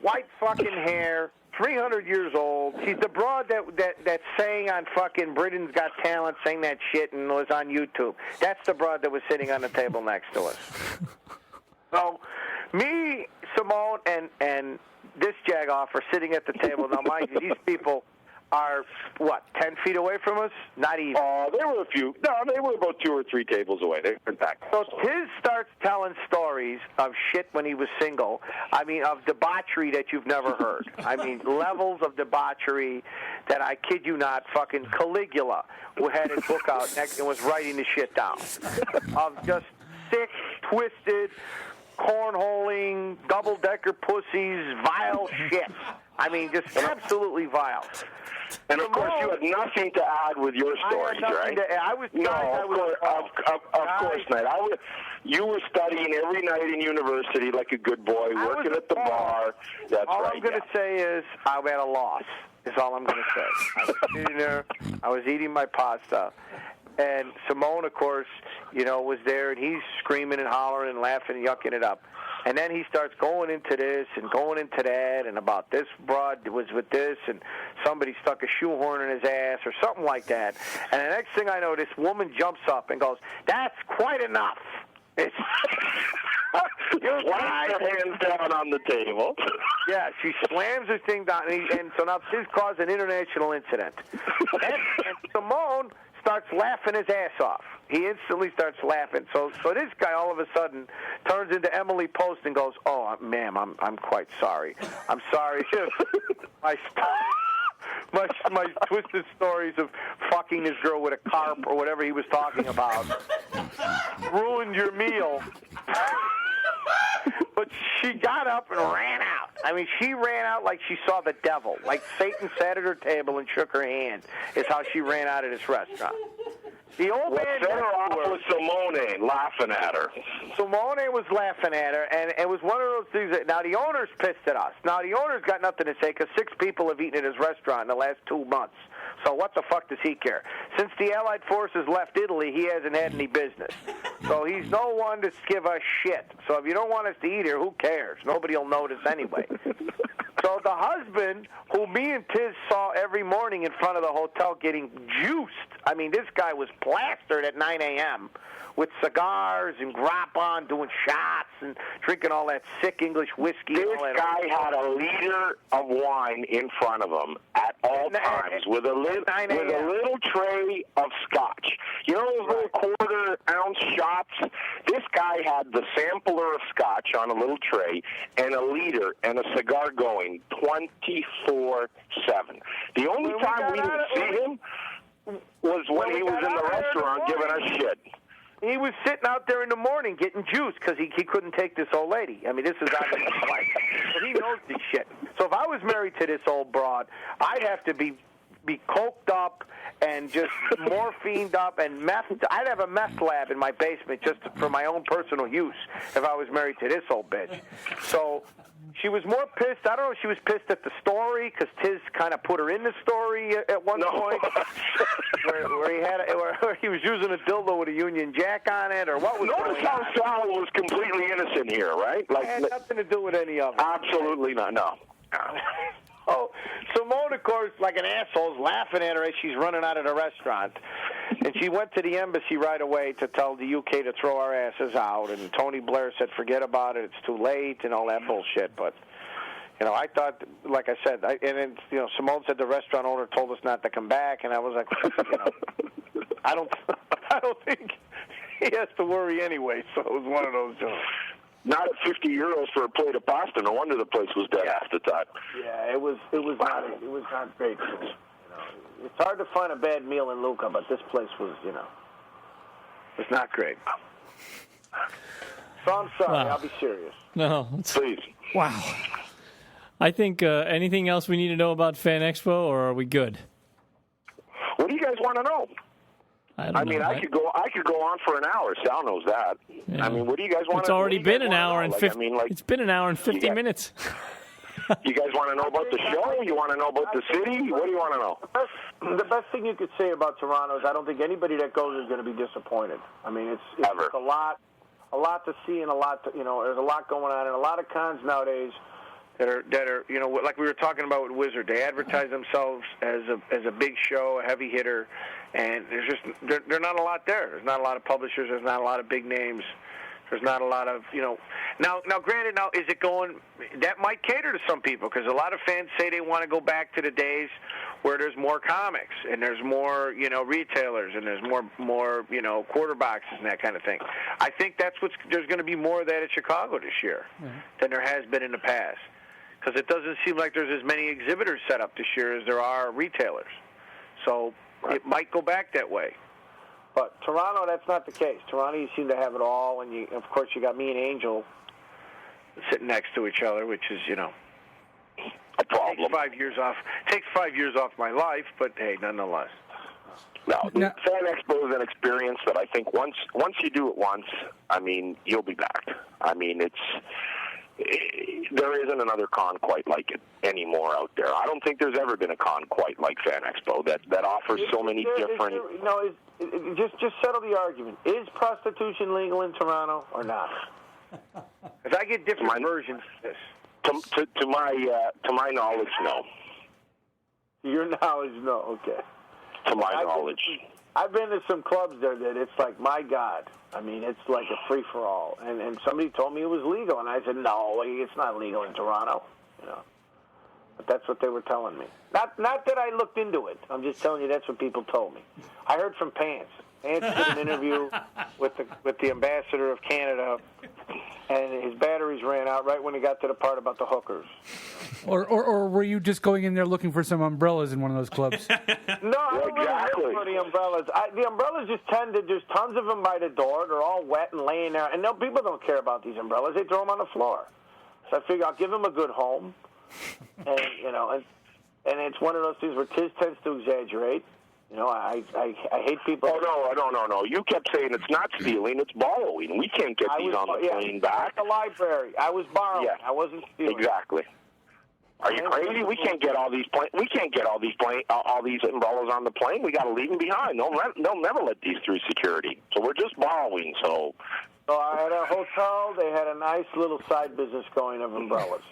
White fucking hair, 300 years old. She's the broad that sang on fucking Britain's Got Talent, sang that shit, and was on YouTube. That's the broad that was sitting on the table next to us. So, me, Simone, and this jagoff are sitting at the table. Now, mind you, these people are, 10 feet away from us? Not even.
There were a few. No, they were about 2 or 3 tables away. They were back.
So Tiz starts telling stories of shit when he was single. I mean, of debauchery that you've never heard. I mean, levels of debauchery that I kid you not, fucking Caligula who had his book out next and was writing the shit down. Of just sick, twisted, cornholing, double-decker pussies, vile shit. I mean, just absolutely vile.
And of course, you had nothing to add with your stories, right? Of course not. You were studying every night in university like a good boy, working at the bar. That's
all
right.
I'm going to say is I'm at a loss. Is all I'm going to say. I was sitting there. I was eating my pasta. And Simone, of course, was there, and he's screaming and hollering and laughing and yucking it up. And then he starts going into this and going into that and about this broad was with this and somebody stuck a shoehorn in his ass or something like that. And the next thing I know, this woman jumps up and goes, "That's quite enough." It's
slams her hands down on the table.
Yeah, she slams her thing down, and so now this caused an international incident. And Simone starts laughing his ass off. He instantly starts laughing. So this guy all of a sudden turns into Emily Post and goes, "Oh, ma'am, I'm quite sorry. I'm sorry. My twisted stories of fucking this girl with a carp or whatever he was talking about ruined your meal." But she got up and ran out. I mean, she ran out like she saw the devil. Like Satan sat at her table and shook her hand is how she ran out of this restaurant. The old man
set her off with Simone laughing at her.
Simone was laughing at her, and it was one of those things that, now the owner's pissed at us. Now the owner's got nothing to say because 6 people have eaten at his restaurant in the last 2 months. So what the fuck does he care? Since the Allied forces left Italy, he hasn't had any business. So he's no one to give a shit. So if you don't want us to eat here, who cares? Nobody will notice anyway. So the husband, who me and Tiz saw every morning in front of the hotel getting juiced, I mean, this guy was plastered at 9 a.m. with cigars and grap on, doing shots and drinking all that sick English whiskey.
This guy had a liter of wine in front of him at all times with a little tray of scotch. You know those little quarter-ounce shots? This guy had the sampler of scotch on a little tray and a liter and a cigar going 24/7. The only time we didn't see him was when he was in the restaurant giving us shit.
He was sitting out there in the morning getting juice because he couldn't take this old lady. I mean, this is out of his life. So he knows this shit. So if I was married to this old broad, I'd have to be coked up and just morphined up and meth. I'd have a meth lab in my basement just for my own personal use if I was married to this old bitch. So she was more pissed. I don't know if she was pissed at the story because Tiz kind of put her in the story at one point where he was using a dildo with a Union Jack on it or what was
Notice how Sal was completely innocent here, right? Like,
it had nothing to do with any of it.
Absolutely not, no.
Oh, Simone, of course, like an asshole, is laughing at her as she's running out of the restaurant. And she went to the embassy right away to tell the UK to throw our asses out. And Tony Blair said, forget about it, it's too late, and all that bullshit. But, I thought, like I said, and then, Simone said the restaurant owner told us not to come back. And I was like, I don't think he has to worry anyway. So it was one of those
Not at 50 euros for a plate of pasta. No wonder the place was dead half the time.
Yeah, it was not great. It's hard to find a bad meal in Lucca, but this place was, was not great. So I'm sorry.
Wow.
I'll be serious.
No.
Please.
Wow. I think anything else we need to know about Fan Expo, or are we good?
What do you guys want to know?
I
mean, I could go on for an hour. Sal knows that.
Yeah.
I mean, what do you guys want?
It's already been an hour and 50.
Like,
it's been an hour and 50 minutes.
You guys want to know about the show? You want to know about the city? What do you want to know?
The best thing you could say about Toronto is I don't think anybody that goes is going to be disappointed. I mean, it's a lot to see and a lot to, there's a lot going on, and a lot of cons nowadays that are like we were talking about with Wizard. They advertise themselves as a big show, a heavy hitter, and there's not a lot there. There's not a lot of publishers. There's not a lot of big names. There's not a lot of, Now, granted, is it going? That might cater to some people because a lot of fans say they want to go back to the days where there's more comics and there's more, retailers and there's more, quarter boxes and that kind of thing. I think there's going to be more of that at Chicago this year than there has been in the past because it doesn't seem like there's as many exhibitors set up this year as there are retailers. So it might go back that way. But Toronto, that's not the case. Toronto, you seem to have it all, and of course, you got me and Angel sitting next to each other, which is,
a problem.
Takes 5 years off my life, but hey, nonetheless.
No, Fan Expo is an experience that I think once you do it once, I mean, you'll be back. I mean, there isn't another con quite like it anymore out there. I don't think there's ever been a con quite like Fan Expo that offers so many different.
Just settle the argument. Is prostitution legal in Toronto or not? Because I get different versions of this.
To my knowledge, no.
Your knowledge, no. Okay.
To my knowledge.
I've been to some clubs there that it's like, my God. I mean, it's like a free-for-all. And somebody told me it was legal, and I said, no, it's not legal in Toronto. But that's what they were telling me. Not that I looked into it. I'm just telling you that's what people told me. I heard from Pants. Pants did an interview with the ambassador of Canada, and his batteries ran out right when he got to the part about the hookers.
Or were you just going in there looking for some umbrellas in one of those clubs?
No, I don't really look for the umbrellas. The umbrellas just there's tons of them by the door. They're all wet and laying there. And no, people don't care about these umbrellas. They throw them on the floor. So I figure I'll give them a good home. And, and it's one of those things where Tiz tends to exaggerate. I hate people.
Oh, no. You kept saying it's not stealing, it's borrowing. We can't get these on the plane back.
At the library. I was borrowing.
Yeah.
I wasn't stealing.
Exactly. Are you crazy? We can't get all these umbrellas on the plane. We got to leave them behind. They'll never let these through security. So we're just borrowing. So
I had a hotel. They had a nice little side business going of umbrellas.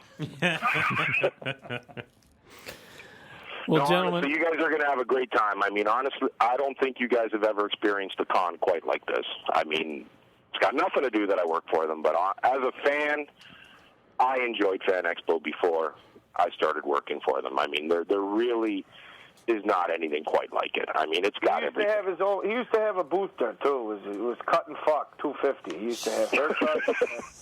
Well,
no,
gentlemen,
honestly, you guys are going to have a great time. I mean, honestly, I don't think you guys have ever experienced a con quite like this. I mean, it's got nothing to do that I work for them, but as a fan, I enjoyed Fan Expo before I started working for them. I mean, there really is not anything quite like it. I mean, it's got everything.
He used to have a booth there too. It was Cut and Fuck 250. He used to have haircuts.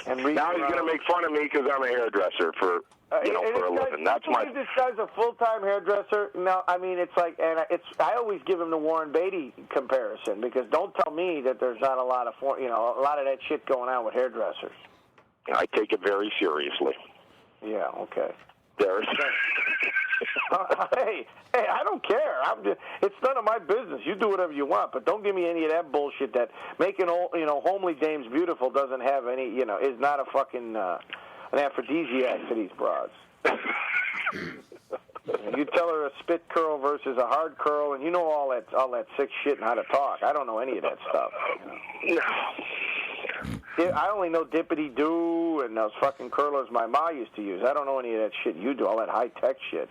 And
now he's going to make fun of me because I'm a hairdresser for a living. That's my.
This guy's a full-time hairdresser. No, I mean it's like, I always give him the Warren Beatty comparison because don't tell me that there's not a lot of that shit going on with hairdressers.
I take it very seriously.
Yeah. Okay.
There's.
Hey, I don't care. It's none of my business. You do whatever you want, but don't give me any of that bullshit that making homely dames beautiful doesn't have any, is not a fucking an aphrodisiac for these broads. You tell her a spit curl versus a hard curl, and you know all that sick shit and how to talk. I don't know any of that stuff.
No.
I only know dippity-doo and those fucking curlers my ma used to use. I don't know any of that shit you do, all that high-tech shit.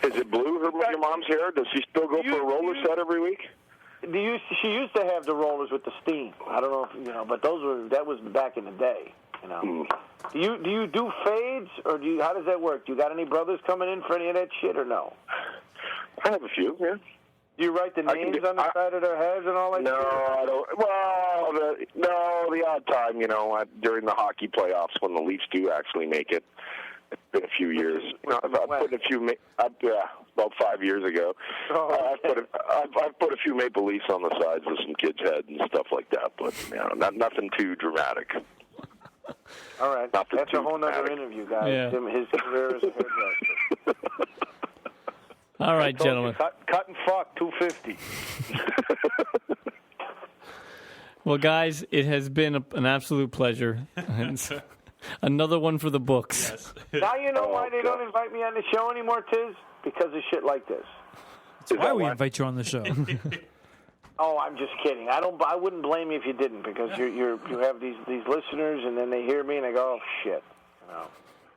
Is it blue, your mom's hair? Does she still go for a roller set every week?
She used to have the rollers with the steam. I don't know if but that was back in the day. Do you do fades or how does that work? Do you got any brothers coming in for any of that shit or no?
I have a few, yeah.
Do you write the names on the side of their heads and all that?
No, I don't. Well, the odd time, during the hockey playoffs when the Leafs do actually make it. It's been a few years. I've put a few. about 5 years ago. I've put a few maple leaves on the sides of some kids' heads and stuff like that, but nothing too dramatic.
All right, that's a whole other interview, guys.
Yeah.
His career as a hairdresser.
All right, gentlemen.
Cut and fuck, $250.
Well, guys, it has been an absolute pleasure. Another one for the books.
Yes.
Now you know why they don't invite me on the show anymore, Tiz? Because of shit like this.
That's why we invite you on the show.
Oh, I'm just kidding. I wouldn't blame you if you didn't, because you have these listeners, and then they hear me and they go, oh shit.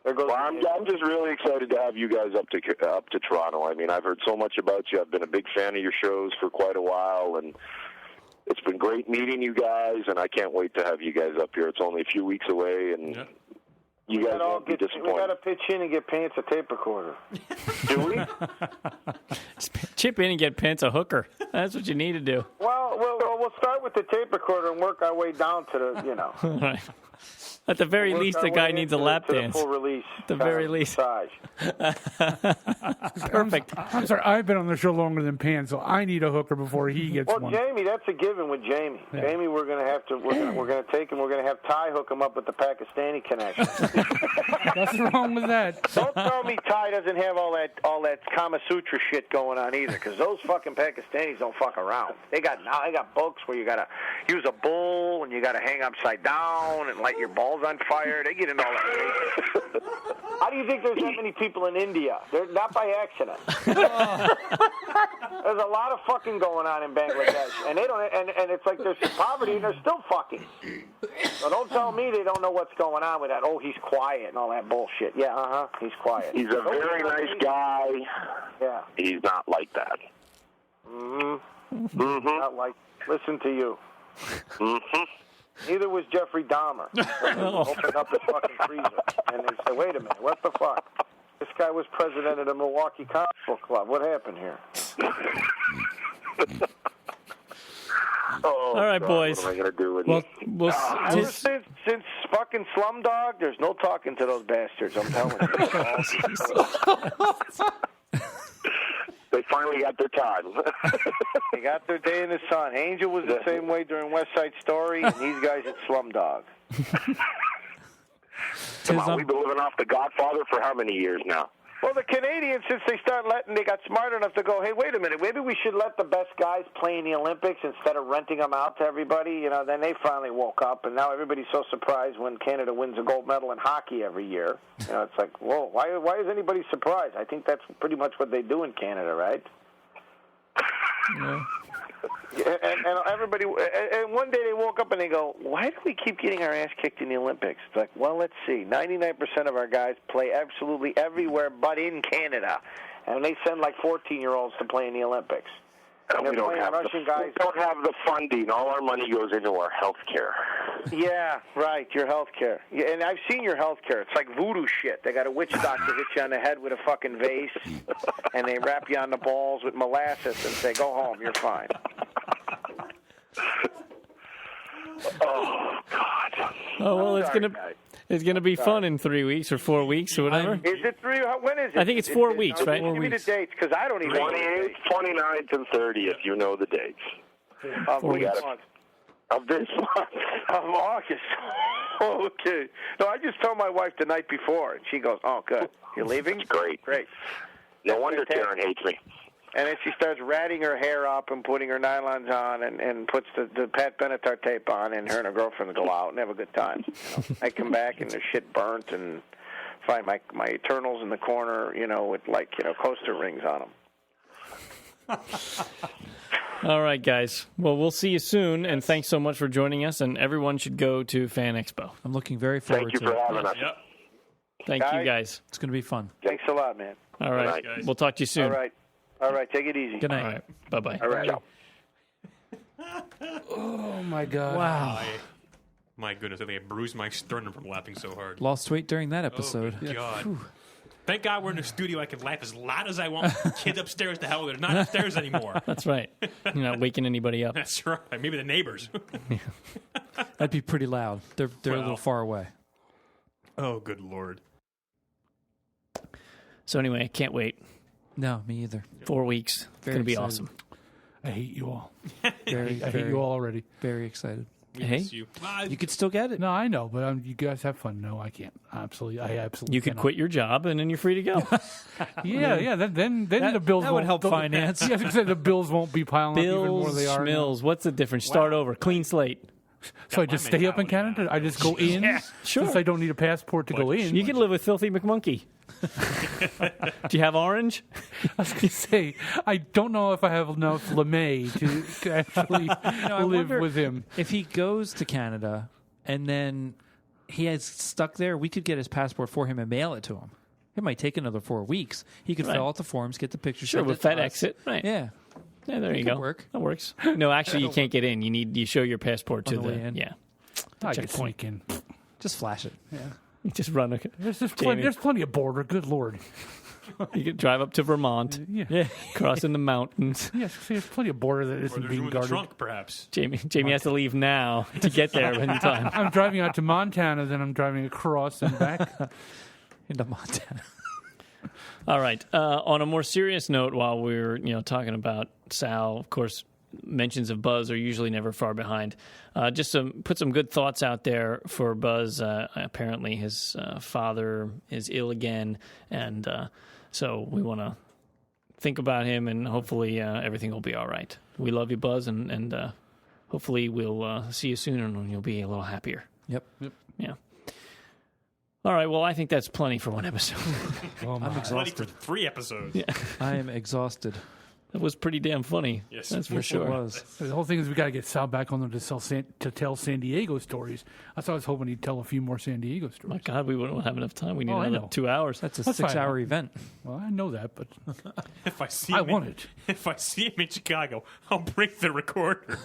There goes.
Well, I'm just really excited to have you guys up to Toronto. I mean, I've heard so much about you. I've been a big fan of your shows for quite a while, and it's been great meeting you guys, and I can't wait to have you guys up here. It's only a few weeks away, and you guys won't be disappointed.
We got to pitch in and get Pants a tape recorder.
Do we?
Chip in and get Pence a hooker. That's what you need to do.
Well, we'll start with the tape recorder and work our way down to the,
All right. At the very least, the guy needs a lap dance.
Full release.
At the very least. Perfect.
I'm sorry, I've been on the show longer than Pan, so I need a hooker before he gets one.
Well, Jamie, that's a given with Jamie. Yeah. Jamie, we're gonna take him. We're gonna have Ty hook him up with the Pakistani connection.
Nothing wrong with that.
Don't tell me Ty doesn't have all that Kama Sutra shit going on either, because those fucking Pakistanis don't fuck around. They got books where you gotta use a bull and you gotta hang upside down and light your balls on fire. They get into all that. How do you think there's that many people in India? They're not by accident. There's a lot of fucking going on in Bangladesh, and they don't. And it's like there's poverty, and they're still fucking. So don't tell me they don't know what's going on with that. Oh, he's quiet and all that bullshit. Yeah, he's quiet.
He's a very nice guy.
Yeah.
He's not like that.
Not like. Listen to you. Neither was Jeffrey Dahmer. Opened up the fucking freezer, and they said, "Wait a minute, what the fuck? This guy was president of the Milwaukee Comic Book Club. What happened here?"
All
right,
God,
boys.
What am I going to do with
Since fucking Slumdog, there's no talking to those bastards. I'm telling you.
They finally got their time.
They got their day in the sun. Angel was the same way during West Side Story, and these guys at Slumdog.
Come on, we've been living off The Godfather for how many years now?
Well, the Canadians, since they got smart enough to go, hey, wait a minute, maybe we should let the best guys play in the Olympics instead of renting them out to everybody. Then they finally woke up, and now everybody's so surprised when Canada wins a gold medal in hockey every year. It's like, whoa, why is anybody surprised? I think that's pretty much what they do in Canada, right?
Yeah.
And everybody, and one day they woke up and they go, why do we keep getting our ass kicked in the Olympics? It's like, well, let's see. 99% of our guys play absolutely everywhere but in Canada. And they send like 14-year-olds to play in the Olympics. And
we don't have the funding. All our money goes into our health care.
Yeah, right, your health care. Yeah, and I've seen your health care. It's like voodoo shit. They got a witch doctor hit you on the head with a fucking vase, and they wrap you on the balls with molasses and say, go home, you're fine.
Oh, God.
Oh, well, it's gonna be fun in 3 weeks or 4 weeks or whatever.
Is it 3? When is it?
I think it's 4 weeks, right?
Give me the dates, because I don't even know.
28th, 29th, and 30th. You know the dates.
Of this month. Of August. Oh, okay. No, I just told my wife the night before, and she goes, oh, good. You're leaving?
That's great.
Great.
No wonder Karen hates me.
And then she starts ratting her hair up and putting her nylons on and puts the Pat Benatar tape on, and her and her girlfriend go out and have a good time. I come back and there's shit burnt and find my Eternals in the corner, with coaster rings on them.
All right, guys. Well, we'll see you soon, and thanks so much for joining us, and everyone should go to Fan Expo.
I'm looking very forward to it.
Thank you for having us.
Yep.
Thank you, guys.
It's going to be fun.
Thanks a lot, man.
All right.
Good night,
We'll talk to you soon.
All right, take it easy.
Good night.
All right. Bye-bye.
All right.
Oh, my God.
Wow.
My goodness, I think I bruised my sternum from laughing so hard.
Lost weight during that
Oh,
episode.
good God. Thank God we're in the studio. I can laugh as loud as I want. Kids upstairs, to hell, they're not upstairs anymore.
That's right. You're not waking anybody up.
That's right. Maybe the neighbors.
That'd be pretty loud. They're a little far away.
Oh, good Lord.
So anyway, I can't wait.
No, me either.
4 weeks. It's going to be
excited.
awesome.
I hate you all.
Very,
I hate you all already.
Very excited.
We
Hey.
miss you.
You could still get it.
No, I know, but you guys have fun. No, I can't. I absolutely
You could
cannot.
quit your job and then you're free to go.
Yeah. Then the bills
that would
won't-
help
the-
finance.
Yeah, I was gonna say the bills won't be piling up even more
Bills,
than they are. now.
schmills. What's the difference? Start over. Clean slate.
So I
Got
just
my
stay up in
mentality
Canada.
now.
I just go in.
Sure.
Since I don't need a passport to go in.
You can live with Filthy McMonkey. Do you have orange?
I was going to say, I don't know if I have enough LeMay to actually
I
live
wonder
with him.
If he goes to Canada and then he has stuck there, we could get his passport for him and mail it to him. It might take another 4 weeks. He could
Right.
fill out the forms, get the pictures.
Sure,
send
with
it to
FedEx
us.
it. Right.
Yeah.
Yeah, there you
could
go.
work.
That works. No, actually, you can't get in. You show your passport to
On the way in.
Yeah.
I can
checkpoint.
sneak in.
Just flash it.
You just run.
There's plenty of border. Good Lord.
You can drive up to Vermont,
Yeah.
crossing the mountains.
Yes, there's plenty of border that
Or
isn't
there's
being
room in the
guarded.
trunk, perhaps.
Jamie has to leave now to get there in time.
I'm driving out to Montana, then I'm driving across and back.
Into Montana.
All right. On a more serious note, while we're talking about Sal, of course, mentions of Buzz are usually never far behind. Just to put some good thoughts out there for Buzz. Apparently, his father is ill again, and so we want to think about him, and hopefully everything will be all right. We love you, Buzz, and hopefully we'll see you soon, and you'll be a little happier.
Yep.
Yeah. All right. Well, I think that's plenty for one episode.
Oh, my.
I'm
Ready for
exhausted.
3 episodes.
I am exhausted.
That was pretty damn funny.
Yes.
That's for
Yes,
sure.
it was.
The whole thing is we got to get Sal back on there to tell San Diego stories. That's why I was hoping he'd tell a few more San Diego
My
stories.
God, we wouldn't have enough time. We need
Oh, I
another
know.
2 hours.
That's a
That's fine.
6-hour event.
Well, I know that, but
If I see
I
him
want it.
If I see him in Chicago, I'll bring the recorder.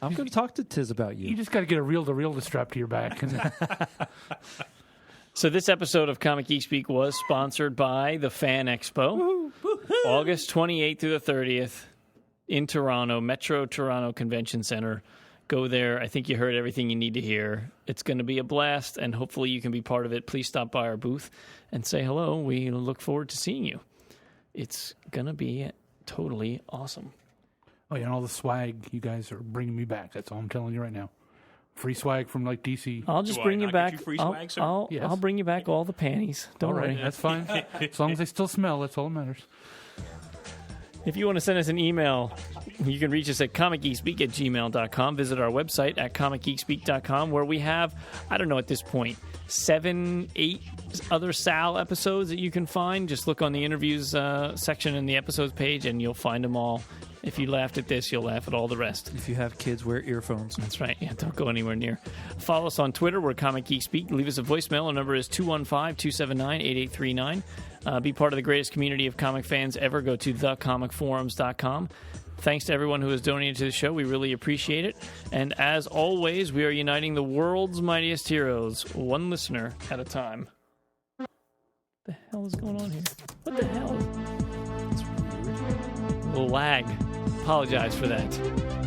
I'm going to talk to Tiz about
you
you.
just got to get a reel-to-reel to strap to your back. And
So this episode of Comic Geek Speak was sponsored by the Fan Expo, August 28th through the 30th in Toronto, Metro Toronto Convention Center. Go there. I think you heard everything you need to hear. It's going to be a blast, and hopefully you can be part of it. Please stop by our booth and say hello. We look forward to seeing you. It's going to be totally awesome.
oh, yeah, and all the swag you guys are bringing me back. That's all I'm telling you right now. Free swag from like DC.
I'll just
Do I
bring you
not get
back.
you free swag, sir?
Yes.
I'll bring you back all the panties. Don't
all right,
worry.
that's fine. As long as they still smell, that's all that matters.
If you want to send us an email, you can reach us at comicgeekspeak@gmail.com. Visit our website at comicgeekspeak.com, where we have, I don't know at this point, 7, 8 other Sal episodes that you can find. Just look on the interviews section in the episodes page, and you'll find them all. If you laughed at this, you'll laugh at all the rest.
If you have kids, wear earphones.
That's right. Yeah, don't go anywhere near. Follow us on Twitter. We're Comic Geek Speak. Leave us a voicemail. Our number is 215-279-8839. Be part of the greatest community of comic fans ever. Go to thecomicforums.com. Thanks to everyone who has donated to the show. We really appreciate it. And as always, we are uniting the world's mightiest heroes, one listener at a time. What the hell is going on here? What the hell? It's weird. A little lag. Apologize for that.